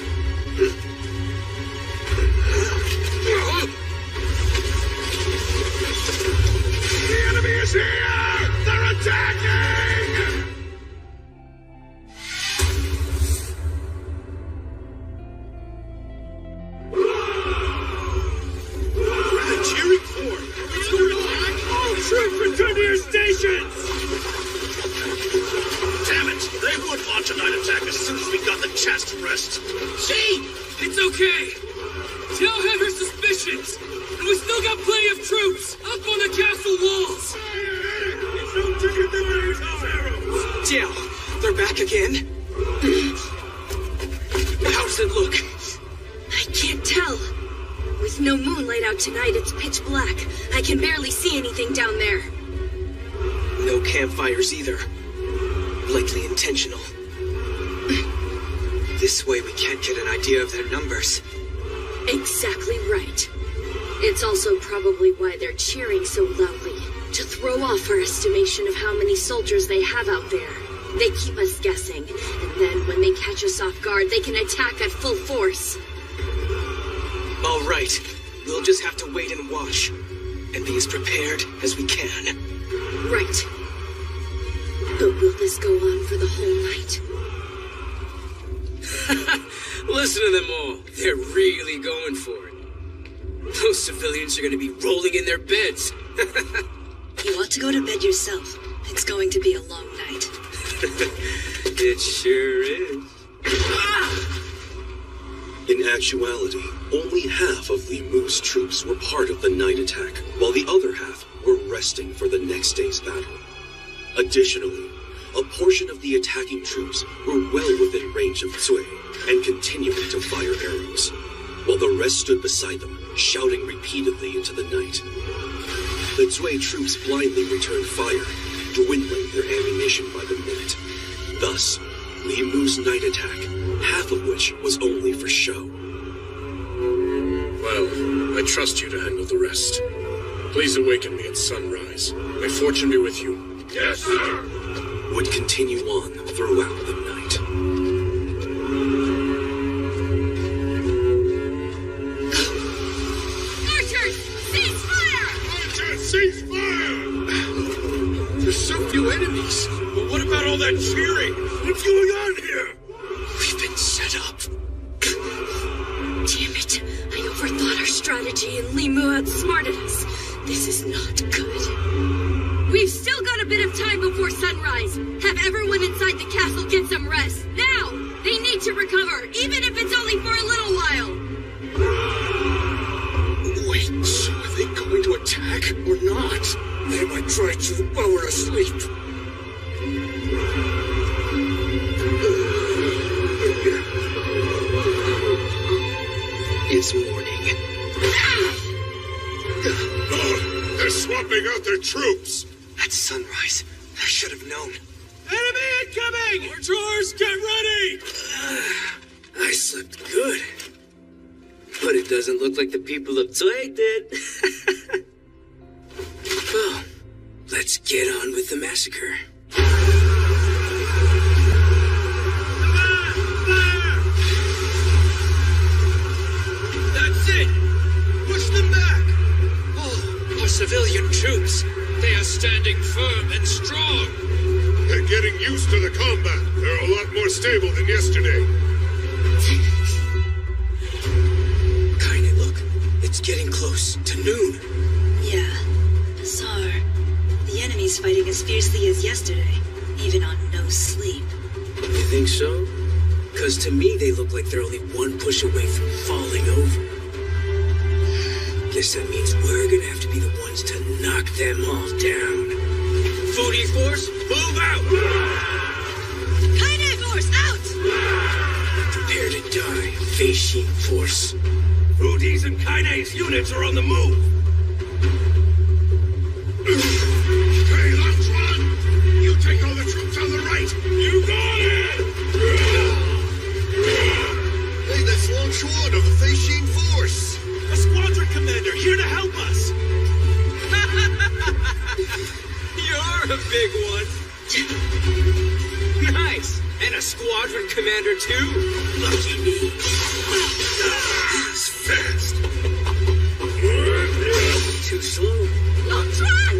The enemy is here! They're attacking! The cheering corps! It's under attack! All troops return to your stations! Damn it! They would launch a night attack as soon as we got the chance to rest. See? It's okay! Jiao had her suspicions! And we still got plenty of troops up on the castle walls! Jiao, they're back again? How does it look? I can't tell. With no moonlight out tonight, it's pitch black. I can barely see anything down there. No campfires either. Likely intentional. This way we can't get an idea of their numbers. Exactly right. It's also probably why they're cheering so loudly. To throw off our estimation of how many soldiers they have out there. They keep us guessing, and then when they catch us off guard, they can attack at full force. All right. We'll just have to wait and watch. And be as prepared as we can. Right. this go on for the whole night. Listen to them all. They're really going for it. Those civilians are going to be rolling in their beds. You ought to go to bed yourself. It's going to be a long night. It sure is. In actuality, only half of Li Mu's troops were part of the night attack, while the other half were resting for the next day's battle. Additionally, a portion of the attacking troops were well within range of Zui and continuing to fire arrows, while the rest stood beside them, shouting repeatedly into the night. The Zui troops blindly returned fire, dwindling their ammunition by the minute. Thus, Li Mu's night attack, half of which was only for show. Well, I trust you to handle the rest. Please awaken me at sunrise. May fortune be with you. Yes, sir! Would continue on throughout the night. Archers, cease fire! Archers, cease fire! There's so few enemies. But what about all that cheering? What's going on here? We've been set up. Damn it. I overthought our strategy and Li Mu outsmarted us. This is not good. We've still got a bit of time before sunrise. Have everyone inside the castle get some rest. Now! They need to recover, even if it's only for a little while. Wait, so are they going to attack or not? They might try to while we're asleep. It's morning. Oh, they're swapping out their troops. At sunrise. I should have known. Enemy incoming! Archers, get ready! I slept good. But it doesn't look like the people of Zui did. Well, let's get on with the massacre. That's it! Push them back! Oh, our civilian troops. They are standing firm and strong. They're getting used to the combat. They're a lot more stable than yesterday. Kinda look. It's getting close to noon. Yeah, bizarre. The enemy's fighting as fiercely as yesterday, even on no sleep. You think so? Because to me, they look like they're only one push away from falling over. Guess that means we're gonna have to be the ones to knock them all down. Foodie Force, move out! Kaine Force, out! Prepare to die, Feishin Force. Foodie's and Kaine's units are on the move. Hey, Longtime! You take all the troops on the right! You got it! Hey, that's Longtime of the Feishin Force! A squadron commander here to help us! You're a big one. Nice! And a squadron commander, too? Lucky me. He's fast! Too slow. Longtime!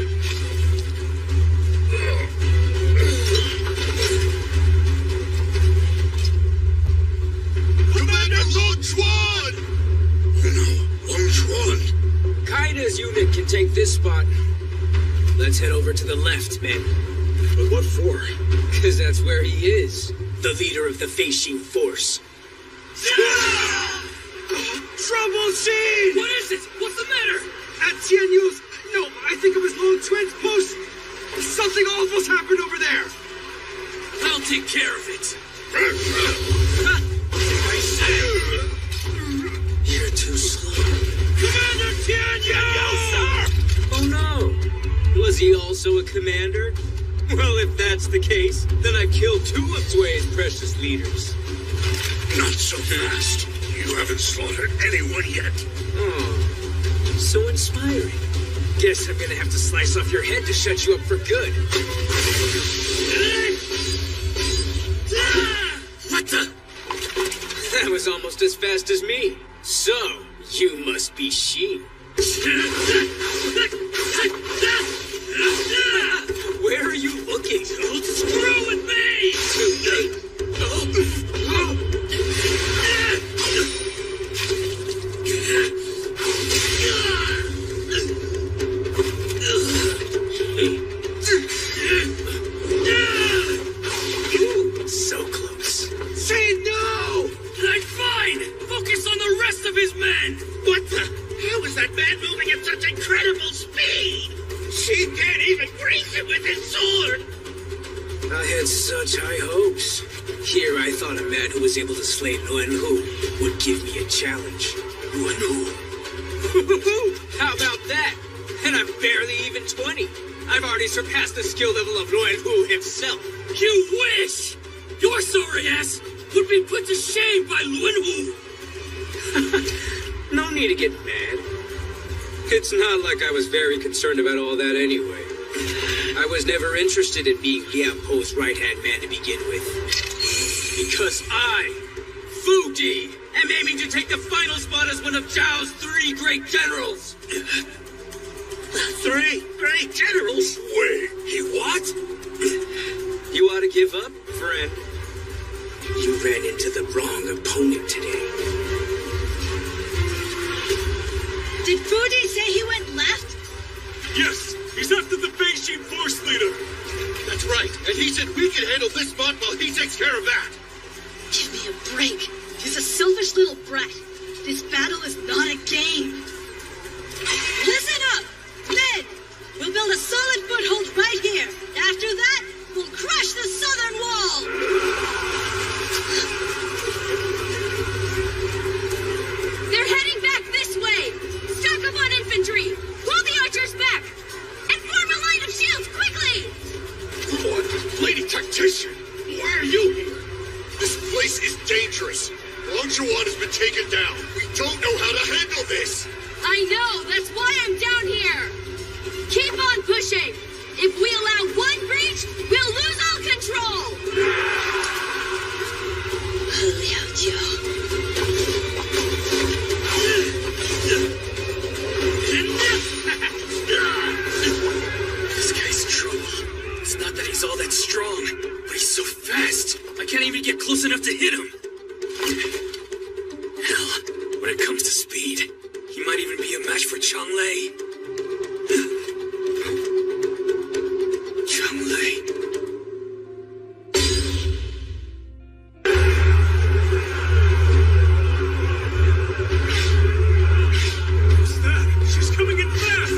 Commander Longtime! Longtime! Kaida's unit can take this spot. Let's head over to the left, men. But what for? Because that's where he is. The leader of the Feishin Force. Trouble scene! What is it? What's the matter? At Tianyu's... No, I think it was Longtime's post. Something awful's happened over there. I'll take care of it. I say... You're too slow. Commander Tianyu, sir! Oh no! Was he also a commander? Well, if that's the case, then I've killed two of Zui's precious leaders. Not so fast. You haven't slaughtered anyone yet. Oh, so inspiring. Guess I'm gonna have to slice off your head to shut you up for good. What the? That was almost as fast as me. So, you must be she. Where are you looking? Don't screw with I had such high hopes. Here I thought a man who was able to slay Luan Hu would give me a challenge. Luan Hu. How about that? And I'm barely even 20. I've already surpassed the skill level of Luan Hu himself. You wish! Your sorry ass would be put to shame by Luan Hu! No need to get mad. It's not like I was very concerned about all that anyway. I was never interested in being Liang Po's right-hand man to begin with. Because I, Fu Di, am aiming to take the final spot as one of Zhao's 3 great generals. 3 great generals? Wait, he what? You ought to give up, friend. You ran into the wrong opponent today. Did Fu Di say he went left? Yes, he's after the Beijing force leader. That's right, and he said we can handle this spot while he takes care of that. Give me a break. He's a selfish little brat. This battle is not a game. Listen up, men! We'll build a solid foothold right here. After that, we'll crush the southern wall. They're heading back this way! Stock up on infantry! Pull the archers back! And form a line of shields, quickly! What? Lady Tactician, why are you here? This place is dangerous. Longjuan has been taken down. We don't know how to handle this. I know, that's why I'm down here! Keep on pushing! If we allow one breach, we'll lose all control! Liao Jiao. This guy's in trouble. It's not that he's all that strong, but he's so fast. I can't even get close enough to hit him. Hell, when it comes to speed, he might even be a match for Changlei. Changlei. What's that? She's coming in fast.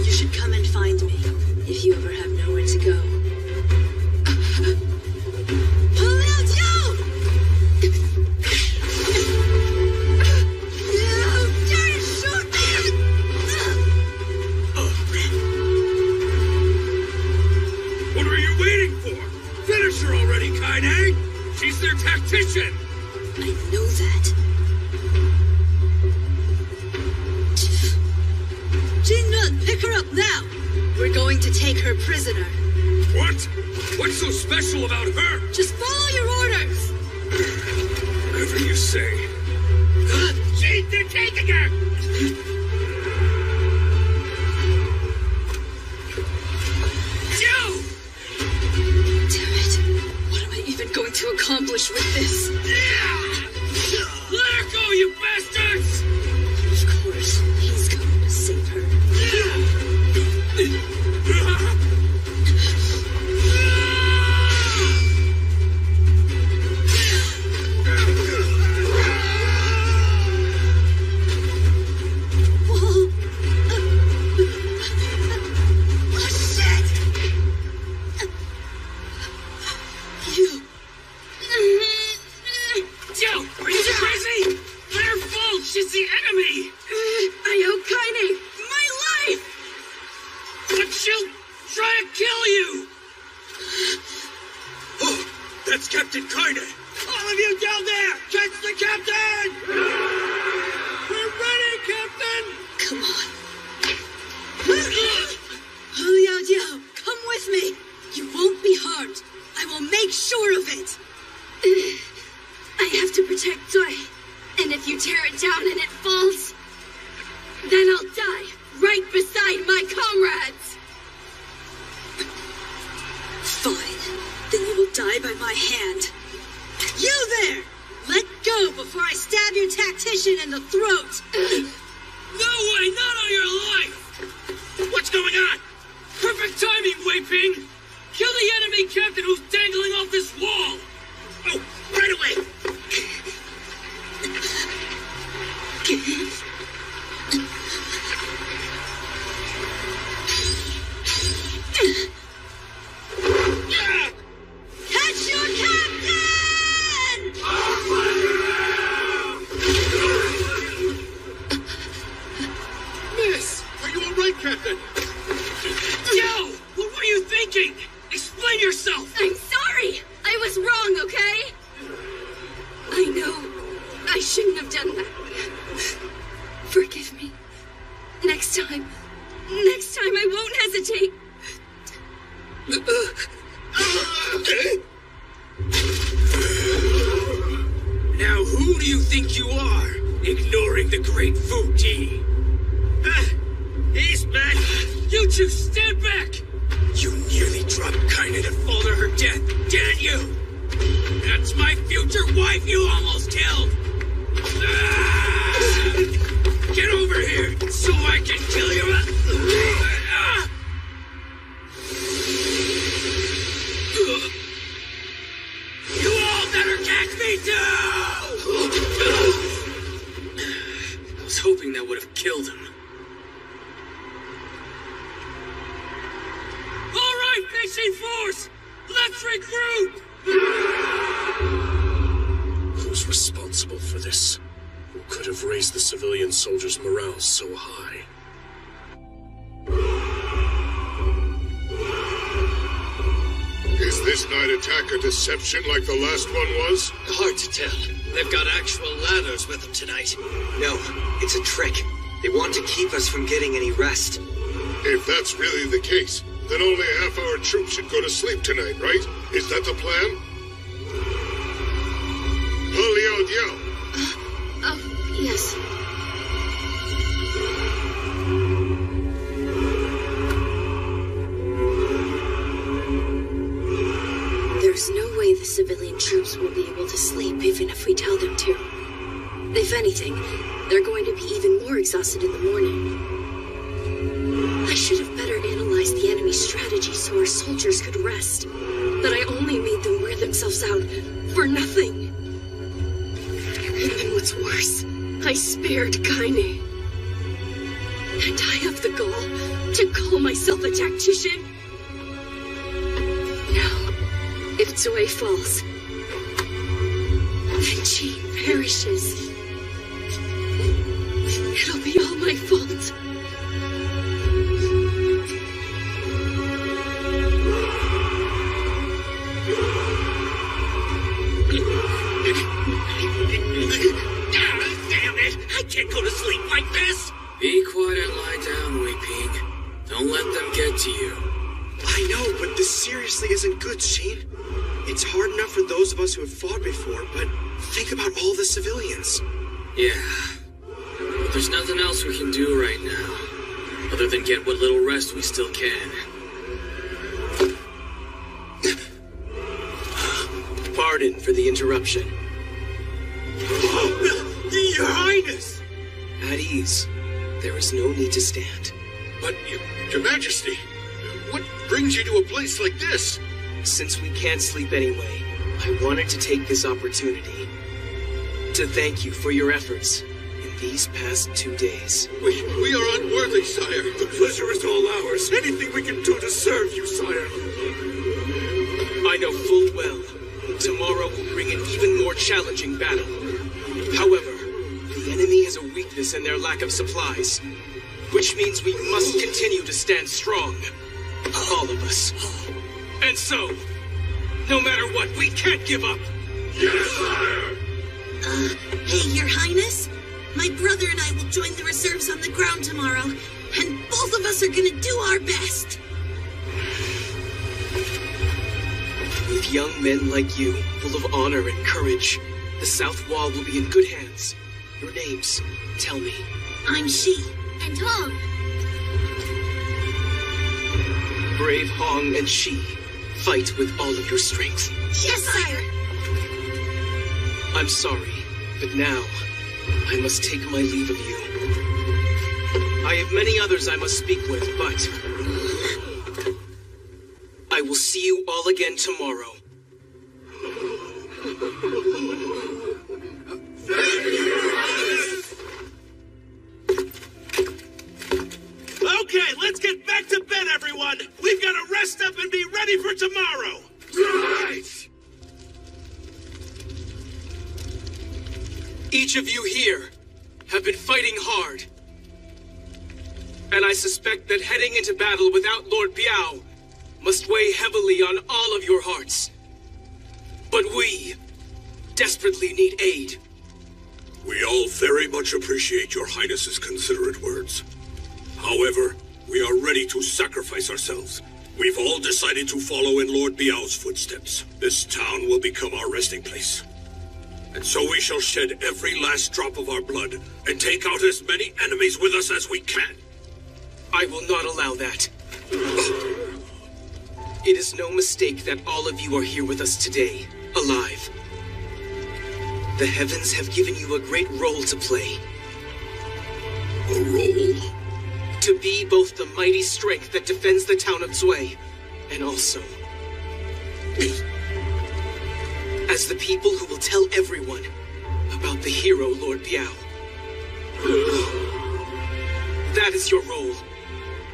You should come and find me if you ever have nowhere to go. Liao Jiao! You dare to shoot me! What are you waiting for? Finish her already, Kaine! She's their tactician! I know that. Jinren, pick her up now! We're going to take her prisoner. What? What's so special about her? Just follow your orders! Whatever you say. Gee, they're taking her! Joe! Damn it. What am I even going to accomplish with this? Let her go, you bastards! Of course, he's going to save her. Joe, are you crazy? Let her fall! She's the enemy! Ayokane, my life! But she'll try to kill you! Oh, that's Captain Kaine! All of you down there! Catch the captain! We're ready, Captain! Come on. Liao Jiao, come with me. You won't be harmed. I will make sure of it. I have to protect Zoe. And if you tear it down and it falls, then I'll die right beside my comrades. Fine. Then you will die by my hand. You there! Let go before I stab your tactician in the throat! No way, not on your life! What's going on? Perfect timing, Wei Ping! Kill the enemy captain who's dangling off this wall! Oh, right away! Captain! Yo! What were you thinking? Explain yourself! I'm sorry! I was wrong, okay? I know I shouldn't have done that. Forgive me. Next time I won't hesitate. Now who do you think you are, ignoring the great Fu Ti? He's back! You two stand back! You nearly dropped Kaina to fall to her death, didn't you? That's my future wife you almost killed! Get over here, so I can kill you! You all better catch me too! I was hoping that would have killed him. All right, Fishing Force! Let's regroup! Who's responsible for this? Who could have raised the civilian soldiers' morale so high? Is this night attack a deception like the last one was? Hard to tell. They've got actual ladders with them tonight. No, it's a trick. They want to keep us from getting any rest. If that's really the case, then only half our troops should go to sleep tonight, right? Is that the plan? Liao Diao. Oh, yes. There's no way the civilian troops will be able to sleep even if we tell them to. If anything, they're going to be even more exhausted in the morning. I should have better analyzed the enemy's strategy so our soldiers could rest. But I only made them wear themselves out for nothing. And then what's worse, I spared Kaine. And I have the gall to call myself a tactician. Now, if Zoe falls, and Jean perishes, it'll be all my fault. Damn it! I can't go to sleep like this! Be quiet and lie down, Weeping. Don't let them get to you. I know, but this seriously isn't good, Sheen. It's hard enough for those of us who have fought before, but think about all the civilians. Yeah. But there's nothing else we can do right now, other than get what little rest we still can. Pardon for the interruption. Your Highness! At ease. There is no need to stand. But, Your Majesty, what brings you to a place like this? Since we can't sleep anyway, I wanted to take this opportunity to thank you for your efforts in these past 2 days. We are unworthy, sire. The pleasure is all ours. Anything we can do to serve you, sire. I know full well tomorrow will bring an even more challenging battle. However, the enemy has a weakness in their lack of supplies, which means we must continue to stand strong. All of us. And so, no matter what, we can't give up. Yes, sire! Hey, Your Highness. My brother and I will join the reserves on the ground tomorrow, and both of us are gonna do our best. With young men like you, full of honor and courage, the South Wall will be in good hands. Your names, tell me. I'm Shi. And Hong. Brave Hong and Shi, fight with all of your strength. Yes, sire. I'm sorry, but now I must take my leave of you. I have many others I must speak with, but I will see you all again tomorrow. Okay, let's get back to bed, everyone! We've got to rest up and be ready for tomorrow! Right! Each of you here have been fighting hard. And I suspect that heading into battle without Lord Biao must weigh heavily on all of your hearts. But we desperately need aid. We all very much appreciate your Highness's considerate words. However, we are ready to sacrifice ourselves. We've all decided to follow in Lord Biao's footsteps. This town will become our resting place. And so we shall shed every last drop of our blood and take out as many enemies with us as we can. I will not allow that. It is no mistake that all of you are here with us today, alive. The heavens have given you a great role to play. A role? To be both the mighty strength that defends the town of Zui, and also as the people who will tell everyone about the hero Lord Biao. That is your role.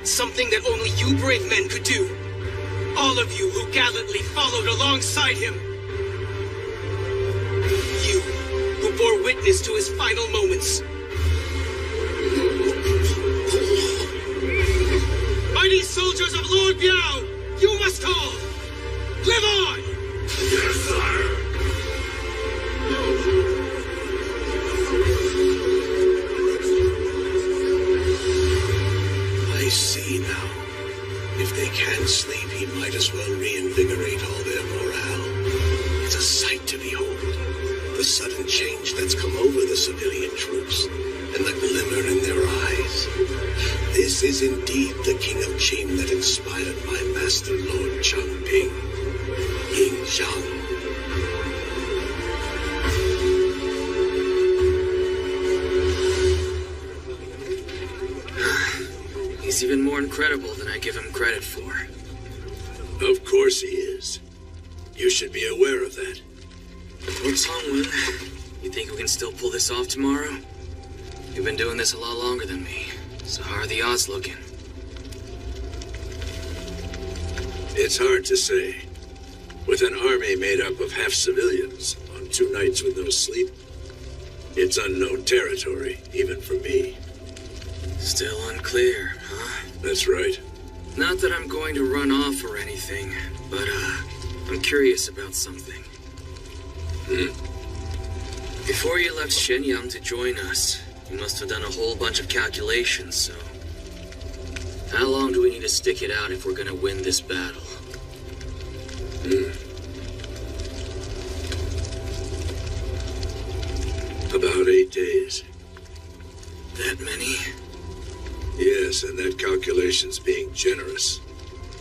Something that only you brave men could do. All of you who gallantly followed alongside him. You who bore witness to his final moments. Mighty soldiers of Lord Biao, you must all live on! Yes, sire! I see now. If they can't sleep, he might as well reinvigorate all their morale. It's a sight to behold. The sudden change that's come over the civilian troops, and the glimmer in their eyes. This is indeed the King of Qin that inspired my master Lord Changping, Ying Zhang. He's even more incredible than I give him credit for. Of course he is. You should be aware of that. Lord Songwen, you think we can still pull this off tomorrow? You've been doing this a lot longer than me, so how are the odds looking? It's hard to say. With an army made up of half civilians on 2 nights with no sleep, it's unknown territory, even for me. Still unclear, huh? That's right. Not that I'm going to run off or anything, but, I'm curious about something. Before you left Shenyang to join us, you must have done a whole bunch of calculations, so... How long do we need to stick it out if we're gonna win this battle? About 8 days. That many? Yes, and that calculation's being generous.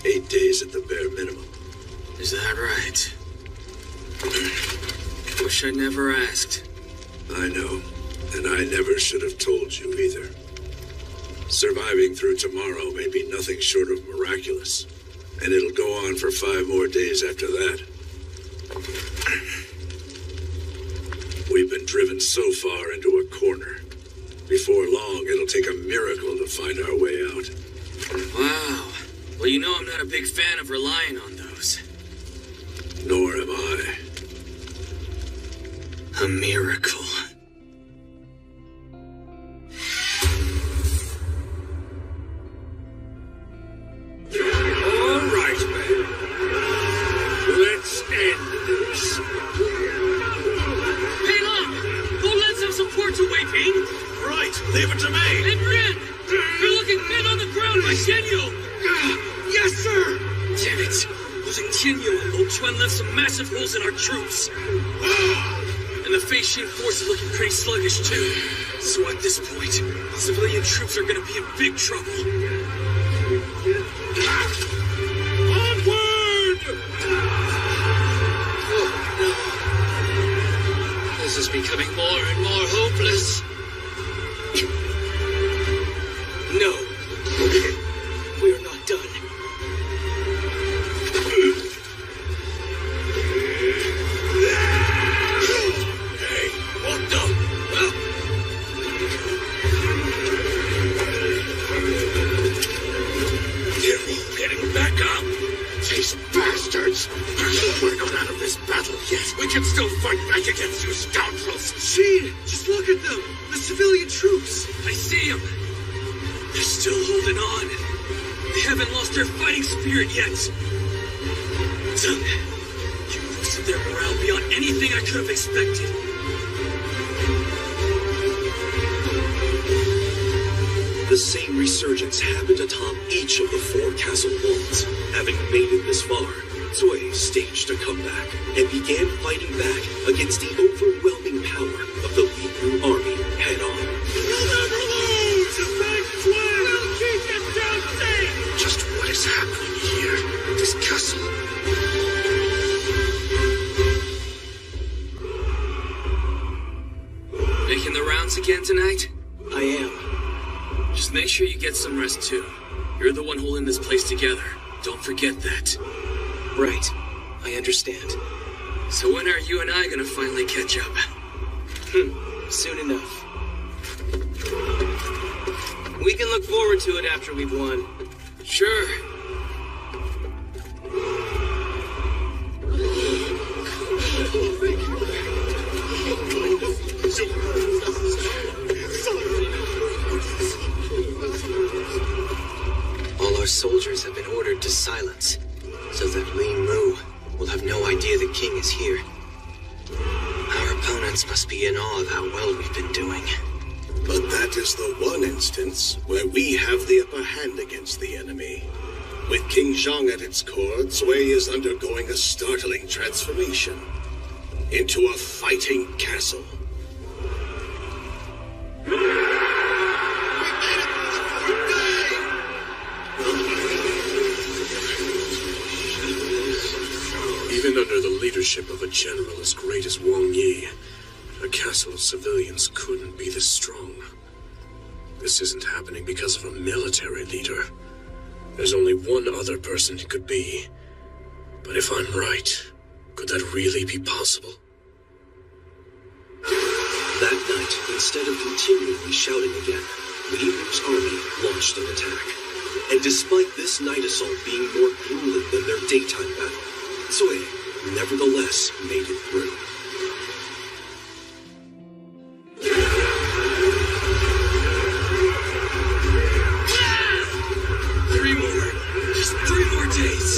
8 days at the bare minimum. Is that right? Wish I'd never asked. I know, and I never should have told you either. Surviving through tomorrow may be nothing short of miraculous, and it'll go on for 5 more days after that. We've been driven so far into a corner. Before long, it'll take a miracle to find our way out. Wow. Well, you know I'm not a big fan of relying on those. Nor am I. A miracle. All right, man. Let's end this. Hey, Long! Go lend some support to Wei Ping! Right, leave it to me! Hey, Brian! You're looking thin on the ground by Tianyu! Yes, sir! Damn it! Losing Tianyu and Lo Chuan left some massive holes in our troops. And the Fei Xin force is looking pretty sluggish, too. So at this point, civilian troops are gonna be in big trouble. Onward! Oh, no. This is becoming more and more hopeless. No. We're not done. Hey, what the? They're getting back up. These bastards. We're not out of this battle yet. We can still fight back against you scoundrels. See? Just look at them! The civilian troops! I see them. They're still still holding on. They haven't lost their fighting spirit yet. You boosted their morale beyond anything I could have expected. The same resurgence happened atop each of the 4 castle walls. Having made it this far, Zui staged a comeback and began fighting back against the overwhelming power of the Li Mu army head-on. We'll never lose! The thing's win! We'll keep it down safe! Just what is happening here? This castle. Making the rounds again tonight? I am. Just make sure you get some rest too. You're the one holding this place together. Don't forget that. Right. I understand. So when are you and I gonna finally catch up? Soon enough. We can look forward to it after we've won. Sure. All our soldiers have been ordered to silence, so that Li Mu will have no idea the king is here. Our opponents must be in awe of how well we've been doing. But that is the one instance where we have the upper hand against the enemy. With King Zhang at its core, Zui is undergoing a startling transformation into a fighting castle. Even under the leadership of a general as great as Wang Yi, a castle of civilians couldn't be this strong. This isn't happening because of a military leader. There's only one other person it could be. But if I'm right, could that really be possible? That night, instead of continually shouting again, Li Mu's army launched an attack. And despite this night assault being more grueling than their daytime battle, Zui nevertheless made it through. Just 3 more days.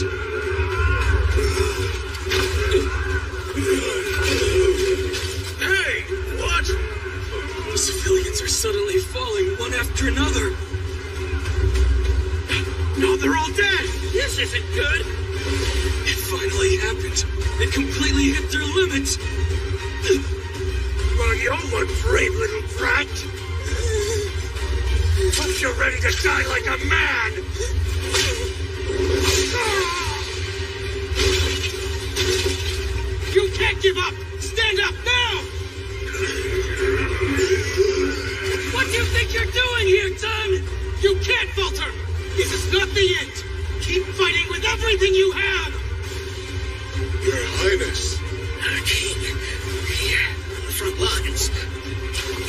Hey, what? The civilians are suddenly falling one after another. No, they're all dead! This isn't good! It finally happened. They completely hit their limits. Well, you're one brave little brat! Hope you're ready to die like a man! You can't give up! Stand up now! What do you think you're doing here, son? You can't falter! This is not the end! Keep fighting with everything you have! Your Highness. King, here on the front lines.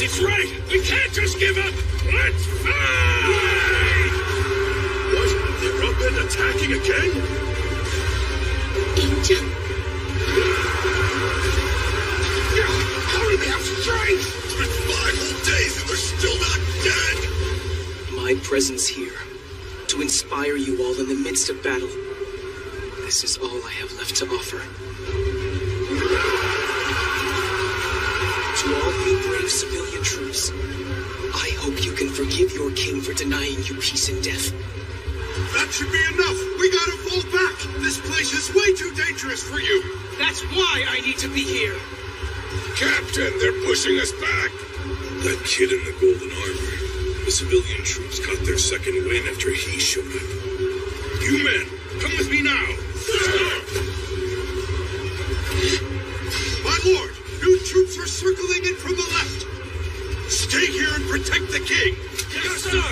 It's right! We can't just give up! Let's fight! What? They're up and attacking again? Angel. How do they have strength? It's been 5 whole days and they're still not dead! My presence here, to inspire you all in the midst of battle. This is all I have left to offer. To all you brave civilian troops, I hope you can forgive your king for denying you peace and death. That should be enough! We gotta fall back! This place is way too dangerous for you! That's why I need to be here! Captain, they're pushing us back! That kid in the golden armor. The civilian troops got their second win after he showed up. You men, come with me now! My lord, new troops are circling in from the left! Stay here and protect the king! Yes, sir!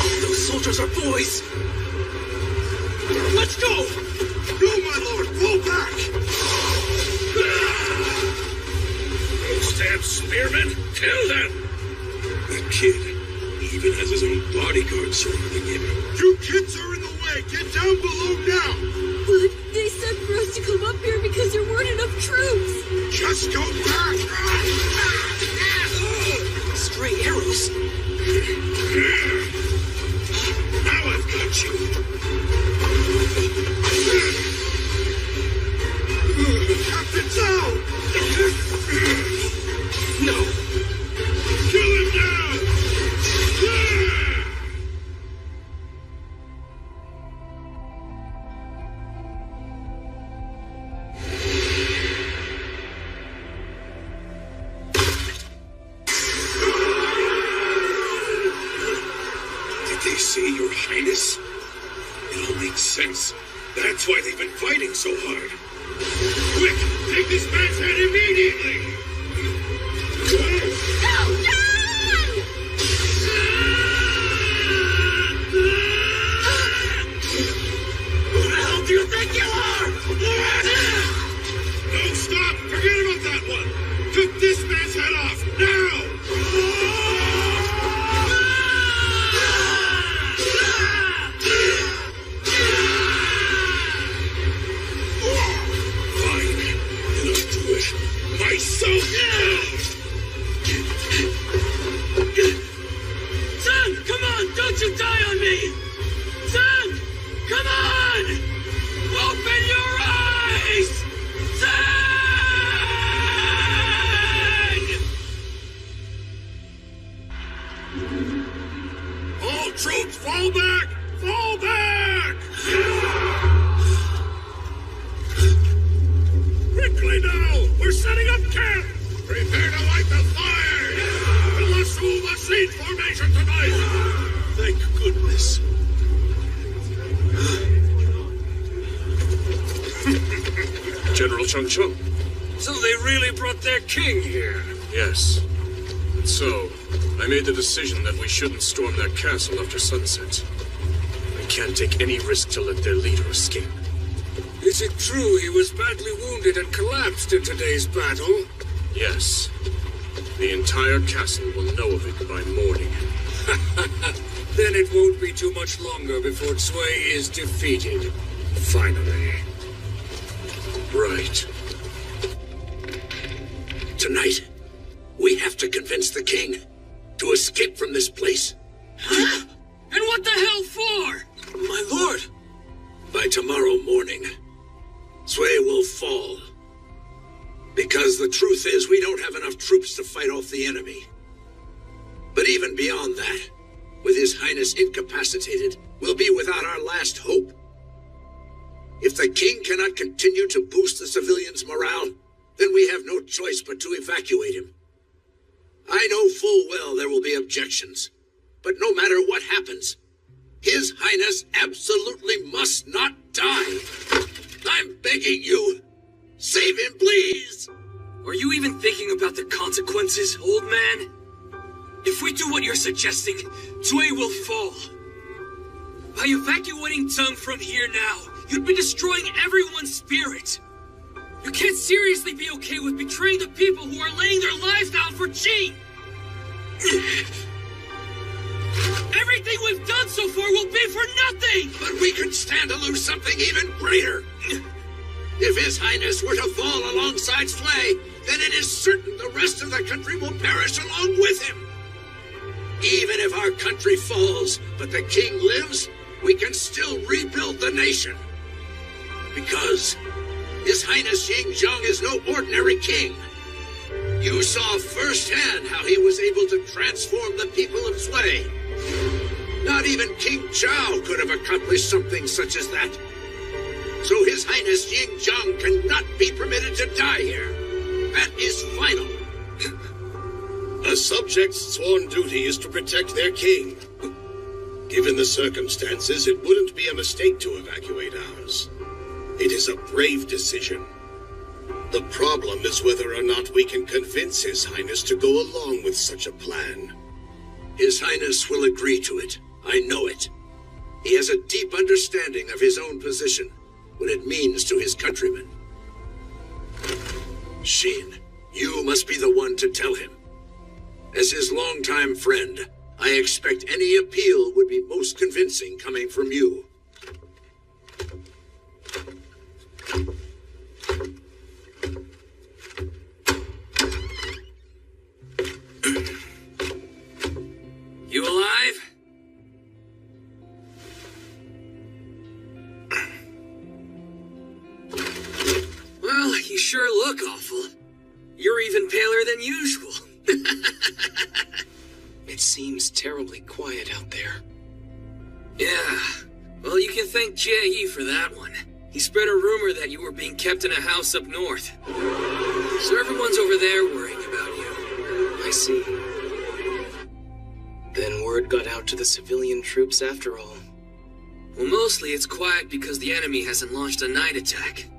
All those soldiers are boys! Let's go! No, my lord, fall back! Stand, spearmen! Kill them! That kid even has his own bodyguard surrounding him. You kids are in the way! Get down below now! But they said for us to come up here because there weren't enough troops. Just go back! stray arrows. Now I've got you. Captain Zhao! No! Kill him now! Did they see Your Highness? It all makes sense. That's why they've been fighting so hard. Quick! Take this man's head immediately! Who the hell do you think you are? No, stop! Forget about that one! Cut this man's head off, now! Fine. Then I'll do it. Myself! Son, come on! Don't you die on me! Son! Come on! Open your eyes! Son! All troops, fall back! Fall back! Quickly now! We're setting up camp! Prepare to light the fire! We'll assume a siege formation tonight! Thank goodness. General Chung Chung. So they really brought their king here. Yes. And so, I made the decision that we shouldn't storm that castle after sunset. We can't take any risk to let their leader escape. Is it true he was badly wounded and collapsed in today's battle? Yes. The entire castle will know of it by morning. Then it won't be too much longer before Cui is defeated. Finally. Right. Tonight, we have to convince the king to escape from this place. Huh? And what the hell for? My lord! By tomorrow morning, Cui will fall. Because the truth is, we don't have enough troops to fight off the enemy. But even beyond that, with His Highness incapacitated, we'll be without our last hope. If the king cannot continue to boost the civilians' morale, then we have no choice but to evacuate him. I know full well there will be objections, but no matter what happens, His Highness absolutely must not die. I'm begging you, save him, please! Are you even thinking about the consequences, old man? If we do what you're suggesting, Cui will fall. By evacuating Zheng from here now, you'd be destroying everyone's spirit. You can't seriously be okay with betraying the people who are laying their lives down for Qi. Everything we've done so far will be for nothing! But we could stand to lose something even greater. If His Highness were to fall alongside Cui, then it is certain the rest of the country will perish along with him. Even if our country falls, but the king lives, we can still rebuild the nation. Because His Highness Yingzhong is no ordinary king. You saw firsthand how he was able to transform the people of Cui. Not even King Zhao could have accomplished something such as that. So His Highness Yingzhong cannot be permitted to die here. That is final. A subject's sworn duty is to protect their king. Given the circumstances, it wouldn't be a mistake to evacuate ours. It is a brave decision. The problem is whether or not we can convince His Highness to go along with such a plan. His Highness will agree to it. I know it. He has a deep understanding of his own position, what it means to his countrymen. Xin, you must be the one to tell him. As his longtime friend, I expect any appeal would be most convincing coming from you. You sure look awful. You're even paler than usual. It seems terribly quiet out there. Yeah. Well, you can thank Jie for that one. He spread a rumor that you were being kept in a house up north. So everyone's over there worrying about you. I see. Then word got out to the civilian troops after all. Well, mostly it's quiet because the enemy hasn't launched a night attack.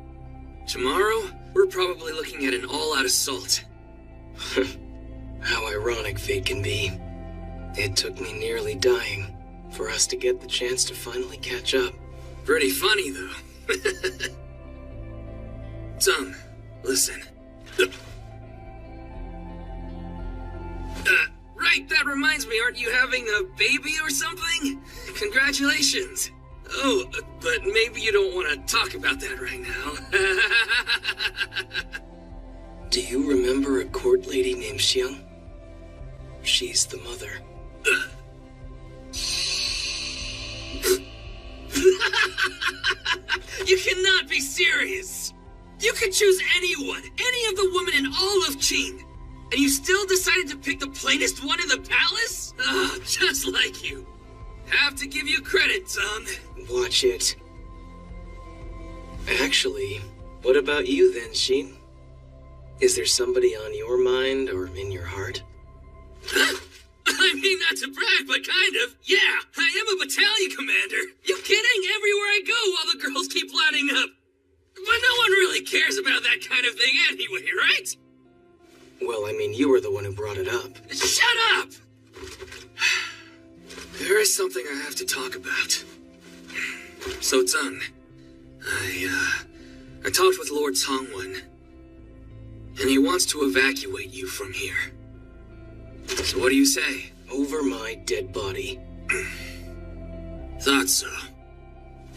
Tomorrow, we're probably looking at an all-out assault. How ironic fate can be. It took me nearly dying for us to get the chance to finally catch up. Pretty funny, though. Tseng, listen. Right, that reminds me, aren't you having a baby or something? Congratulations. Oh, but maybe you don't want to talk about that right now. Do you remember a court lady named Xiang? She's the mother. You cannot be serious! You could choose anyone, any of the women in all of Qing, and you still decided to pick the plainest one in the palace? Ah, just like you. Have to give you credit, son. Watch it. Actually, what about you then, Xin? Is there somebody on your mind or in your heart? I mean, not to brag, but kind of. Yeah, I am a battalion commander. You kidding? Everywhere I go, all the girls keep lining up. But no one really cares about that kind of thing anyway, right? Well, I mean, you were the one who brought it up. Shut up! There is something I have to talk about. So, Tseng, I talked with Lord Cangwen, and he wants to evacuate you from here. So what do you say? Over my dead body. Thought so.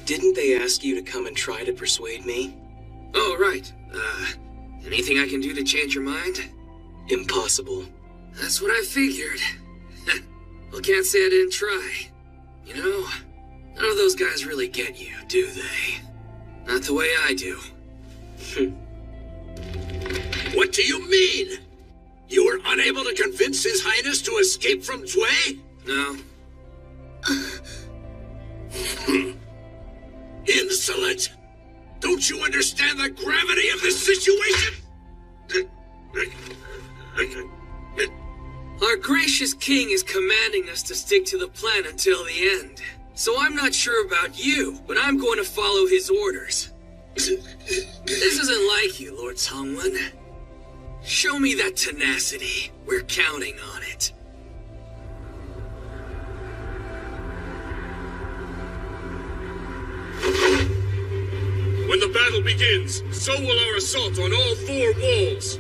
Didn't they ask you to come and try to persuade me? Oh, right. Anything I can do to change your mind? Impossible. That's what I figured. Well, can't say I didn't try. You know, none of those guys really get you, do they? Not the way I do. What do you mean? You were unable to convince His Highness to escape from Zui? No. Insolent! Don't you understand the gravity of this situation? Our gracious king is commanding us to stick to the plan until the end. So I'm not sure about you, but I'm going to follow his orders. This isn't like you, Lord Cangwen. Show me that tenacity. We're counting on it. When the battle begins, so will our assault on all four walls.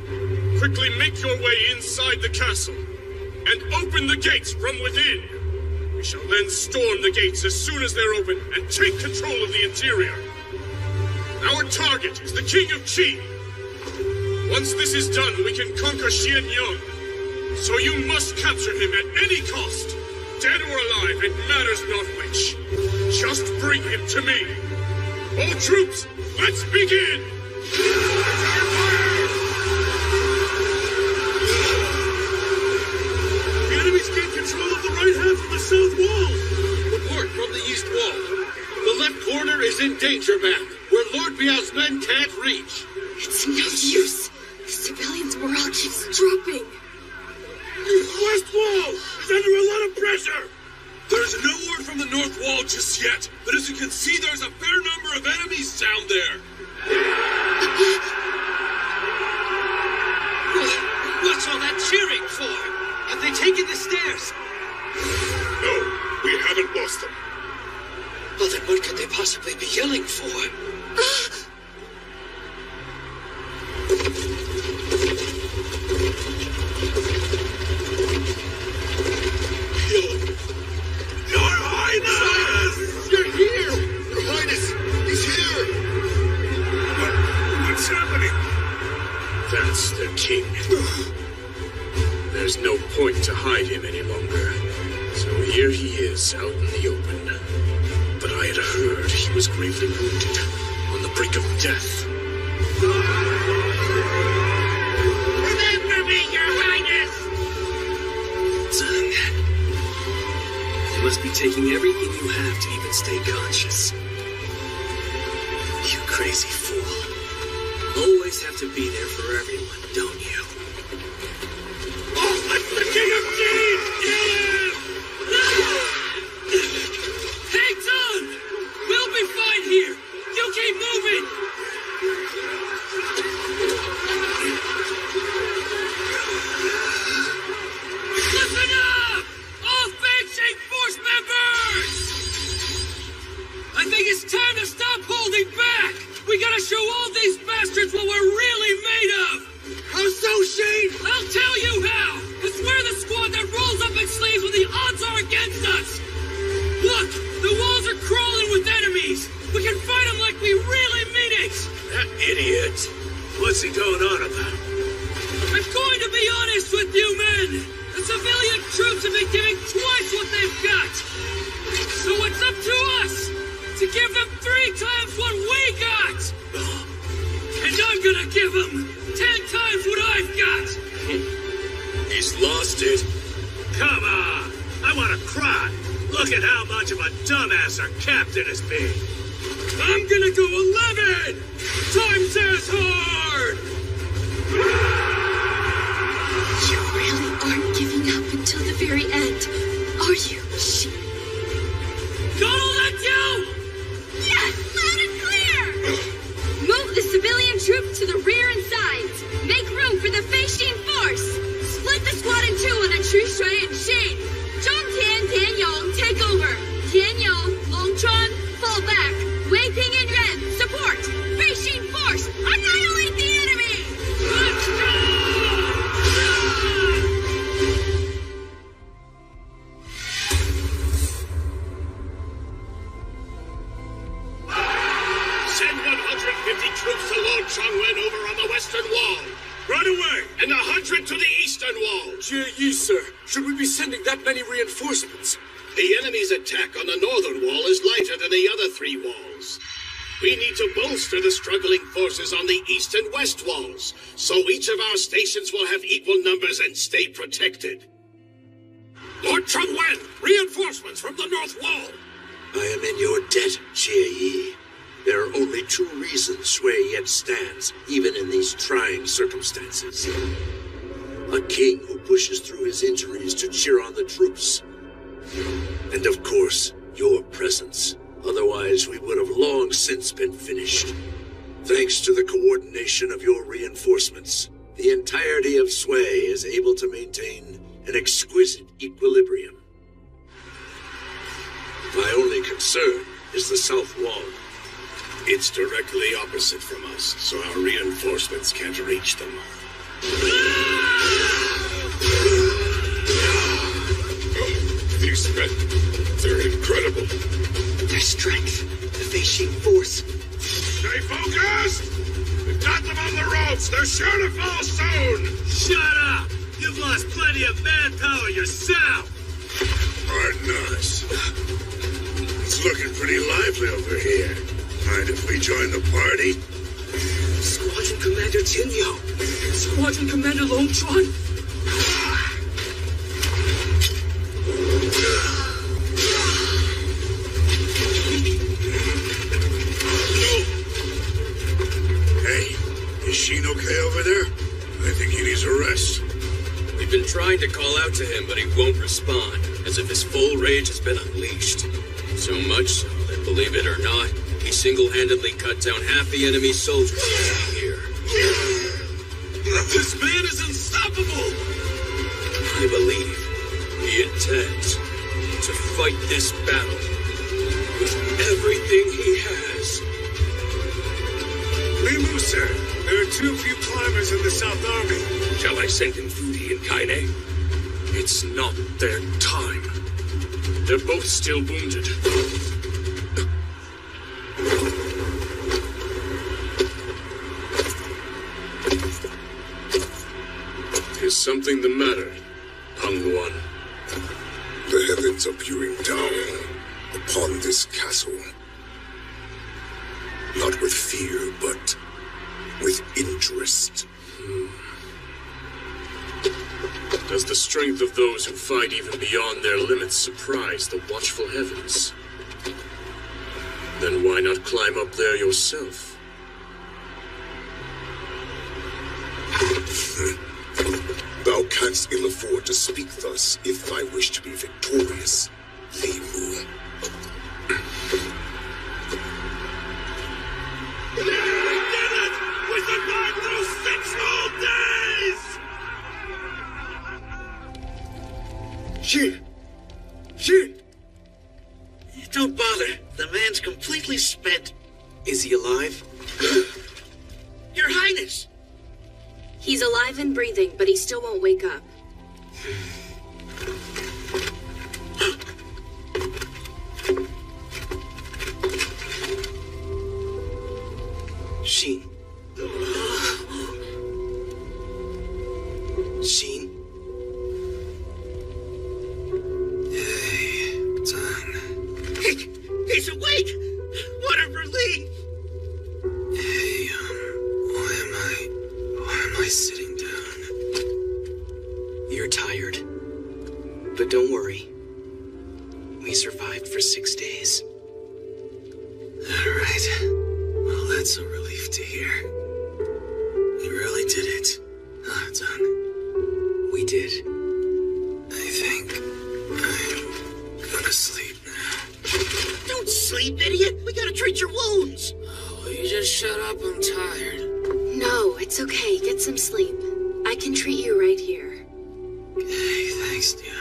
Quickly make your way inside the castle, and open the gates from within. We shall then storm the gates as soon as they're open, and take control of the interior. Our target is the King of Qi. Once this is done, we can conquer Xianyang. So you must capture him at any cost. Dead or alive, it matters not which. Just bring him to me. All troops, let's begin! The enemy's gained control of the right half of the south wall. Report from the east wall. The left corner is in danger map, where Lord Biao's men can't reach. It's no use. The civilians' morale keeps dropping. The west wall is under a lot of pressure. There's no word from the north wall just yet, but as you can see, there's a fair number of enemies down there. What's all that cheering for? Have they taken the stairs? No, we haven't lost them. Well, then what could they possibly be yelling for? Your Highness! You're here! Your Highness, he's here! What's happening? That's the king. There's no point to hide him any longer. So here he is, out in the open. But I had heard he was gravely wounded, on the brink of death. Remember me, Your Highness! Zung. You must be taking everything you have to even stay conscious. You crazy fool. Always have to be there for everyone, don't you? Oh, the King of Deeds! Kill him! Hey, Zung! We'll be fine here! You keep moving! Listen up! All Fangshake Force members! I think it's time to stop holding back! We gotta show all these bastards what we're really made of! How so, Shane? I'll tell you how! Because we're the squad that rolls up its sleeves when the odds are against us! Look! The walls are crawling with enemies! We can fight them like we really mean it! That idiot! What's he going on about? I'm going to be honest with you, men! The civilian troops have been giving twice what they've got! So it's up to us to give them 3 times what we got! And I'm gonna give them 10 times what I've got! He's lost it. Come on! I want to cry! Look at how much of a dumbass our captain has been! I'm gonna go 11 times as hard! You really aren't giving up until the very end, are you? Gonna let you! Yes! Loud and clear! Move the civilian troops to the rear and sides. Make room for the Feishin force. Split the squad in 2 on a Chu Shui and Shin. Zhang Tian, Tian Yong, take over. Tian Yong, Longtime, fall back. Wei Ping and Ren, support. Feishin force, annihilate the enemy! Let's go! Send 150 troops to Lord Chongwen over on the western wall. Right away! And 100 to the eastern wall. Jie Yi, sir. Should we be sending that many reinforcements? The enemy's attack on the northern wall is lighter than the other 3 walls. We need to bolster the struggling forces on the east and west walls, so each of our stations will have equal numbers and stay protected. Lord Chongwen, reinforcements from the north wall. I am in your debt, Jie Yi. There are only 2 reasons Shui yet stands, even in these trying circumstances. A king who pushes through his injuries to cheer on the troops. And of course, your presence. Otherwise, we would have long since been finished. Thanks to the coordination of your reinforcements, the entirety of Sui is able to maintain an exquisite equilibrium. My only concern is the south wall. It's directly opposite from us, so our reinforcements can't reach them. These men, they're incredible. Their strength, the Feishin force. Stay focused! We've got them on the ropes! They're sure to fall soon! Shut up! You've lost plenty of manpower yourself! Pardon us. It's looking pretty lively over here. Mind if we join the party? Squadron Commander Tinyo! Squadron Commander Longchuan! Hey, is Sheen okay over there? I think he needs a rest. We've been trying to call out to him, but he won't respond, as if his full rage has been unleashed. So much so that, believe it or not, he single-handedly cut down half the enemy soldiers here. This man is unstoppable! I believe he intends to fight this battle with everything he has. Limu, sir, there are too few climbers in the South Army. Shall I send in Fudi and Kaine? It's not their time. They're both still wounded. Is something the matter, Hangwan? The heavens are peering down upon this castle. Not with fear, but with interest. Does the strength of those who fight even beyond their limits surprise the watchful heavens? Then why not climb up there yourself? Thou canst ill afford to speak thus if I wish to be victorious, Li Mu. We did it! We survived through 6 whole days! Shin! Shin! Don't bother. The man's completely spent. Is he alive? Your Highness! He's alive and breathing, but he still won't wake up. Sheen. Sheen? Hey, Tan. He's awake! What a relief! Hey, why am I sitting down? You're tired. But don't worry. We survived for 6 days. Alright. Well, that's a relief to hear. You really did it. Huh, Tan? We did. I think I'm gonna sleep now. Don't sleep, idiot! We gotta treat your wounds! Oh, will you just shut up? I'm tired. No, it's okay. Get some sleep. I can treat you right here. Hey, thanks, Neo.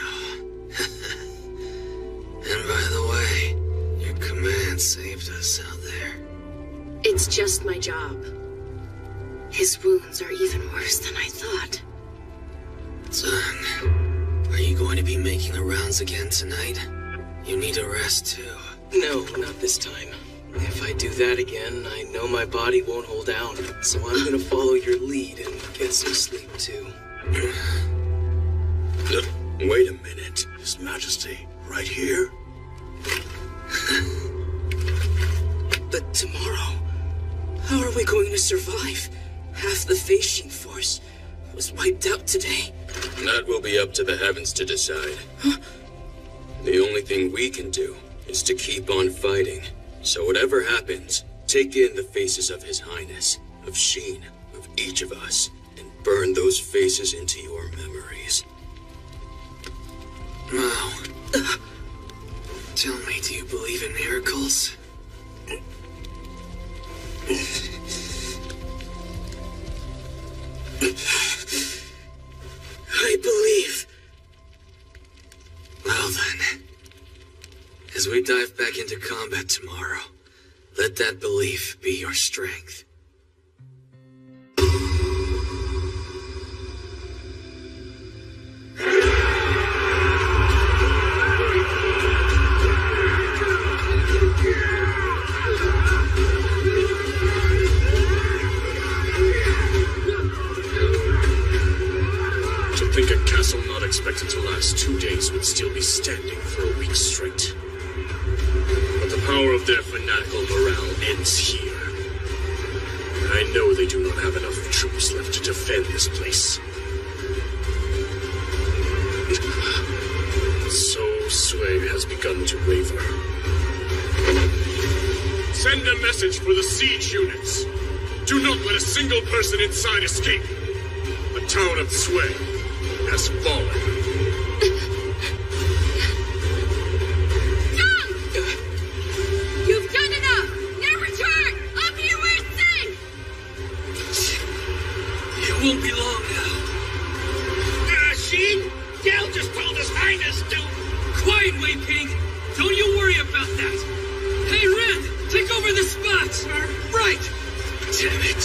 And by the way, your command saved us out there. It's just my job. His wounds are even worse than I thought. Son, are you going to be making the rounds again tonight? You need a rest, too. No, not this time. If I do that again, I know my body won't hold out. So I'm gonna follow your lead and get some sleep, too. Wait a minute, His Majesty. Right here? But tomorrow, how are we going to survive? Half the Face Sheen force was wiped out today. That will be up to the heavens to decide. The only thing we can do is to keep on fighting. So whatever happens, take in the faces of His Highness, of Sheen, of each of us, and burn those faces into your memories. Mao, tell me, do you believe in miracles? I believe. Well then, as we dive back into combat tomorrow, let that belief be your strength. To think a castle not expected to last 2 days would still be standing for a week straight. But the power of their fanatical morale ends here. I know they do not have enough troops left to defend this place. So Sui has begun to waver. Send a message for the siege units. Do not let a single person inside escape. The town of Sui has fallen. You've done enough! Now return! Up here where it's safe! It won't be long now. Sheen? Dale just told His Highness to... Quiet, Wei Ping! Don't you worry about that! Hey, Red! Take over the spot! Right! Damn it!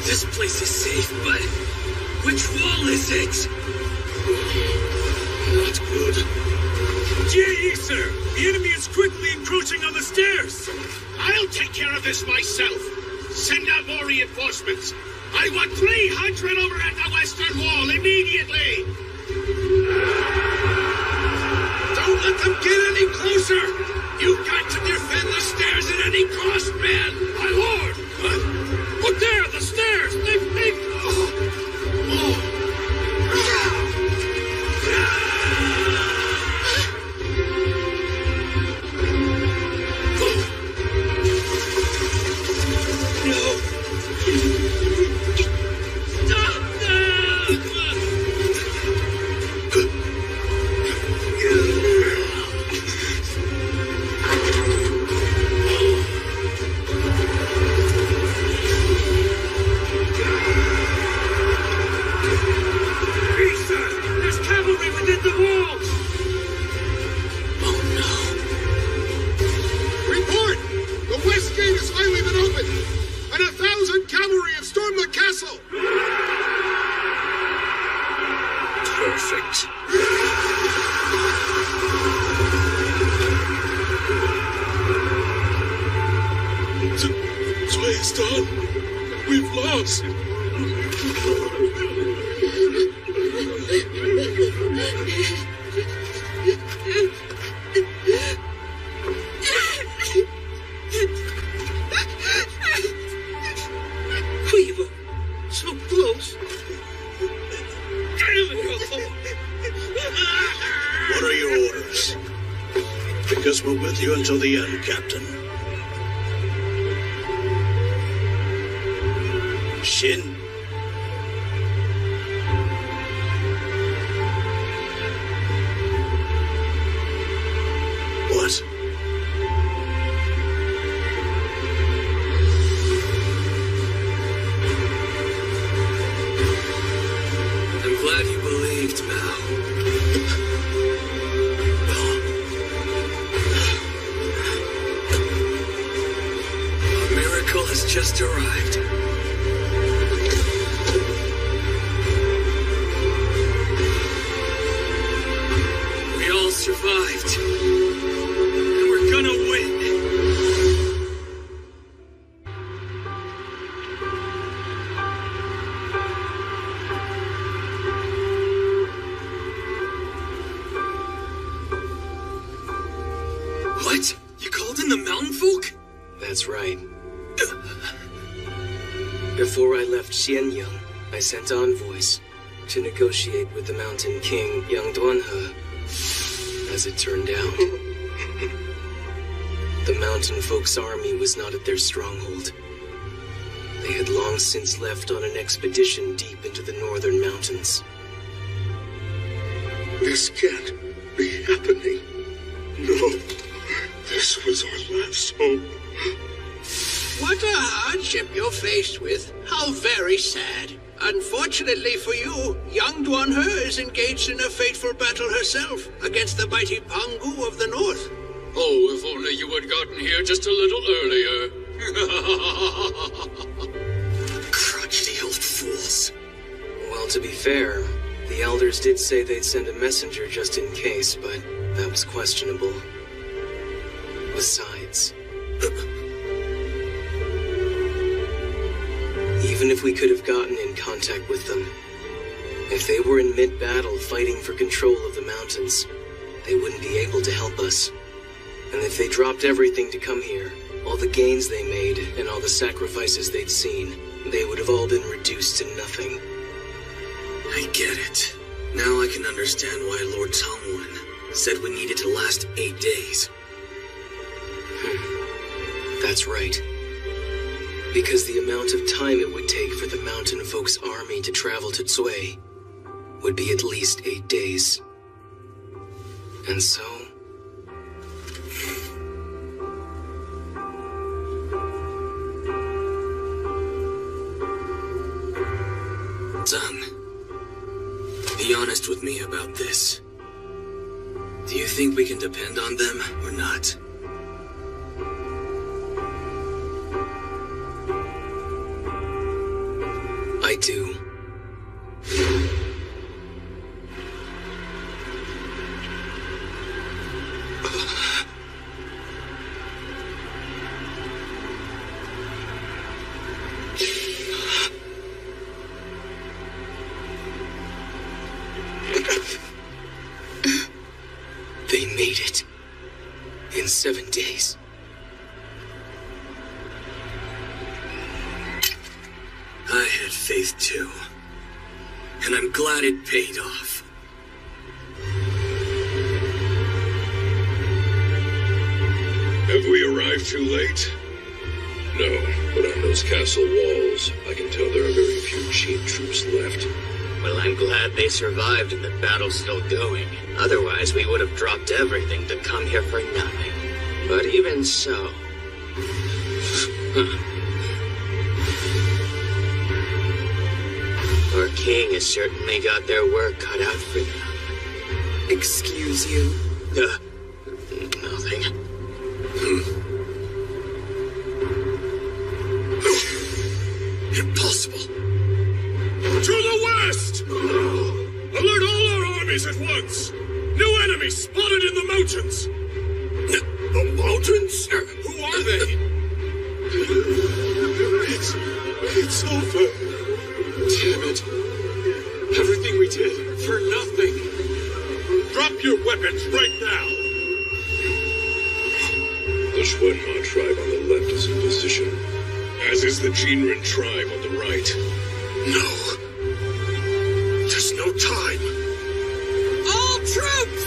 This place is safe, but... which wall is it? Not good. Jie, sir! The enemy is quickly encroaching on the stairs! I'll take care of this myself. Send out more reinforcements. I want 300 over at the western wall immediately! Don't let them get any closer! You've got to defend the stairs at any cost, man! My lord! Look there, the stairs! is done. We've lost. We were so close. What are your orders? Because we're with you until the end, Captain. Shin? What? I'm glad you believed, Mao. A miracle has just arrived. We all survived. And we're gonna win. What? You called in the mountain folk? That's right. Before I left Xianyang, I sent envoys to negotiate with the Mountain King Yang Duanhe. As it turned out, the mountain folk's army was not at their stronghold. They had long since left on an expedition deep into the northern mountains. This can't be happening. No. This was our last hope. What a hardship you're faced with. How very sad. Unfortunately for you, young Duanhe is engaged in a fateful battle herself against the mighty Pangu of the north. Oh, if only you had gotten here just a little earlier. Crotchety old fools. Well, to be fair, the elders did say they'd send a messenger just in case, but that was questionable. Besides, even if we could have gotten in contact with them, if they were in mid-battle fighting for control of the mountains, they wouldn't be able to help us. And if they dropped everything to come here, all the gains they made and all the sacrifices they'd seen, they would have all been reduced to nothing. I get it. Now I can understand why Lord Tongwen said we needed to last 8 days. That's right. Because the amount of time it would take for the mountain folk's army to travel to Zui would be at least 8 days. And so... Zhang, be honest with me about this. Do you think we can depend on them or not? I do. They made it. In 7 days. I had faith too. And I'm glad it paid off. Have we arrived too late? No, but on those castle walls, I can tell there are very few cheap troops left. Well, I'm glad they survived and the battle's still going. Otherwise, we would have dropped everything to come here for nothing. But even so... Our king has certainly got their work cut out for them. Excuse you? Nothing. Impossible. To the west! Alert all our armies at once! New enemy spotted in the mountains! The mountains? Who are they? sofa. Damn it. Everything we did for nothing. Drop your weapons right now. The Schwenma tribe on the left is in position, as is the Jinren tribe on the right. No. There's no time. All troops!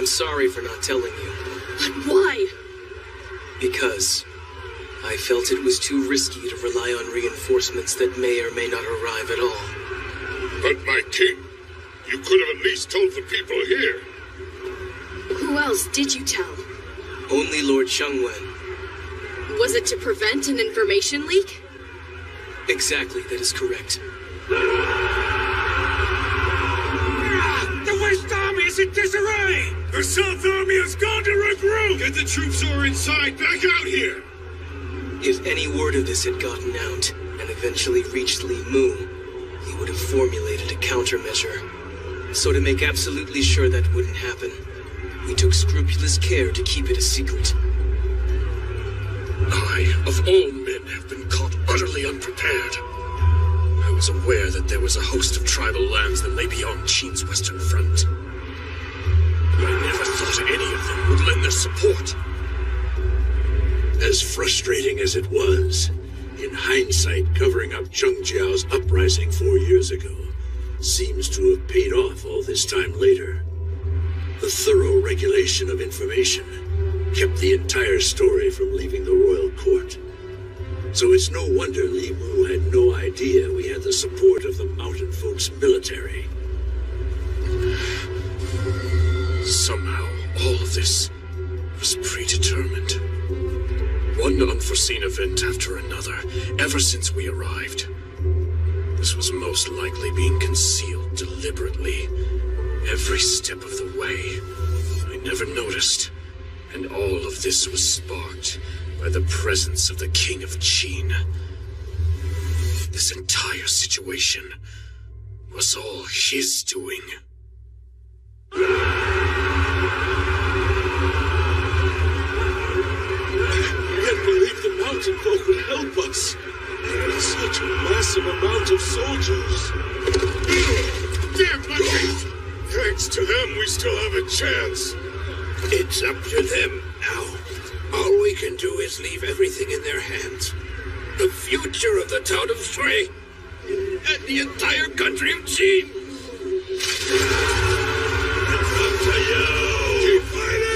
Sorry for not telling you. But why? Because I felt it was too risky to rely on reinforcements that may or may not arrive at all. But my king, you could have at least told the people here. Who else did you tell? Only Lord Chengwen. Was it to prevent an information leak? Exactly, that is correct. The West Army is in disarray! The South Army has gone to regroup! Get the troops who are inside back out here! If any word of this had gotten out, and eventually reached Li Mu, he would have formulated a countermeasure. So to make absolutely sure that wouldn't happen, we took scrupulous care to keep it a secret. I, of all men, have been caught utterly unprepared. I was aware that there was a host of tribal lands that lay beyond Qin's western front. I never thought any of them would lend their support. As frustrating as it was, in hindsight, covering up Zheng Jiao's uprising 4 years ago seems to have paid off all this time later. The thorough regulation of information kept the entire story from leaving the royal court. So it's no wonder Li Mu had no idea we had the support of the mountain folk's military. Somehow, all of this was predetermined. One unforeseen event after another, ever since we arrived. This was most likely being concealed deliberately, every step of the way. I never noticed, and all of this was sparked by the presence of the King of Qin. This entire situation was all his doing. I can't believe the mountain folk would help us. With such a massive amount of soldiers. Damn monkeys! Thanks to them, we still have a chance. It's up to them now. All we can do is leave everything in their hands. The future of the town of Shui and the entire country of Qin. It's up to you! Keep fighting!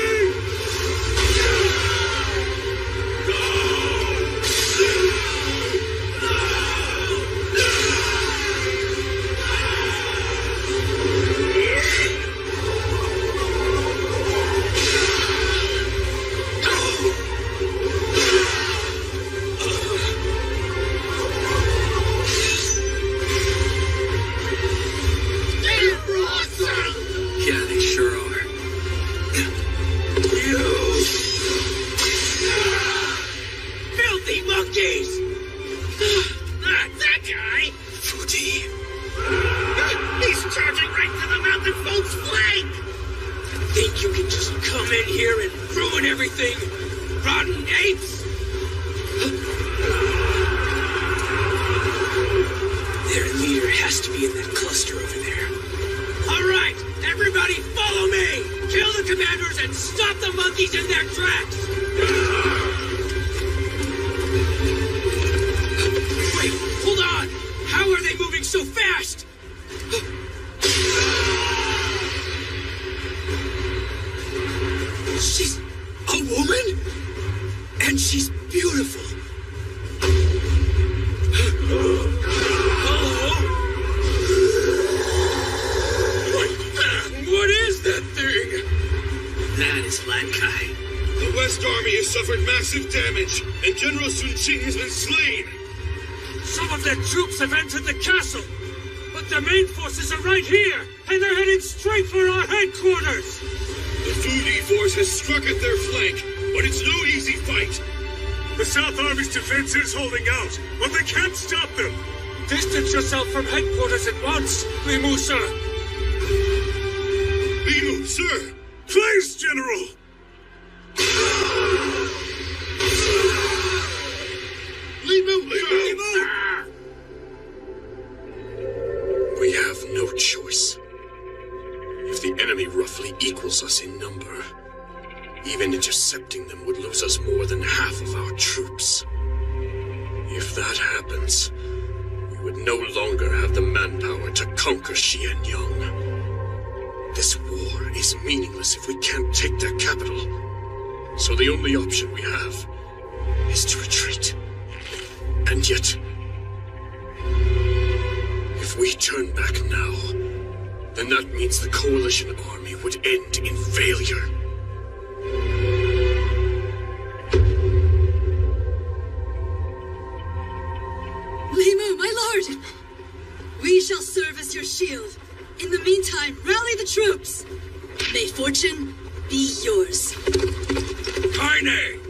Yeah, they sure are. Filthy monkeys! That guy! Futi. He's charging right to the mountain folk's flank! Think you can just come come in here and ruin everything? Rotten apes! Their leader has to be in that cluster over there. All right, everybody follow me! Kill the commanders and stop the monkeys in their tracks! Wait, hold on! How are they moving so fast? She's a woman? And she's beautiful. What is that thing? That is Lankai. The West Army has suffered massive damage, and General Sun Qing has been slain. Some of their troops have entered the castle, but their main forces are right here, and they're heading straight for our headquarters. The Fudi force has struck at their flank, but it's no easy fight. The South Army's defense is holding out, but they can't stop them. Distance yourself from headquarters at once, Limu, sir. Limu, sir! Please, General! Limu! We have no choice. If the enemy roughly equals us in number, even intercepting them would lose us more than half of our troops. If that happens, we would no longer have the manpower to conquer Xianyang. This war is meaningless if we can't take their capital. So the only option we have is to retreat. And yet, if we turn back now, then that means the coalition army would end in failure. Limu, my lord! We shall serve as your shield. In the meantime, rally the troops. May fortune be yours. Kaine!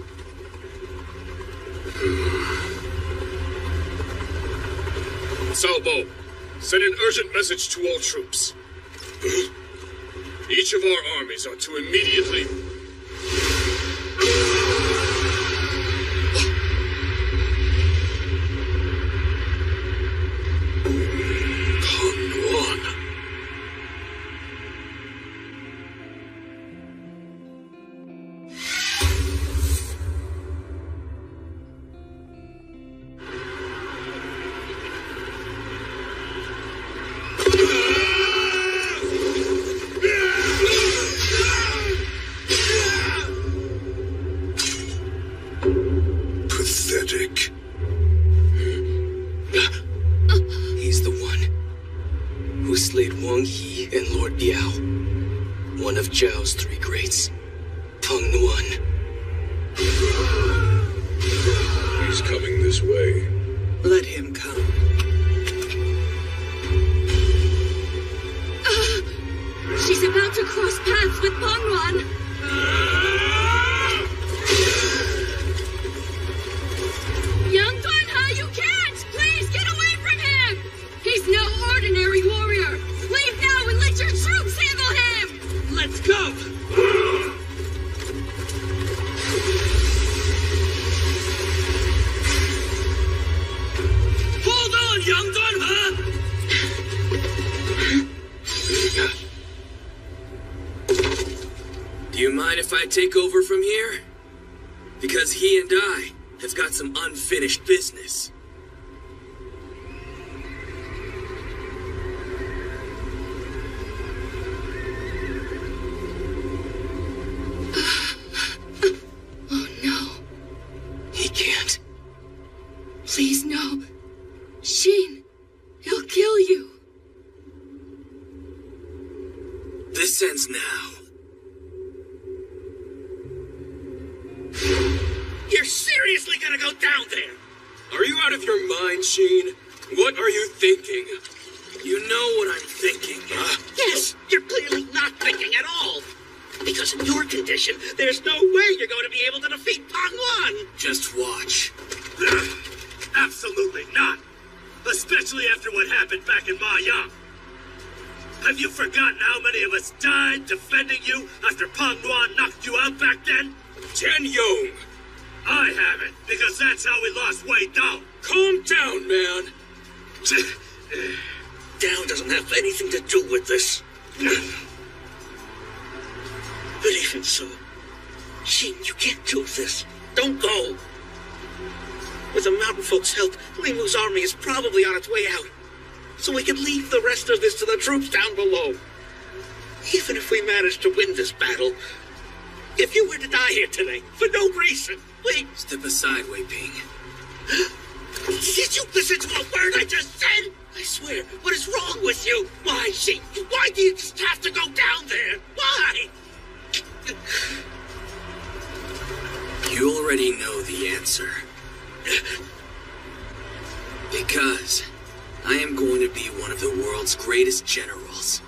Salbo, send an urgent message to all troops. Each of our armies are to immediately... Pathetic. He's the one who slayed Wang Yi and Lord Biao, one of Zhao's three greats, Peng Nuan. He's coming this way. Let him come. She's about to cross paths with Peng Nuan. Young Dunha, you can't! Please get away from him! He's no ordinary warrior! Leave now and let your troops handle him! Let's go! Hold on, Young Dunha! Do you mind if I take over from here? Because he and I have got some unfinished business. Oh no. He can't. Please no. Shin, he'll kill you. This ends now. You're seriously gonna go down there? Are you out of your mind, Sheen? What are you thinking? You know what I'm thinking. Yes, you're clearly not thinking at all. Because in your condition, there's no way you're going to be able to defeat Peng Nuan. Just watch. Absolutely not. Especially after what happened back in Ma Yang. Have you forgotten how many of us died defending you after Pang Nuan knocked you out back then? Tian Yong! I haven't, because that's how we lost Wei Dao. Calm down, man. Dao doesn't have anything to do with this. But even so, Xin, you can't do this. Don't go. With the mountain folks' help, Li Mu's army is probably on its way out. So we can leave the rest of this to the troops down below. Even if we manage to win this battle, if you were to die here today, for no reason, we... Step aside, Wei Ping. Did you listen to a word I just said? I swear, what is wrong with you? Why, Xin? Why do you just have to go down there? Why? You already know the answer. Because I am going to be one of the world's greatest generals.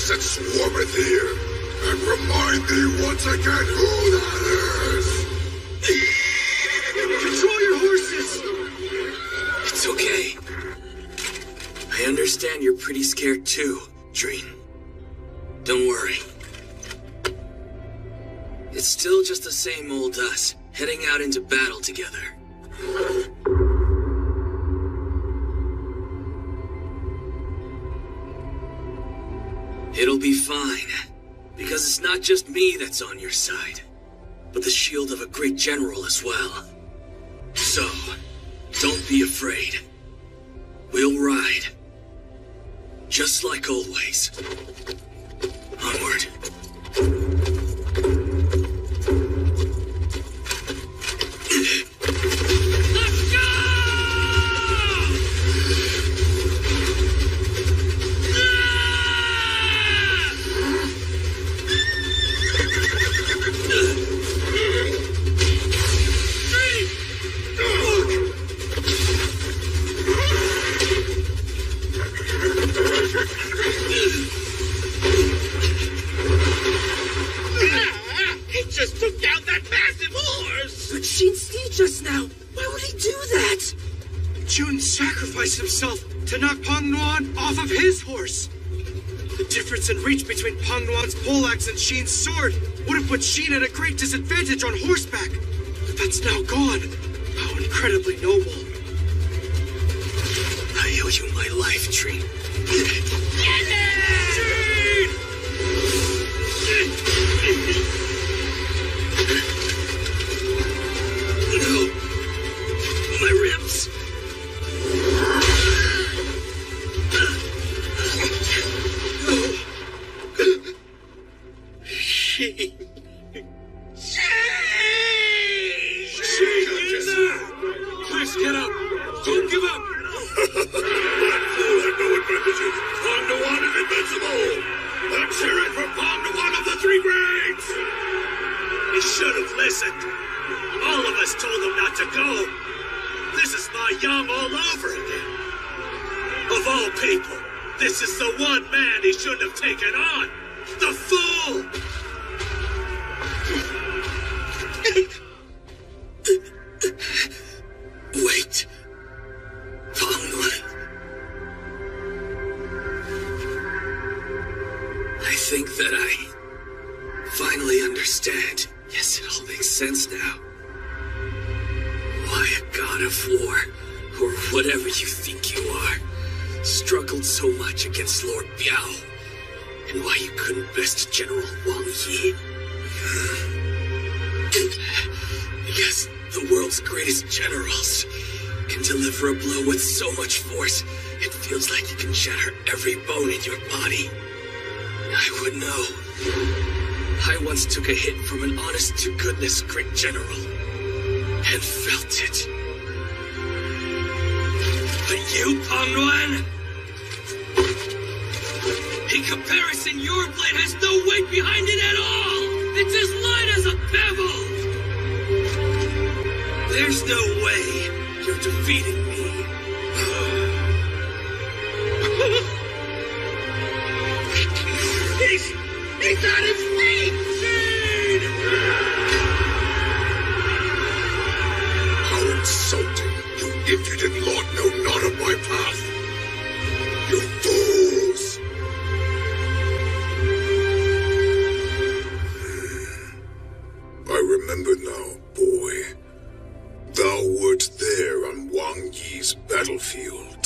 That swarmeth here, and remind thee once again who that is! Control your horses! It's okay. I understand you're pretty scared too, Dream. Don't worry. It's still just the same old us, heading out into battle together. It'll be fine, because it's not just me that's on your side, but the shield of a great general as well. So, don't be afraid. We'll ride. Just like always. Onward. Himself to knock Pang Nuan off of his horse. The difference in reach between Pang Nuan's poleaxe and Xine's sword would have put Xine at a great disadvantage on horseback. But that's now gone. How incredibly noble. I owe you my life, Tree. No. My ribs. Please get up! Don't give up! That fool had no advantages! Pang Nuan is invincible! Let's hear it for Pang Nuan of the Three Grades! He should have listened. All of us told him not to go. This is Ma Yang all over again. Of all people, this is the one man he shouldn't have taken on. The fool! Wait. Pang Nuan. I think that I finally understand. Yes, it all makes sense now. of war, or whatever you think you are, struggled so much against Lord Biao, and why you couldn't best General Wang Yi. Because the world's greatest generals can deliver a blow with so much force, it feels like you can shatter every bone in your body. I would know. I once took a hit from an honest-to-goodness great general, and felt it. But you, Pang Luan? In comparison, your blade has no weight behind it at all! It's as light as a pebble! There's no way you're defeating me. He's on his feet! How insulting! You impudent lord know not of my path! You fools! I remember now, boy. Thou wert there on Wang Yi's battlefield.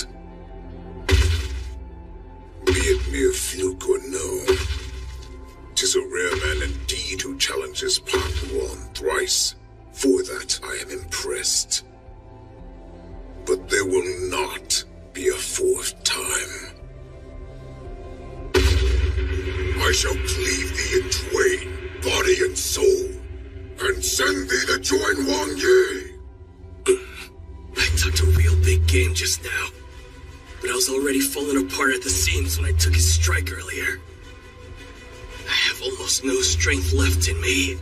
Be it mere fluke or no, 'tis a rare man indeed who challenges Pang Luan thrice. For that I am impressed. But there will not be a fourth time. I shall cleave thee in twain, body and soul, and send thee to join Wang Yi. I talked a real big game just now, but I was already falling apart at the seams when I took his strike earlier. I have almost no strength left in me.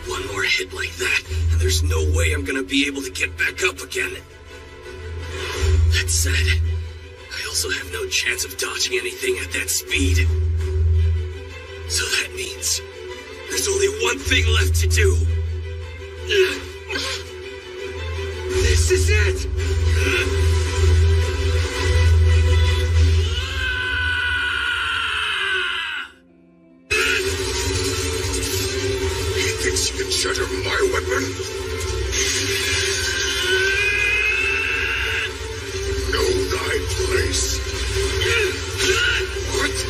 One more hit like that, and there's no way I'm gonna be able to get back up again. That said, I also have no chance of dodging anything at that speed. So that means there's only one thing left to do. This is it! You can shatter my weapon? Know thy place. What?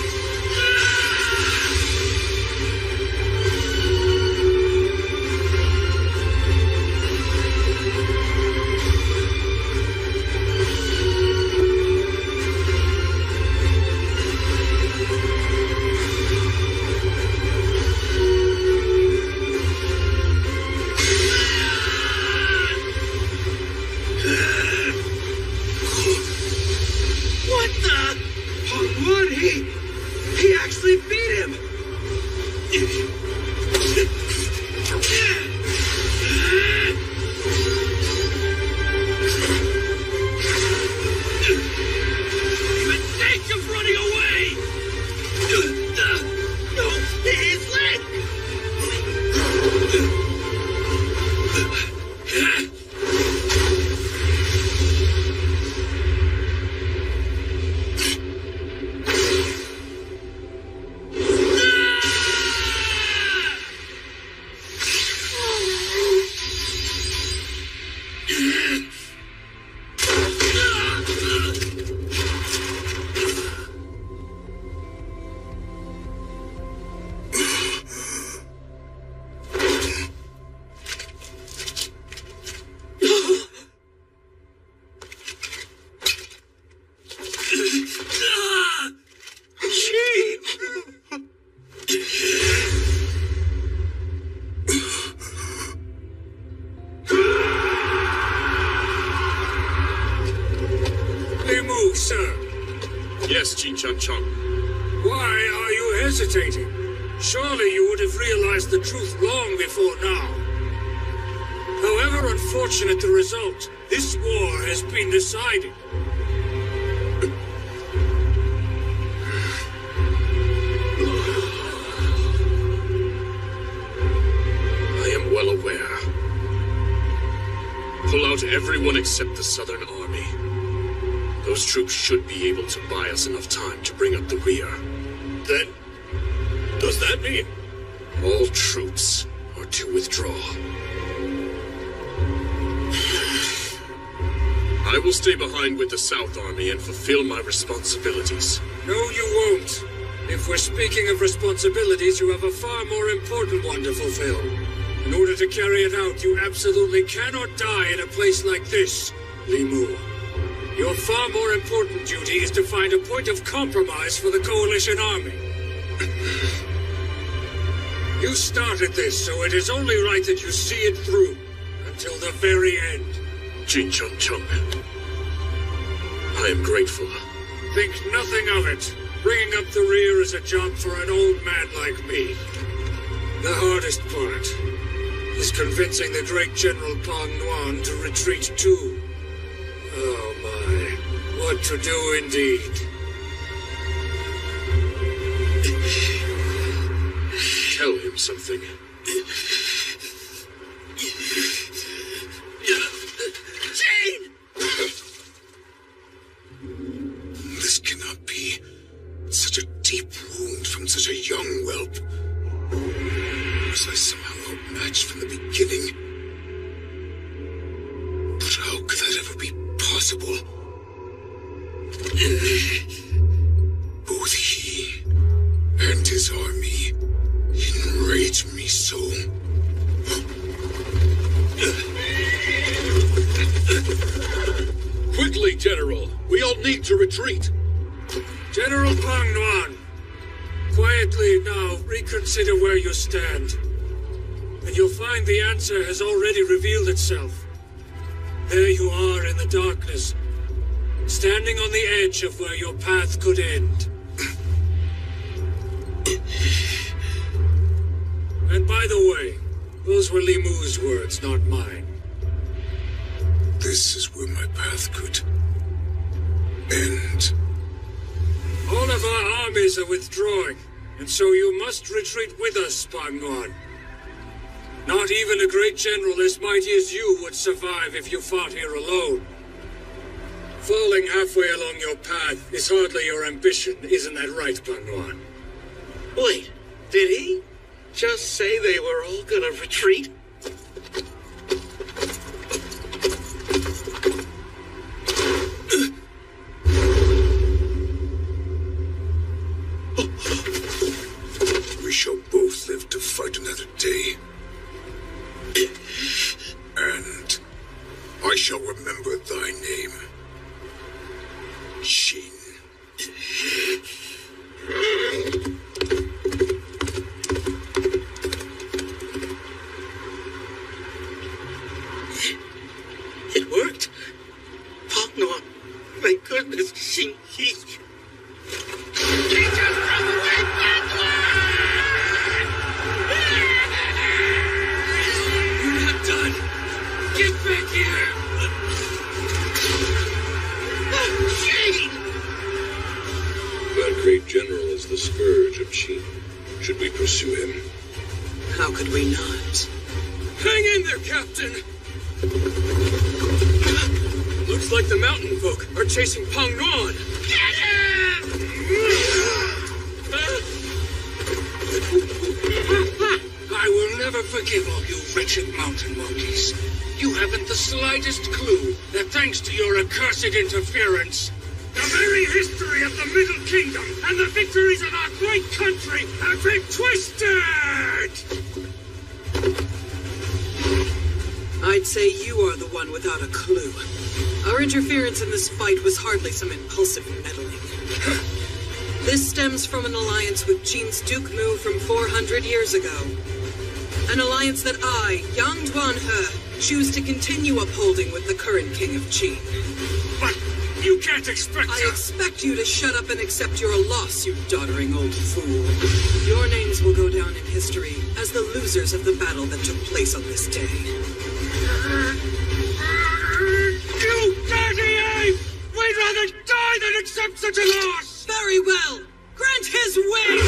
He actually beat him! Even think of running away! No, he's late! Why are you hesitating? Surely you would have realized the truth long before now. However unfortunate the result, this war has been decided. I am well aware. Pull out everyone except the Southern Army. Those troops should be able to buy us enough time to bring up the rear. Then, does that mean? All troops are to withdraw. I will stay behind with the South Army and fulfill my responsibilities. No, you won't. If we're speaking of responsibilities, you have a far more important one to fulfill. In order to carry it out, you absolutely cannot die in a place like this, Li Mu. Your far more important duty is to find a point of compromise for the Coalition Army. You started this, so it is only right that you see it through, until the very end. Jin Chung Chung. I am grateful. Think nothing of it. Bringing up the rear is a job for an old man like me. The hardest part is convincing the great General Pang Nuan to retreat too. Oh my, what to do indeed. Tell him something. Jane! This cannot be. Such a deep wound from such a young whelp. Was I somehow outmatched from the beginning? But how could that ever be possible? Both he and his army enrage me so. Quickly, General! We all need to retreat! General Pang Nuan, quietly now reconsider where you stand. And you'll find the answer has already revealed itself. There you are in the darkness, standing on the edge of where your path could end. And by the way, those were Li Mu's words, not mine. This is where my path could end. All of our armies are withdrawing, and so you must retreat with us, Pang Nuan. Not even a great general as mighty as you would survive if you fought here alone. Falling halfway along your path is hardly your ambition, isn't that right, Pang Nuan? Wait, did he just say they were all gonna retreat? We shall both live to fight another day. And I shall remember thy name. Shin. It worked. Pang Nuan, thank goodness, he just ran away, Pang Nuan! You're not done! Get back here! Jane! That great general is the scourge of Qin. Should we pursue him? How could we not? Hang in there, Captain! Looks like the mountain folk are chasing Pang Nuan! Get him! I will never forgive all you wretched mountain monkeys. You haven't the slightest clue that thanks to your accursed interference, the very history of the Middle Kingdom and the victories of our great country have been twisted! I'd say you are the one without a clue. Our interference in this fight was hardly some impulsive meddling. This stems from an alliance with Qin's Duke Mu from 400 years ago. An alliance that I, Yang Duanhe, choose to continue upholding with the current king of Qin. But you can't expect I expect you to shut up and accept your loss, you doddering old fool. Your names will go down in history as the losers of the battle that took place on this day. You dirty ape! We'd rather die than accept such a loss! Very well! Grant his wish!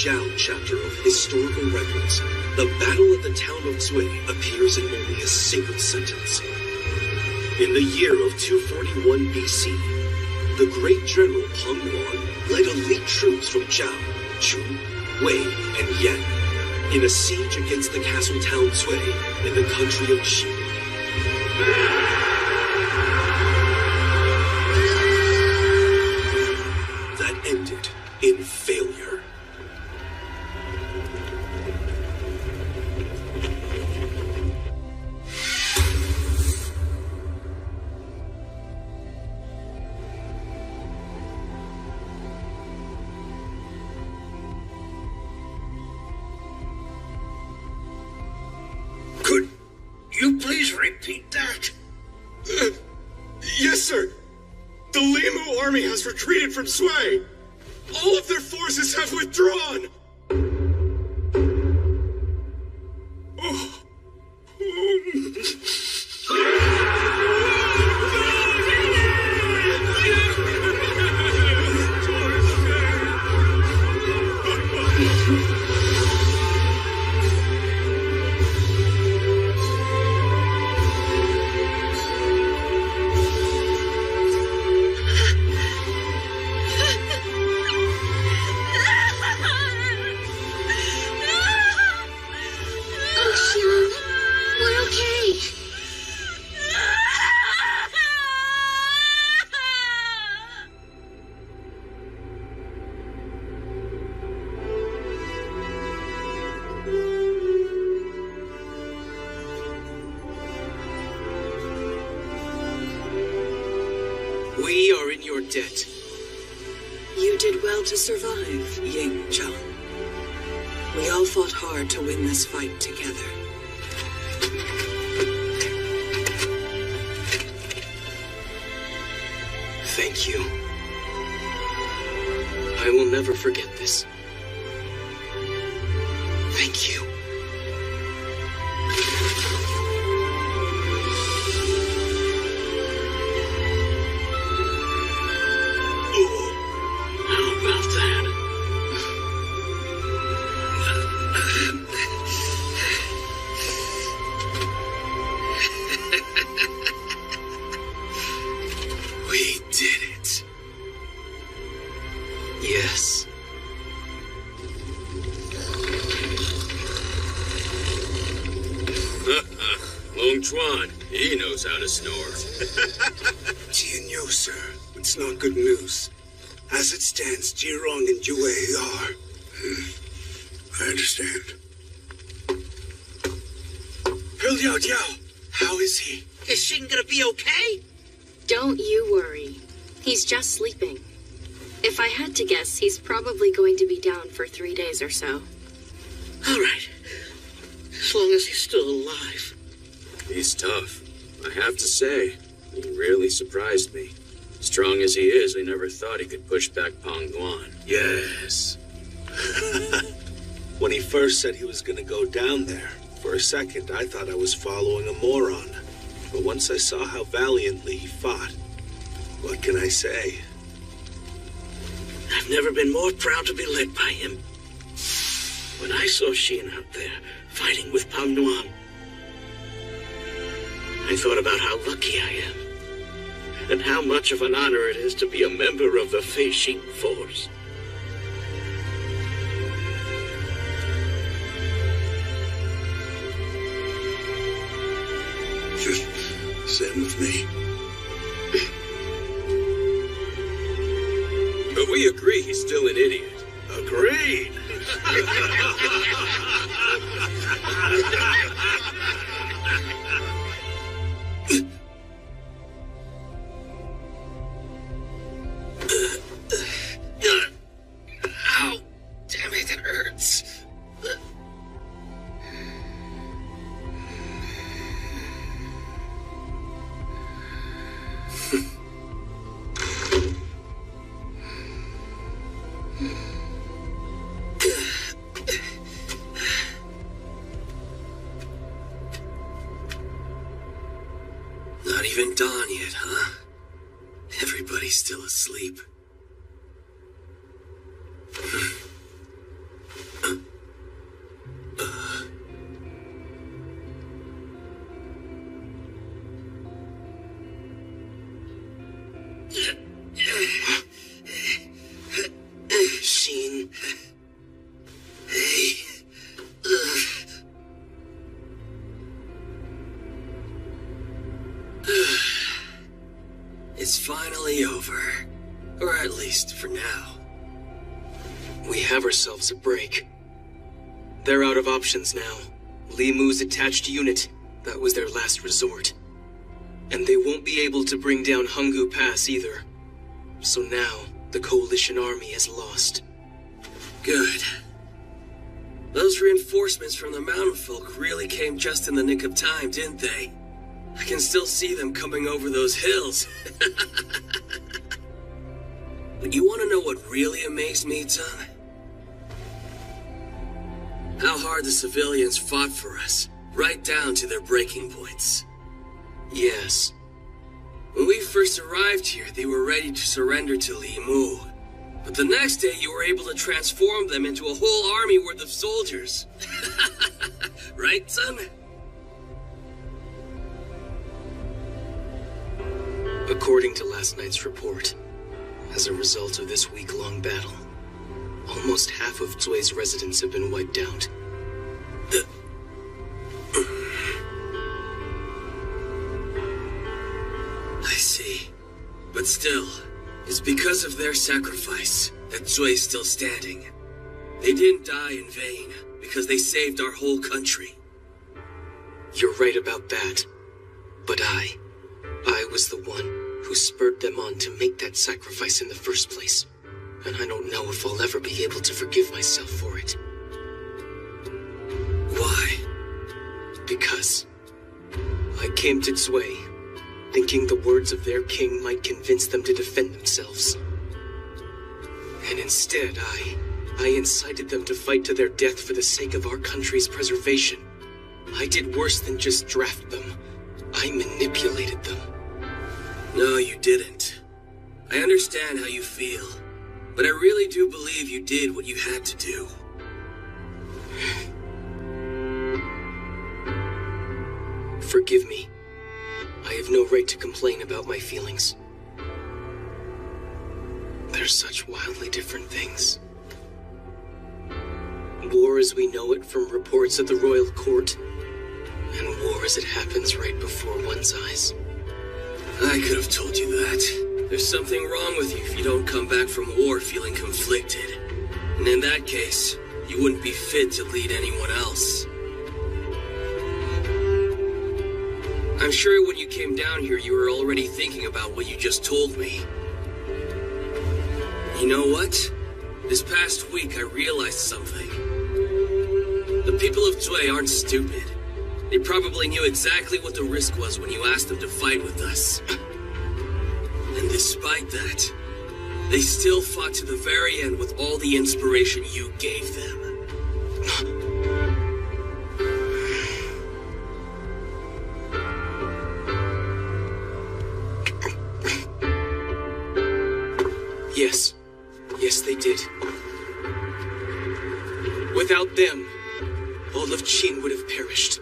Zhao chapter of historical records, the Battle of the Town of Zui appears in only a single sentence. In the year of 241 BC, the great general Peng Yuan led elite troops from Zhao, Chu, Wei, and Yan in a siege against the castle town Zui in the country of Qi. That ended in failure. Could you please repeat that? Yes, sir. The Limu army has retreated from Sui. All of their forces have withdrawn. Oh, Xian, we're okay. We are in your debt. You did well to survive, Ying Zhang. We all fought hard to win this fight together. Thank you. I will never forget this. Thank you. How about that? We did it. Yes. Long Chuan, he knows how to snore. Jian sir, it's not good news. As it stands, Jirong and Yue are... I understand. Liao Diao, how is he? Is Xing gonna be okay? Don't you worry. He's just sleeping. If I had to guess, he's probably going to be down for 3 days or so. All right. As long as he's still alive. He's tough. I have to say, he really surprised me. Strong as he is, I never thought he could push back Peng Yuan. Yes. When he first said he was going to go down there, for a second I thought I was following a moron. But once I saw how valiantly he fought, what can I say? I've never been more proud to be led by him. When I saw Xin out there, fighting with Peng Yuan, I thought about how lucky I am, and how much of an honor it is to be a member of the Fei Xing force. Same with me. But we agree he's still an idiot. Agreed. Ow! Damn it, it hurts. Not even dawn yet, huh? Everybody's still asleep. is finally over. Or at least for now. We have ourselves a break. They're out of options now. Li Mu's attached unit, that was their last resort. And they won't be able to bring down Hanggu Pass either. So now, the Coalition army has lost. Good. Those reinforcements from the mountain folk really came just in the nick of time, didn't they? I can still see them coming over those hills. But you want to know what really amazed me, Tang? How hard the civilians fought for us, right down to their breaking points. Yes. When we first arrived here, they were ready to surrender to Li Mu. But the next day, you were able to transform them into a whole army worth of soldiers. Right, son? According to last night's report, as a result of this week-long battle, almost half of Zui's residents have been wiped out. I see. But still, it's because of their sacrifice that Zui's still standing. They didn't die in vain, because they saved our whole country. You're right about that. But I was the one who spurred them on to make that sacrifice in the first place. And I don't know if I'll ever be able to forgive myself for it. Why? Because I came to Zui, thinking the words of their king might convince them to defend themselves. And instead, I incited them to fight to their death for the sake of our country's preservation. I did worse than just draft them. I manipulated them. No, you didn't. I understand how you feel, but I really do believe you did what you had to do. Forgive me. I have no right to complain about my feelings. They're such wildly different things. War as we know it from reports at the royal court, and war as it happens right before one's eyes. I could have told you that. There's something wrong with you if you don't come back from war feeling conflicted. And in that case, you wouldn't be fit to lead anyone else. I'm sure when you came down here, you were already thinking about what you just told me. You know what? This past week, I realized something. The people of Zui aren't stupid. They probably knew exactly what the risk was when you asked them to fight with us. And despite that, they still fought to the very end with all the inspiration you gave them. Yes. Yes, they did. Without them, all of Qin would have perished.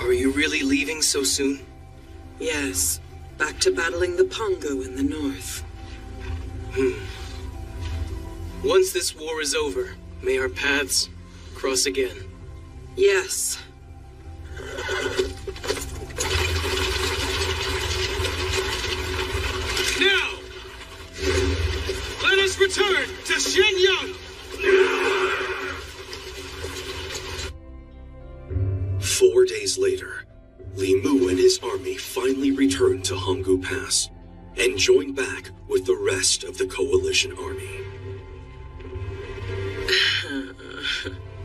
Are you really leaving so soon? Yes. Back to battling the Pongo in the north. Once this war is over, may our paths cross again. Yes. Now! Let us return to Xianyang! 4 days later, Li Mu and his army finally returned to Hanggu Pass and joined back with the rest of the Coalition army.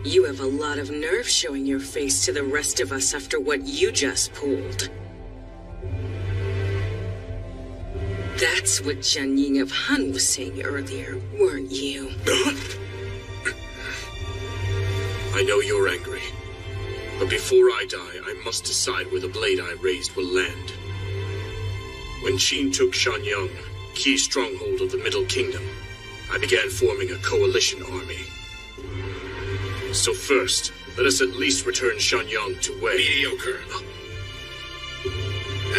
You have a lot of nerve showing your face to the rest of us after what you just pulled. That's what Jian Ying of Han was saying earlier, weren't you? I know you're angry. But before I die, I must decide where the blade I raised will land. When Qin took Xianyang, key stronghold of the Middle Kingdom, I began forming a coalition army. So first, let us at least return Shanyang to Wei. Mediocre.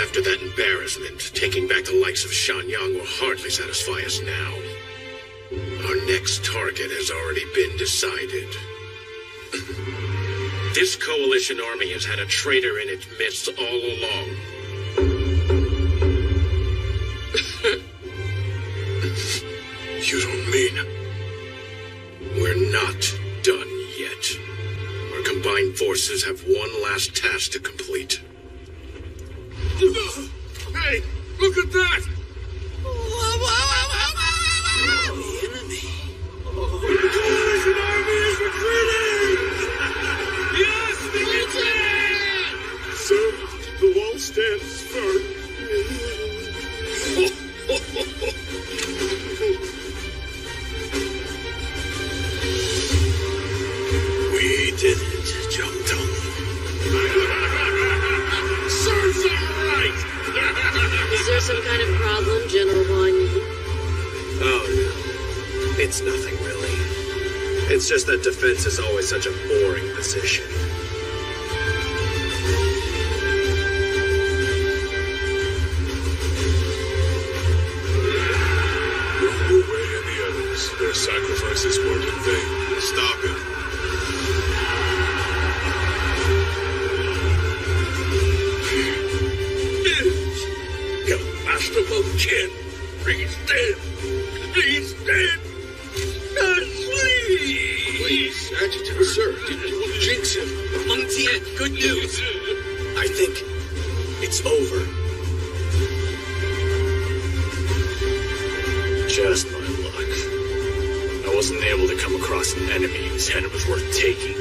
After that embarrassment, taking back the likes of Shanyang will hardly satisfy us now. Our next target has already been decided. This coalition army has had a traitor in its midst all along. You don't mean... We're not done yet. Our combined forces have one last task to complete. Hey, look at that! The enemy. The coalition army is retreating! Yes, the retreat! Sir, the wall stands firm. We did it, Jiangtong. Serves them right! Is there some kind of problem, General Wang Yi? Oh, no. It's nothing, really. It's just that defense is always such a boring position. Wu Wei and the others, their sacrifices weren't in vain. Stop it. Master Mo Qian, he's dead. He's dead. Please, Adjutant, sir, don't jinx him. Meng Tian, good news. I think it's over. Just my luck. I wasn't able to come across an enemy whose head was worth taking.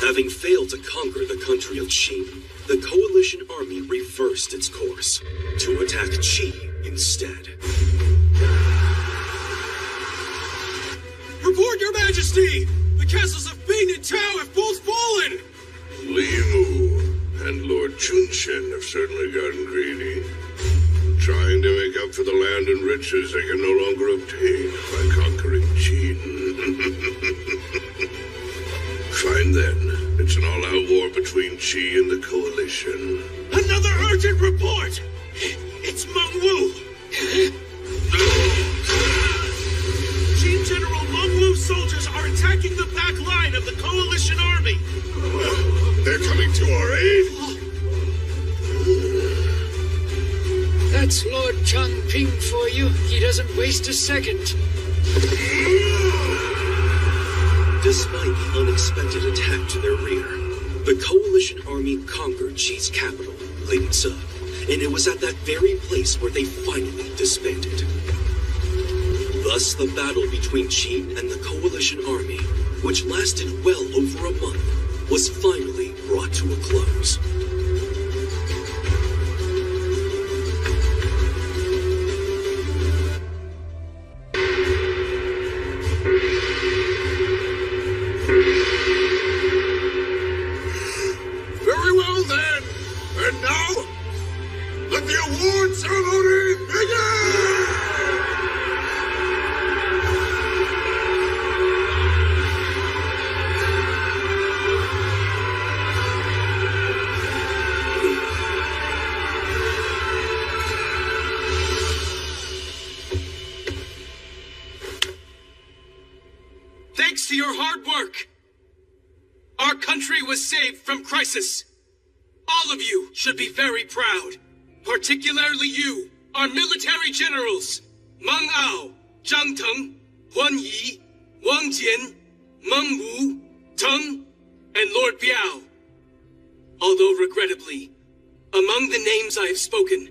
Having failed to conquer the country of Qin, the coalition army reversed its course to attack Qi instead. Report, Your Majesty! The castles of Bing and Tao have both fallen! Li Mu and Lord Chunshen have certainly gotten greedy, trying to make up for the land and riches they can no longer obtain by conquering Qin. Fine then. It's an all-out war between Qi and the Coalition. Another urgent report! It's Meng Wu! Qin General Meng Wu's soldiers are attacking the back line of the Coalition army! They're coming to our aid! That's Lord Changping for you. He doesn't waste a second. Despite the unexpected attack to their rear, the coalition army conquered Qi's capital, Linzi, and it was at that very place where they finally disbanded. Thus, the battle between Qi and the coalition army, which lasted well over a month, was finally brought to a close. Very well then. And now, let the award ceremony begin! Thanks to your hard work, our country was saved from crisis. All of you should be very proud. Particularly you, our military generals, Meng Ao, Zhang Teng, Huan Yi, Wang Jian, Meng Wu, Teng, and Lord Biao. Although regrettably, among the names I have spoken,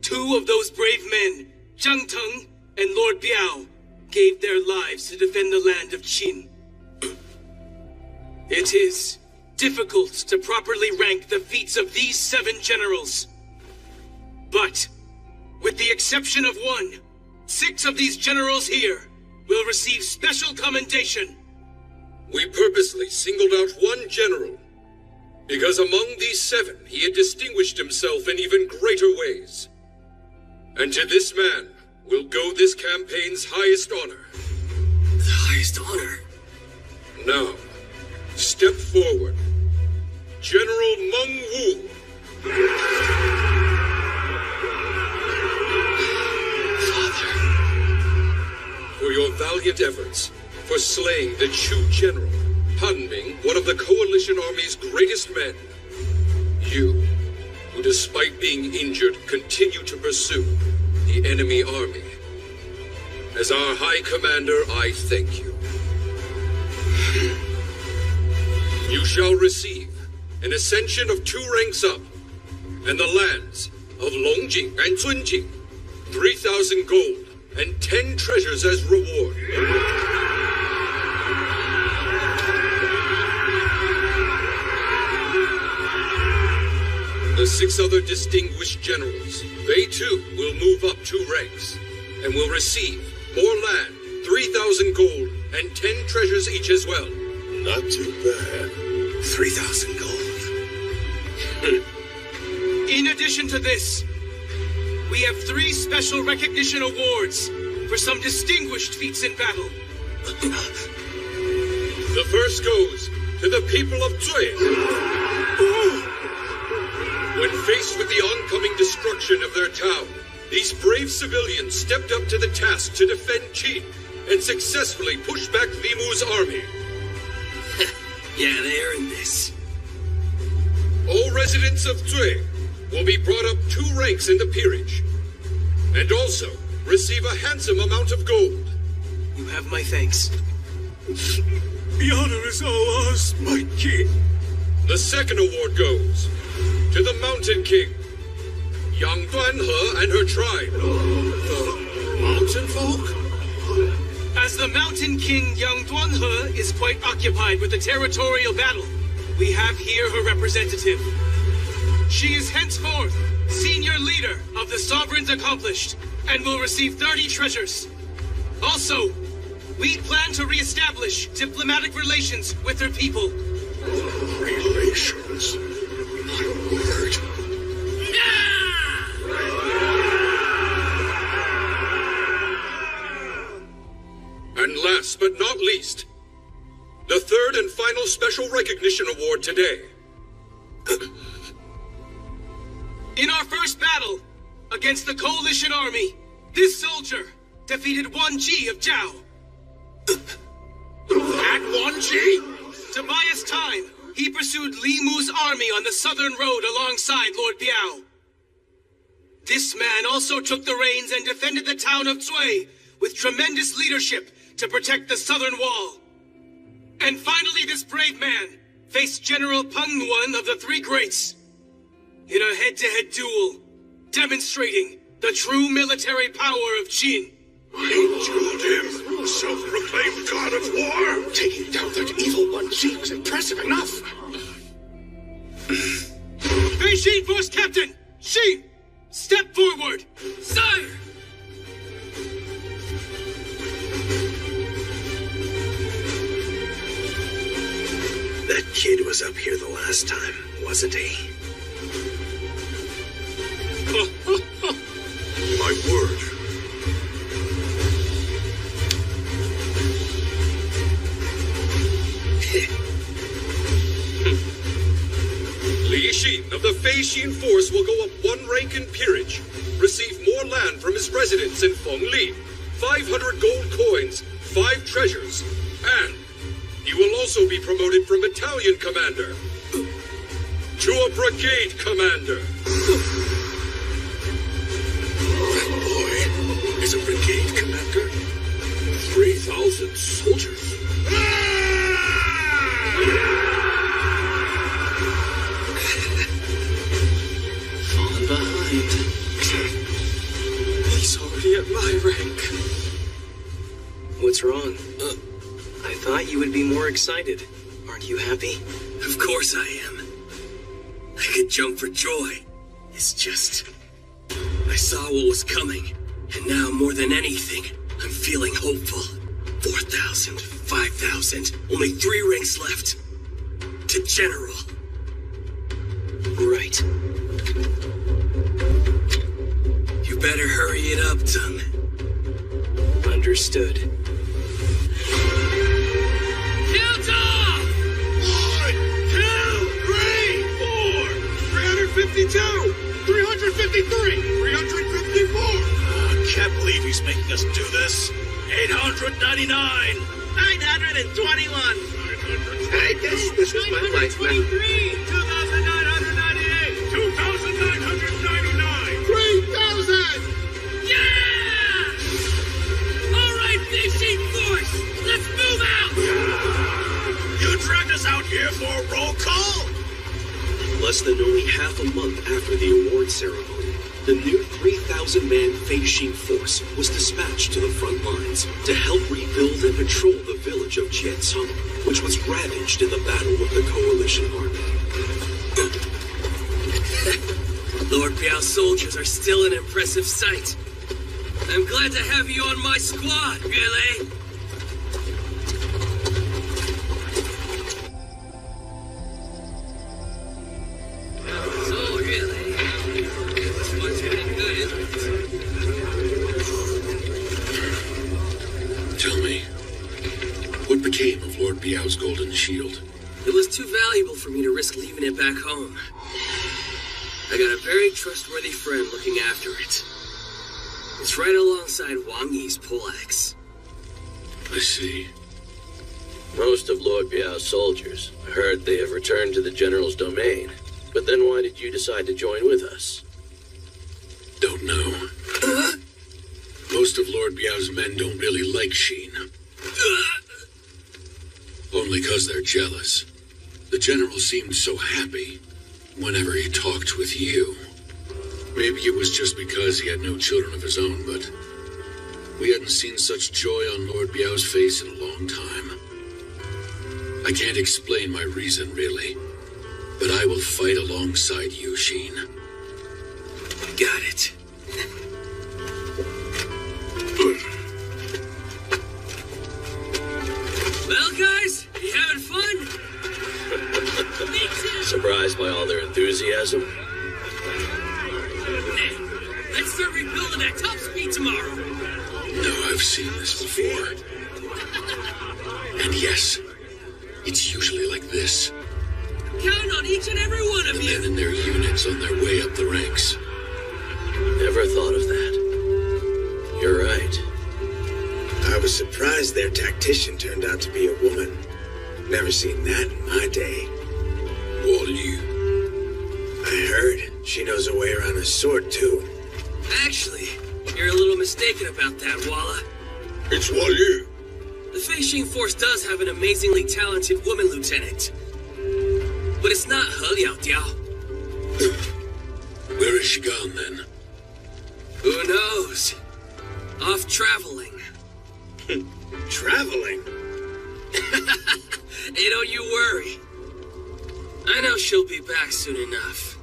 2 of those brave men, Zhang Teng and Lord Biao, gave their lives to defend the land of Qin. It is difficult to properly rank the feats of these 7 generals. But, with the exception of 1, 6 of these generals here will receive special commendation. We purposely singled out one general. Because among these 7, he had distinguished himself in even greater ways. And to this man will go this campaign's highest honor. The highest honor? Now, step forward. General Meng Wu. Father. For your valiant efforts, for slaying the Chu general, Han Ming, one of the Coalition Army's greatest men. You, who despite being injured, continue to pursue the enemy army. As our High Commander, I thank you. You shall receive an ascension of 2 ranks up, and the lands of Longjing and Cunjing, 3,000 gold and 10 treasures as reward. The 6 other distinguished generals, they too will move up 2 ranks, and will receive more land, 3,000 gold, and 10 treasures each as well. Not too bad. 3,000 gold. In addition to this, we have 3 special recognition awards for some distinguished feats in battle. The first goes to the people of Zui. When faced with the oncoming destruction of their town, these brave civilians stepped up to the task to defend Qin and successfully pushed back Li Mu's army. Yeah, they earned this. All residents of Zui will be brought up 2 ranks in the peerage, and also receive a handsome amount of gold. You have my thanks. The honor is all ours, my king. The second award goes to the Mountain King, Yang Duanhe and her tribe. Mountain folk? As the Mountain King, Yang Duanhe is quite occupied with the territorial battle, we have here her representative. She is henceforth senior leader of the Sovereigns Accomplished and will receive 30 treasures. Also, we plan to re-establish diplomatic relations with her people. Relations? My word. And last but not least, the third and final special recognition award today. In our first battle against the Coalition Army, this soldier defeated Wan Ji of Zhao. That Wan Ji? To buy us time, he pursued Li Mu's army on the southern road alongside Lord Biao. This man also took the reins and defended the town of Zui with tremendous leadership to protect the southern wall. And finally, this brave man faced General Peng Nuan of the Three Greats in a head-to-head duel, demonstrating the true military power of Qin. I told him, self-proclaimed god of war. Taking down that evil Wan Ji was impressive enough. Beijing Force Captain! Xin! Step forward! Sire! That kid was up here the last time, wasn't he? My word. Li Xin of the Fei Xin Force will go up 1 rank in peerage, receive more land from his residence in Fengli, 500 gold coins, 5 treasures, and you will also be promoted from battalion commander to a brigade commander. That boy is a brigade commander? 3,000 soldiers? Falling behind. He's already at my rank. What's wrong? I thought you would be more excited. Aren't you happy? Of course I am. I could jump for joy. It's just... I saw what was coming, and now more than anything, I'm feeling hopeful. 4,000, 5,000, only 3 ranks left. To General. right. You better hurry it up, Tung. Understood. Count off! 1, 2, 3, 4, 352, 353, 354. Can't believe he's making us do this. 899, 921. Hey, this is my life now. 2,998, 2,999, 3,000! Yeah! All right, fishing force, let's move out! You dragged us out here for a roll call? Less than only half a month after the award ceremony, the new 3,000-man Fei-Shing force was dispatched to the front lines to help rebuild and patrol the village of Jiancong, which was ravaged in the battle with the Coalition Army. Lord Biao's soldiers are still an impressive sight. I'm glad to have you on my squad, really. Tell me, what became of Lord Biao's golden shield? It was too valuable for me to risk leaving it back home. I got a very trustworthy friend looking after it. It's right alongside Wang Yi's poleaxe. I see. Most of Lord Biao's soldiers, I heard they have returned to the General's domain. But then why did you decide to join with us? Don't know. Most of Lord Biao's men don't really like Sheen. Only 'cause they're jealous. The General seemed so happy whenever he talked with you. Maybe it was just because he had no children of his own, but we hadn't seen such joy on Lord Biao's face in a long time. I can't explain my reason, really, but I will fight alongside you, Sheen. Got it. Well, guys, you having fun? Surprised by all their enthusiasm? Let's start rebuilding at top speed tomorrow. No, I've seen this before. And yes, it's usually like this. Count on each and every one of you. And then in their units on their way up the ranks. Never thought of that. You're right. I was surprised their tactician turned out to be a woman. Never seen that in my day. Wall Yu. I heard she knows her way around a sword, too. Actually, you're a little mistaken about that, Walla. It's Wall Yu. The Fei-Shing force does have an amazingly talented woman lieutenant. But it's not He Liao Diao. Where is she gone, then? Who knows? Off traveling. Traveling? Hey, don't you worry. I know she'll be back soon enough.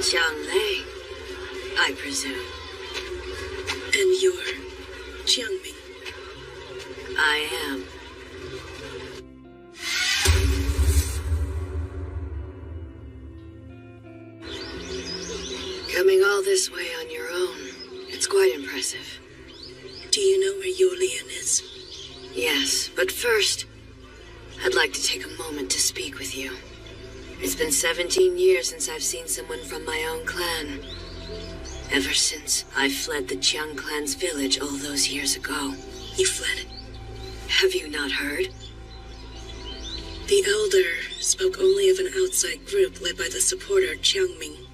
Jiang Lei, I presume. And you're Jiangming. I am. Coming all this way on your own, it's quite impressive. Do you know where Yolian is? Yes, but first, I'd like to take a moment to speak with you. It's been 17 years since I've seen someone from my own clan. Ever since I fled the Jiang clan's village all those years ago. You fled? Have you not heard? The Elder spoke only of an outside group led by the supporter Jiangming.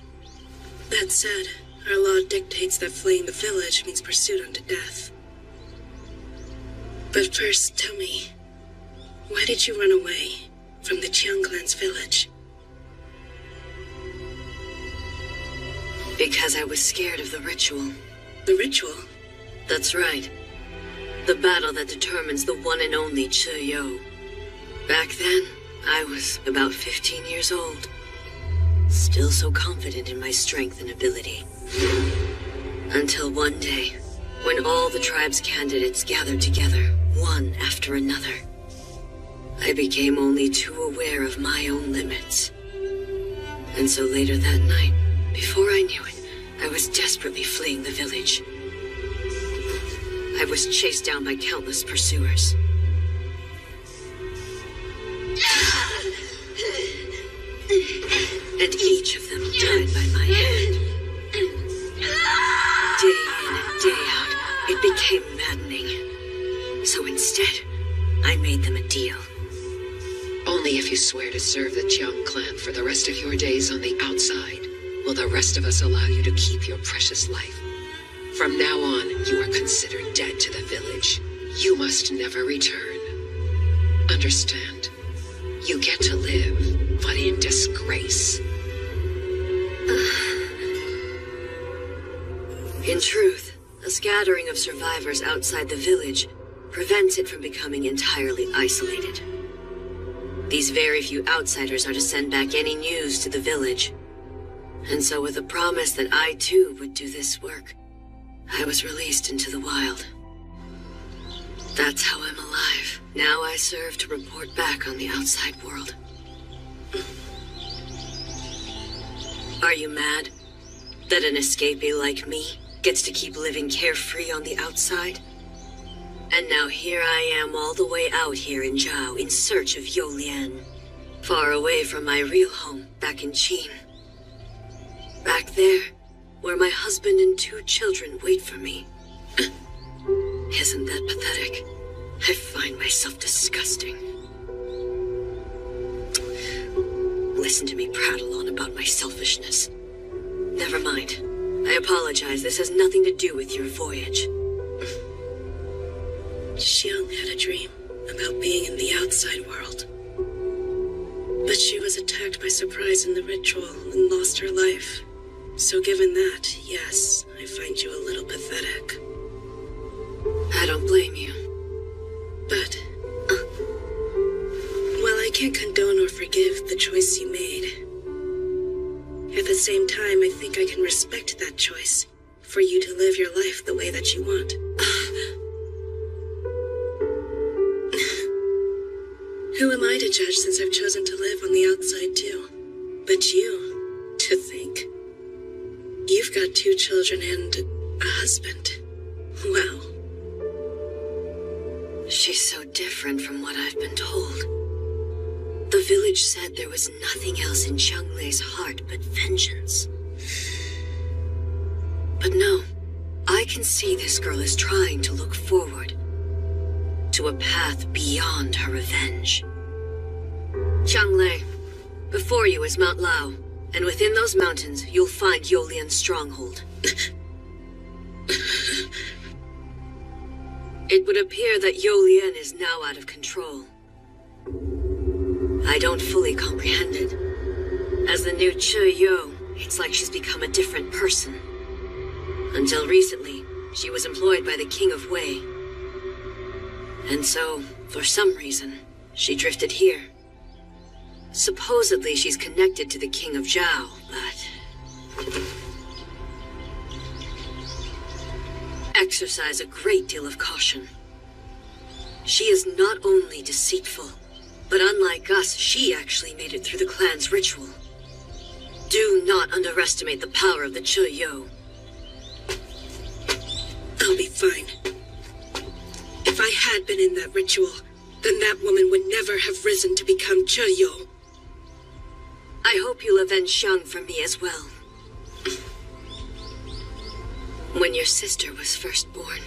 That said, our law dictates that fleeing the village means pursuit unto death. But first, tell me, why did you run away from the Jiang clan's village? Because I was scared of the ritual. The ritual? That's right. The battle that determines the one and only Chiyo. Back then, I was about 15 years old. Still so confident in my strength and ability. Until one day, when all the tribe's candidates gathered together, one after another, I became only too aware of my own limits. And so later that night, before I knew it, I was desperately fleeing the village. I was chased down by countless pursuers. And each of them died by my hand. Day in and day out, it became maddening. So instead, I made them a deal. Only if you swear to serve the Jiang clan for the rest of your days on the outside will the rest of us allow you to keep your precious life. From now on, you are considered dead to the village. You must never return. Understand? You get to live, but in disgrace. In truth, a scattering of survivors outside the village prevents it from becoming entirely isolated. These very few outsiders are to send back any news to the village. And so with a promise that I too would do this work, I was released into the wild. That's how I'm alive. Now I serve to report back on the outside world. Are you mad that an escapee like me gets to keep living carefree on the outside? And now here I am all the way out here in Zhao in search of Youlian, far away from my real home back in Qin. Back there, where my husband and 2 children wait for me. Isn't that pathetic? I find myself disgusting. Listen to me prattle on about my selfishness. Never mind. I apologize. This has nothing to do with your voyage. Xiang had a dream about being in the outside world. But she was attacked by surprise in the ritual and lost her life. So given that, yes, I find you a little pathetic. I don't blame you. But, while I can't condone or forgive the choice you made, at the same time, I think I can respect that choice for you to live your life the way that you want. Who am I to judge since I've chosen to live on the outside too? But you, to think. You've got 2 children and a husband. Wow. She's so different from what I've been told. The village said there was nothing else in Changlei's heart but vengeance. But no, I can see this girl is trying to look forward to a path beyond her revenge. Changlei, before you is Mount Lao, and within those mountains you'll find Youlian's stronghold. It would appear that Youlian is now out of control. I don't fully comprehend it. As the new Chiyo, it's like she's become a different person. Until recently, she was employed by the King of Wei. And so, for some reason, she drifted here. Supposedly she's connected to the King of Zhao, but... exercise a great deal of caution. She is not only deceitful, but unlike us, she actually made it through the clan's ritual. Do not underestimate the power of the Chiyo. I'll be fine. If I had been in that ritual, then that woman would never have risen to become Chiyo. I hope you'll avenge Xiang for me as well. When your sister was first born,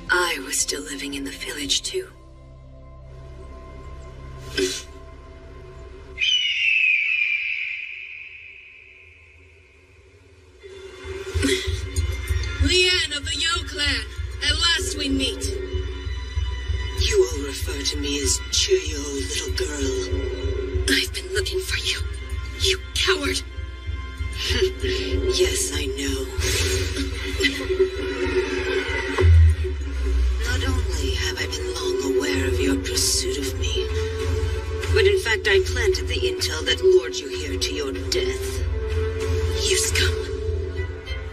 I was still living in the village too. Lian of the Yo clan, at last we meet. You all refer to me as Chiyo, little girl. I've been looking for you, you coward. Yes, I know. Not only have I been long aware of your pursuit of me, but in fact fact, I planted the intel that lured you here to your death. You scum.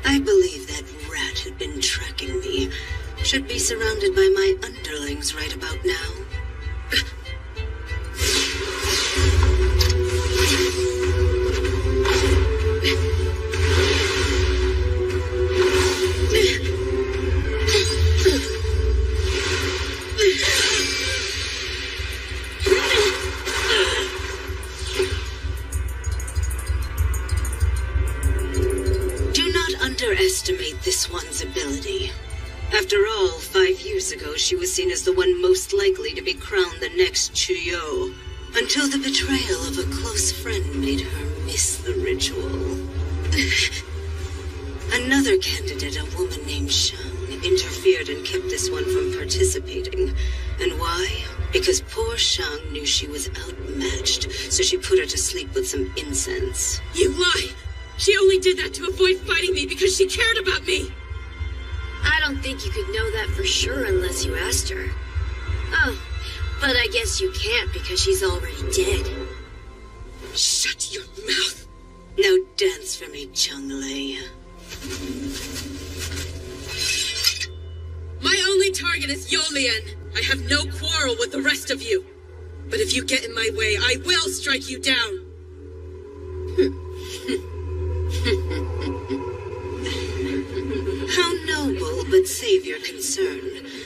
I believe that rat who'd been tracking me should be surrounded by my underlings right about now. Underestimate this one's ability. After all, 5 years ago, she was seen as the one most likely to be crowned the next Chuyo, until the betrayal of a close friend made her miss the ritual. Another candidate, a woman named Shang, interfered and kept this one from participating. And why? Because poor Shang knew she was outmatched, so she put her to sleep with some incense. You lie! She only did that to avoid fighting me because she cared about me! I don't think you could know that for sure unless you asked her. Oh, but I guess you can't because she's already dead. Shut your mouth! Now dance for me, Chunglei. My only target is Yolian. I have no quarrel with the rest of you. But if you get in my way, I will strike you down. How noble, but save your concern.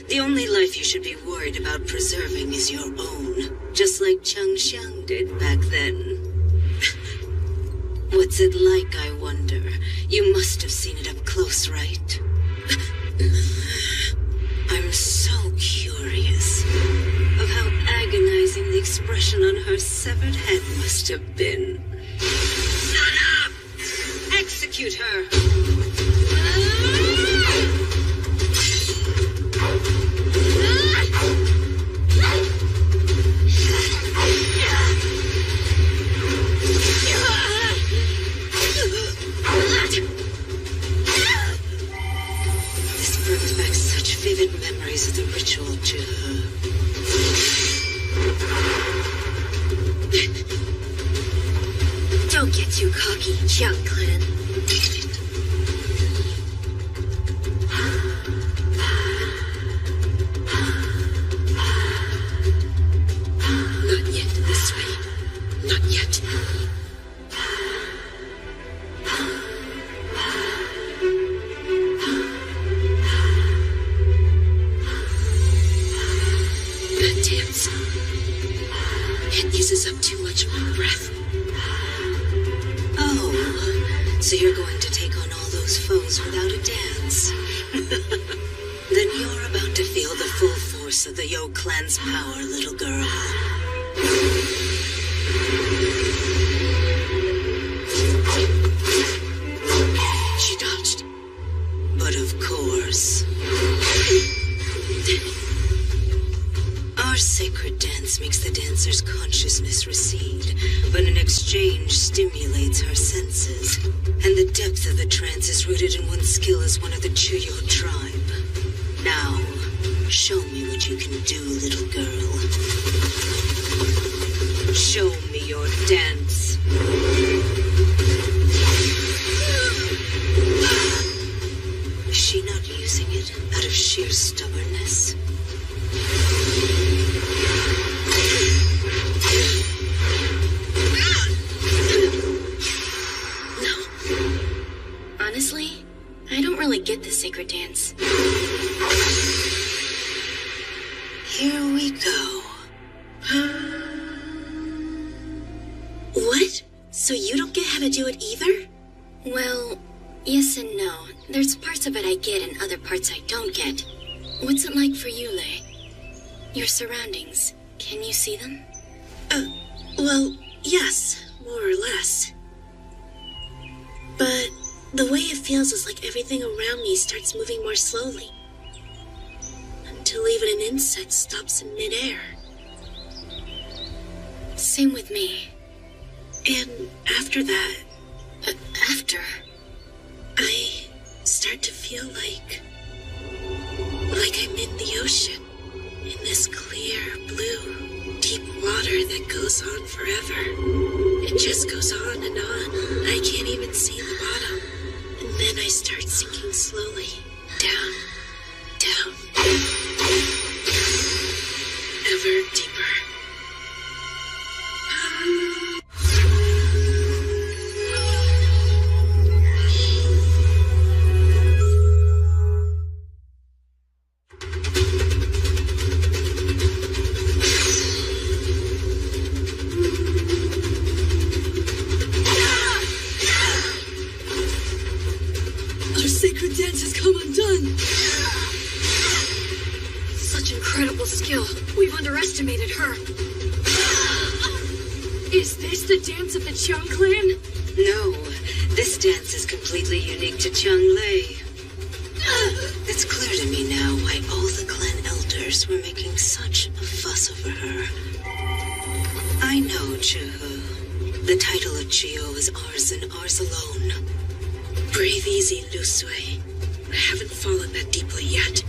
The only life you should be worried about preserving is your own, just like Chang Xiang did back then. What's it like, I wonder? You must have seen it up close, right? I'm so curious of how agonizing the expression on her severed head must have been. Shut up! Execute her! This brings back such vivid memories of the ritual to her. Don't get too cocky, Jiang Clan. Not yet this way. Not yet. That dance. It uses up too much of my breath. Oh, so you're going to take on all those foes without a dance? Then you're about to feel the full force of the Yo Clan's power, little girl. She dodged. But of course. Our sacred dance makes the dancer's consciousness recede, but in exchange stimulates her senses. And the depth of the trance is rooted in one's skill as one of the Chuyo tribe. Now, show me what you can do, little girl. Show me your dance. Is she not using it out of sheer stubbornness? Honestly, I don't really get the sacred dance. Here we go. What? So you don't get how to do it either? Well, yes and no. There's parts of it I get and other parts I don't get. What's it like for you, Lei? Your surroundings, can you see them? Well, yes, more or less. But the way it feels is like everything around me starts moving more slowly. Until even an insect stops in midair. Same with me. And after that... After? I start to feel like I'm in the ocean. In this clear, blue, deep water that goes goes on forever. It just goes on and on. I can't even see the bottom. And then I start sinking slowly. Down. Down. Ever deeper. Our sacred dance has come undone! Such incredible skill. We've underestimated her. Is this the dance of the Qiang clan? No, this dance is completely unique to Qianglei. It's clear to me now why all the clan elders were making such a fuss over her. I know, Chihu. The title of Chiyo is ours and ours alone. Breathe easy, Lu Sui. I haven't fallen that deeply yet.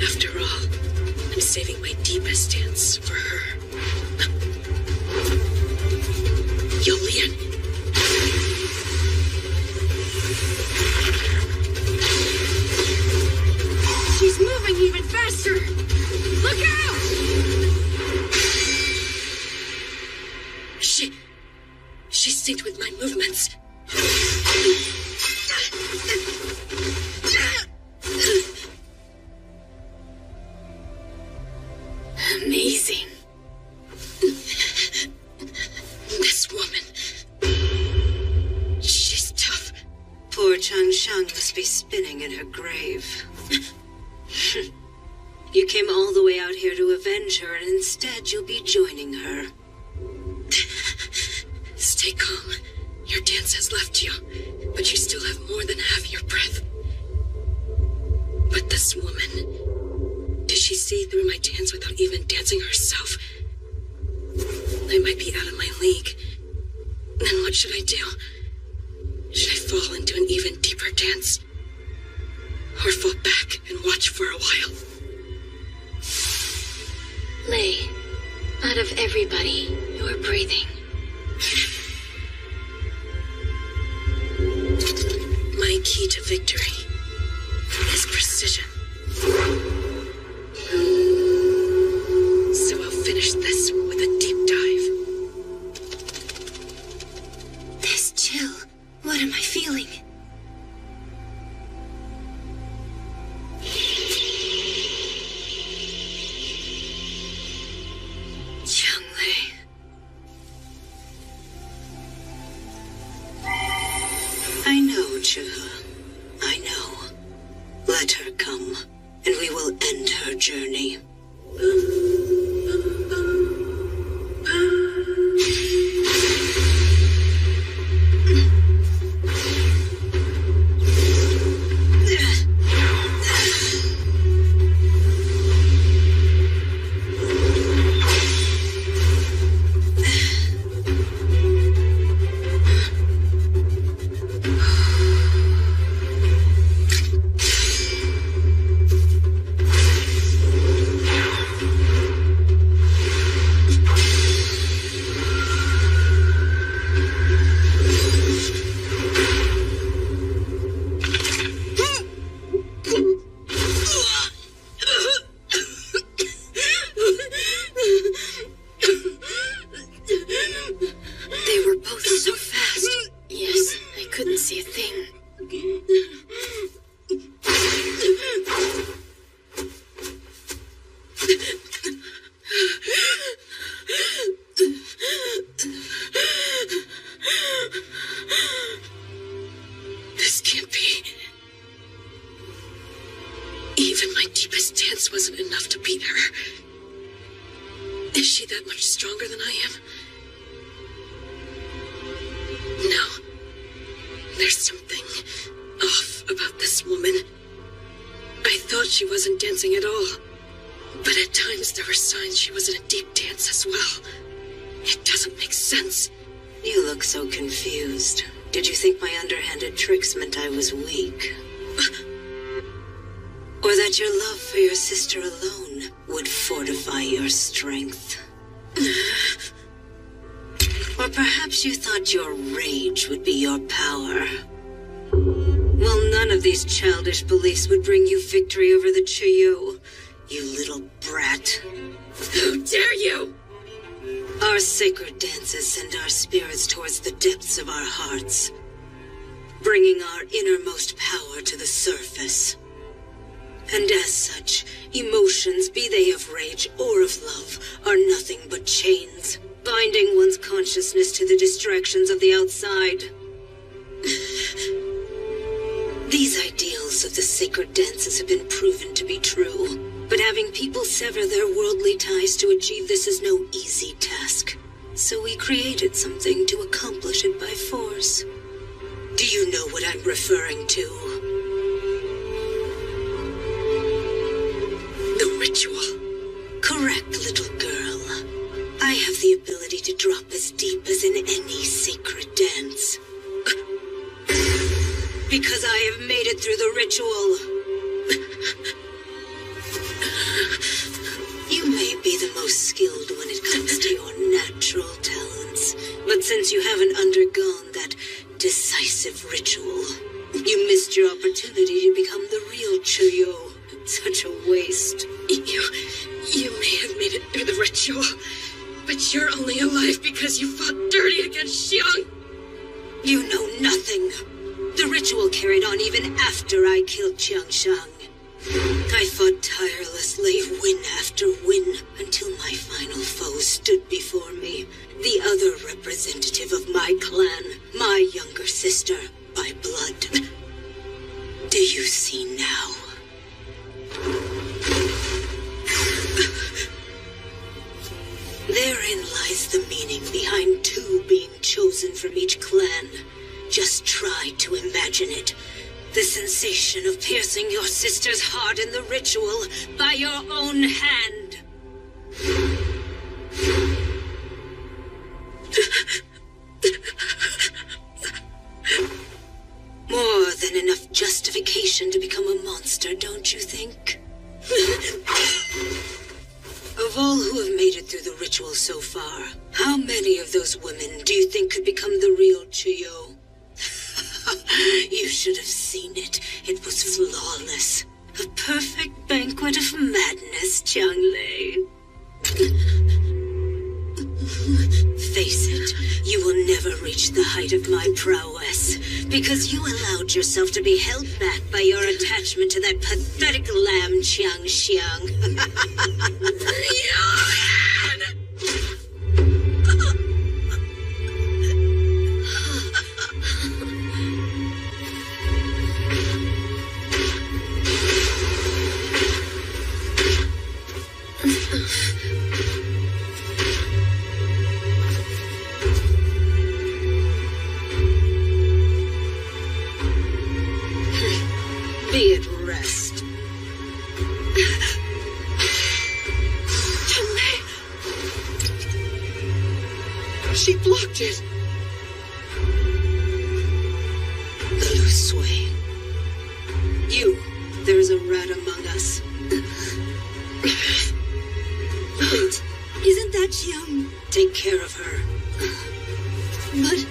After all, I'm saving my deepest dance for her. Yolian. She's moving even faster! Look out! She synced with my movements. Amazing. This woman. She's tough. Poor Changshang must be spinning in her grave. You came all the way out here to avenge her, and instead you'll be joining her. Stay calm. Your dance has left you, but you still have more than half your breath. But this woman, did she see through my dance without even dancing herself? I might be out of my league. Then what should I do? Should I fall into an even deeper dance? Or fall back and watch for a while? Lei, out of everybody, you're breathing. My key to victory is precision. So I'll finish this with a deep dive. This chill. What am I feeling? Qianglei. I know, Chihu. I know. Let her come, and we will end her journey. This can't be. Even my deepest dance wasn't enough to beat her. Is she that much stronger than I am? No. There's something off about this woman. I thought she wasn't dancing at all. But at times there were signs she was in a deep dance as well. It doesn't make sense. You look so confused. Did you think my underhanded tricks meant I was weak? Or that your love for your sister alone would fortify your strength? perhaps you thought your rage would be your power. Well, none of these childish beliefs would bring you victory over the Chiyo, you little brat. How dare you! Our sacred dances send our spirits towards the depths of our hearts, bringing our innermost power to the surface. And as such, emotions, be they of rage or of love, are nothing but chains, binding one's consciousness to the distractions of the outside. These ideals of the sacred dances have been proven to be true, but having people sever their worldly ties to achieve this is no easy task. So we created something to accomplish it by force. Do you know what I'm referring to? The ritual. Correct, little girl. I have the ability to drop as deep as in any sacred dance. Because I have made it through the ritual. You may be the most skilled when it comes to your natural talents, but since you haven't undergone that decisive ritual, you missed your opportunity to become the real Chiyo. Such a waste. You may have made it through the ritual, but you're only alive because you fought dirty against Xiang. You know nothing. The ritual carried on even after I killed Qiangshang. I fought tirelessly, win after win, until my final foe stood before me. The other representative of my clan, my younger sister, by blood. Do you see now? Therein lies the meaning behind two being chosen from each clan. Just try to imagine it. The sensation of piercing your sister's heart in the ritual by your own hand. More than enough justification to become a monster, don't you think? Of all who have made it through the ritual so far, how many of those women do you think could become the real Chiyo? You should have seen it. It was flawless. A perfect banquet of madness, Jianglei. Face it, you will never reach the height of my prowess, because you allowed yourself to be held back by your attachment to that pathetic lamb, Qiangxiang. Be at rest. She blocked it. Lu Sui. You, there's a rat among us. Wait, isn't that Qiang? Take care of her. But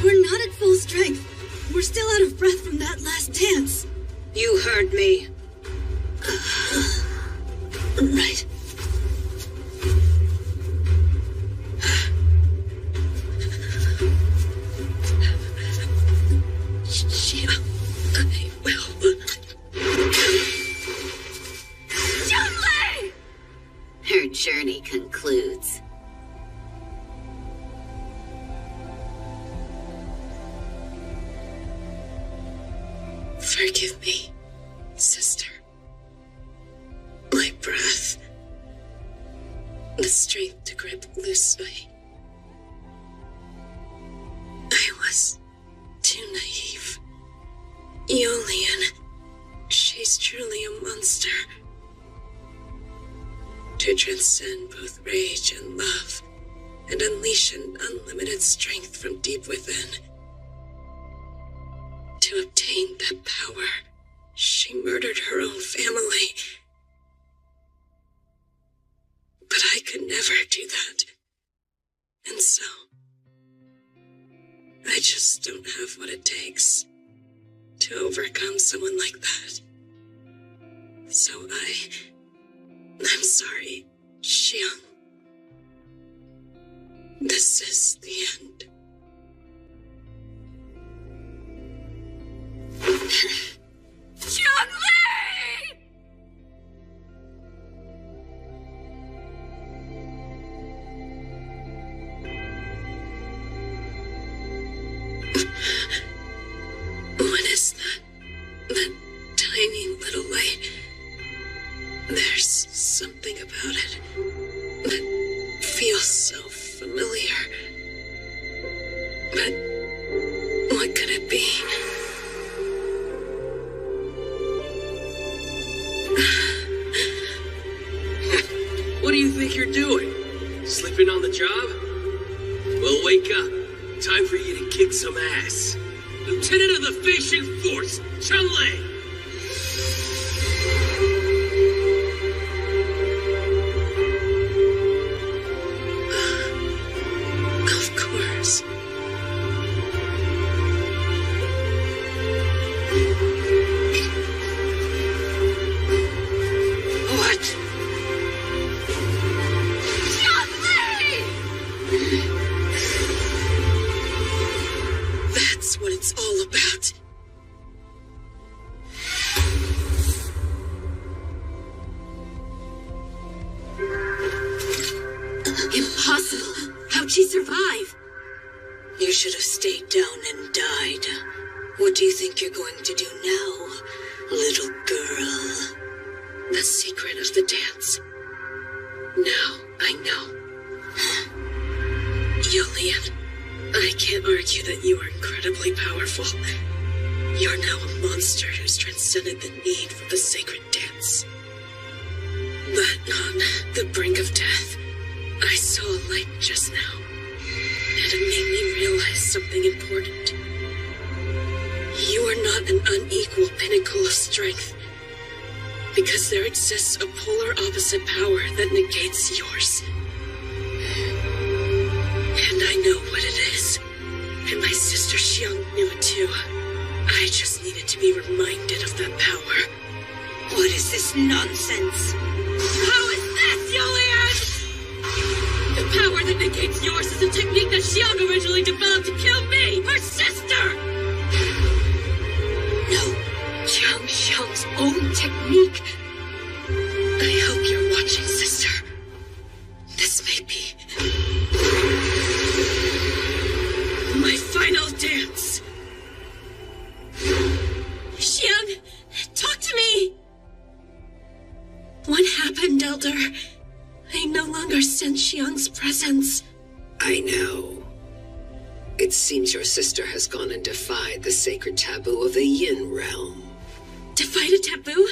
we're not at full strength. We're still out of breath from that last dance. You heard me. Right. Xiang, I will. Jianglei! Her journey concludes. Forgive me, sister. My breath. The strength to grip Lu Sui. I was too naive. Eolian, she's truly a monster. To transcend both rage and love, and unleash an unlimited strength from deep within. To obtain that power, she murdered her own family. But I could never do that. And so, just don't have what it takes to overcome someone like that. So I'm sorry, Xiang. This is the end. Chun-Li! What is that? That tiny little light? There's something about it that feels so familiar. But what could it be? What do you think you're doing? Sleeping on the job? Well, wake up. Time for you to kick some ass. Lieutenant of the Facian Force, Chun-Li! Of course. What? Chun-Li! That's what it's all about. Impossible! How'd she survive? You should have stayed down and died. What do you think you're going to do now, little girl? The secret of the dance. Now I know. Yulian, I can't argue that you are incredibly powerful. You're now a monster who's transcended the need for the sacred dance. But on the brink of death, I saw a light just now, and it made me realize something important. You are not an unequal pinnacle of strength, because there exists a polar opposite power that negates yours. And I know what it is, and my sister Xiang knew it too. I just needed to be reminded of that power. What is this nonsense? How is this, Yulian? The power that negates yours is a technique that Xiang originally developed to kill me, her sister! No, Jiang Xiang's own technique. I hope you're watching, sister. This may be my final dance. Xiang, talk to me! What happened, Elder? I no longer sense Xiang's presence. I know. It seems your sister has gone and defied the sacred taboo of the Yin realm. Defied a taboo?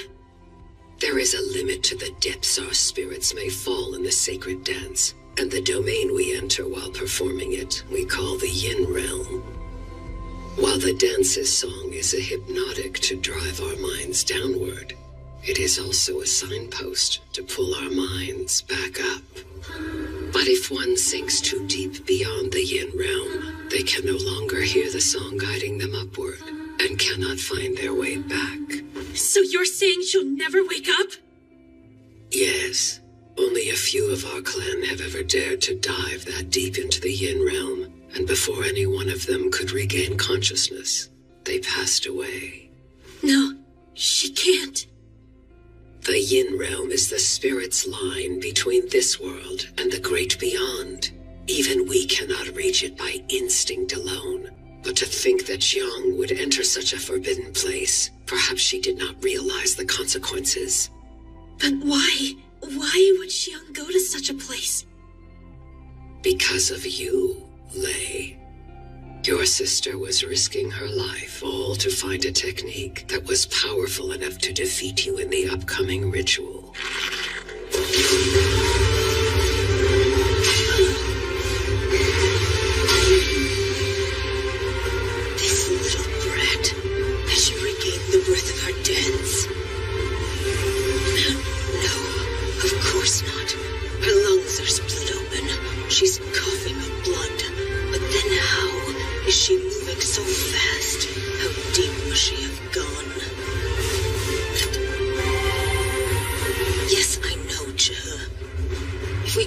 There is a limit to the depths our spirits may fall in the sacred dance, and the domain we enter while performing it we call the Yin realm. While the dance's song is a hypnotic to drive our minds downward, it is also a signpost to pull our minds back up. But if one sinks too deep beyond the Yin realm, they can no longer hear the song guiding them upward and cannot find their way back. So you're saying she'll never wake up? Yes. Only a few of our clan have ever dared to dive that deep into the Yin realm, and before any one of them could regain consciousness, they passed away. No, she can't. The Yin realm is the spirit's line between this world and the great beyond. Even we cannot reach it by instinct alone. But to think that Jiang would enter such a forbidden place, perhaps she did not realize the consequences. But why? Why would Xiang go to such a place? Because of you, Lei. Your sister was risking her life, all to find a technique that was powerful enough to defeat you in the upcoming ritual. This little brat, has she regained the breath of her dance? No, of course not. Her lungs are split open. She's coughing up blood. But then how is she moving so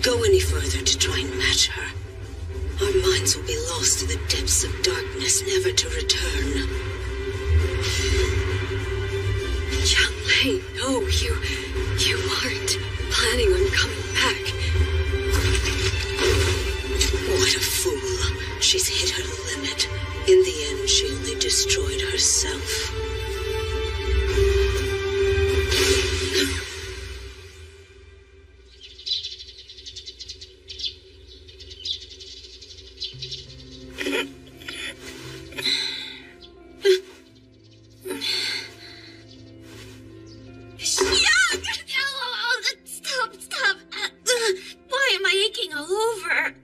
go any further to try and match her, our minds will be lost in the depths of darkness, never to return. Young Lei, no, you aren't planning on coming back. What a fool. She's hit her limit. In the end, she only destroyed herself. Stop. Why am I aching all over?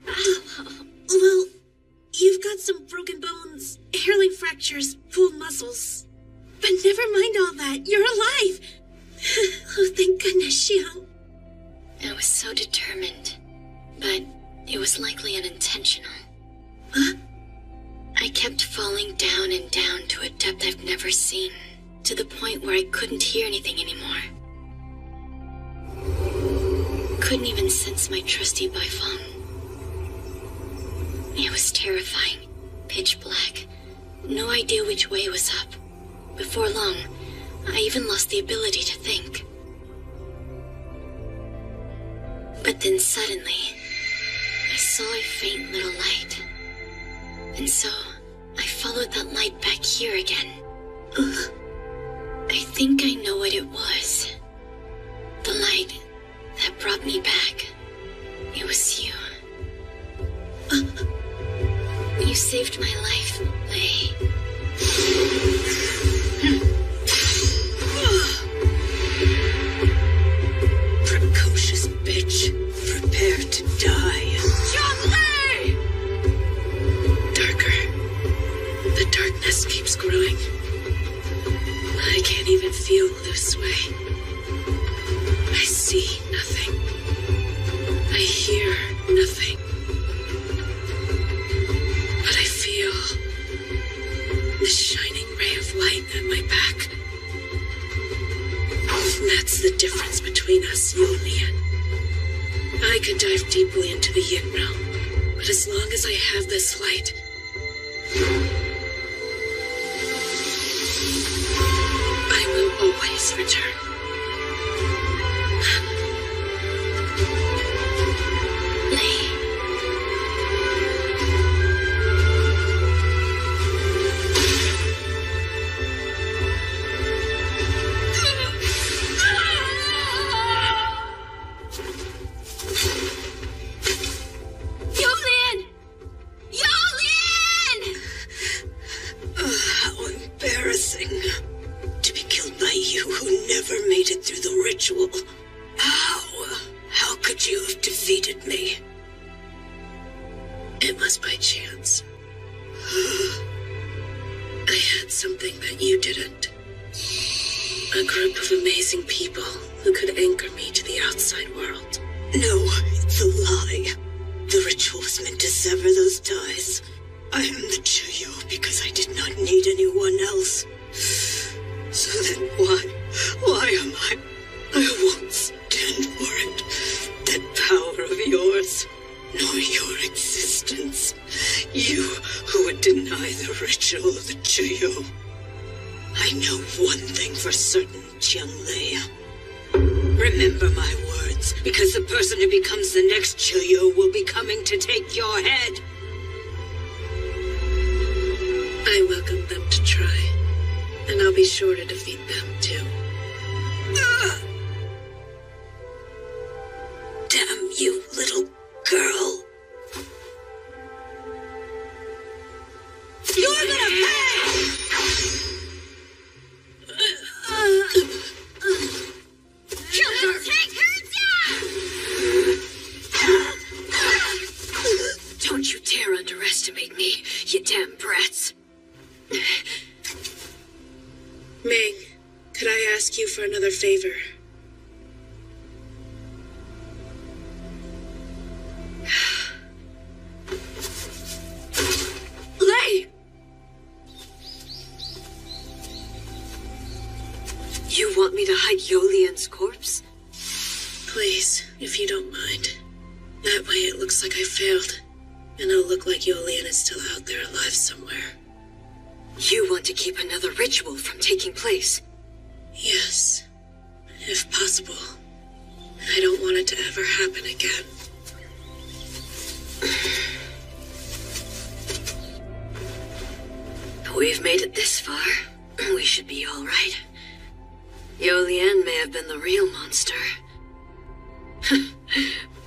Well, you've got some broken bones, hairline fractures, pulled muscles. But never mind all that. You're alive. Oh, thank goodness, Xiang. I was so determined, but it was likely unintentional. Huh? I kept falling down and down to a depth I've never seen, to the point where I couldn't hear anything anymore. Couldn't even sense my trusty Baifeng. It was terrifying, pitch black, no idea which way was up. Before long, I even lost the ability to think. But then suddenly, I saw a faint little light. And so, I followed that light back here again. I think I know what it was. The light that brought me back. It was you. You saved my life, Lei. Precocious bitch. Prepare to die. Lei! Darker. The darkness keeps growing. I can't even feel Lu's way. I see nothing. I hear nothing. But I feel the shining ray of light at my back. That's the difference between us, Yulian. I could dive deeply into the Yin realm, but as long as I have this light, I will always return. How could you have defeated me? It was by chance. I had something that you didn't. A group of amazing people who could anchor me to the outside world. No, it's a lie. The ritual was meant to sever those ties. I am the Chuyo because I did not need anyone else. So then why am I? I won't stand for it. That power of yours, nor your existence. You who would deny the ritual of the Chuyo. I know one thing for certain, Qianglei. Remember my words, because the person who becomes the next Chuyo will be coming to take your head. I welcome them to try, and I'll be sure to defeat them too. Damn you, little girl. You're gonna pay! Kill her! Take her down! Don't you dare underestimate me, you damn brats. Ming, could I ask you for another favor? Lei! You want me to hide Yolian's corpse? Please, if you don't mind. That way it looks like I failed, and it'll look like Yolian is still out there alive somewhere. You want to keep another ritual from taking place? Yes, if possible. I don't want it to ever happen again. We've made it this far. We should be all right. Yolian may have been the real monster.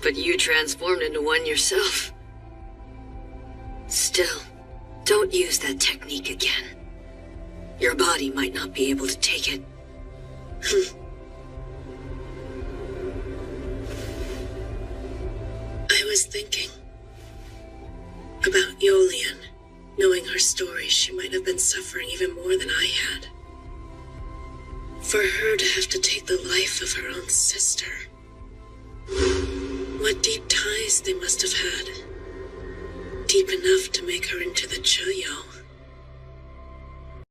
But you transformed into one yourself. Still, don't use that technique again. Your body might not be able to take it. I was thinking about Yolian. Knowing her story, she might have been suffering even more than I had. For her to have to take the life of her own sister. What deep ties they must have had. Deep enough to make her into the Choyo.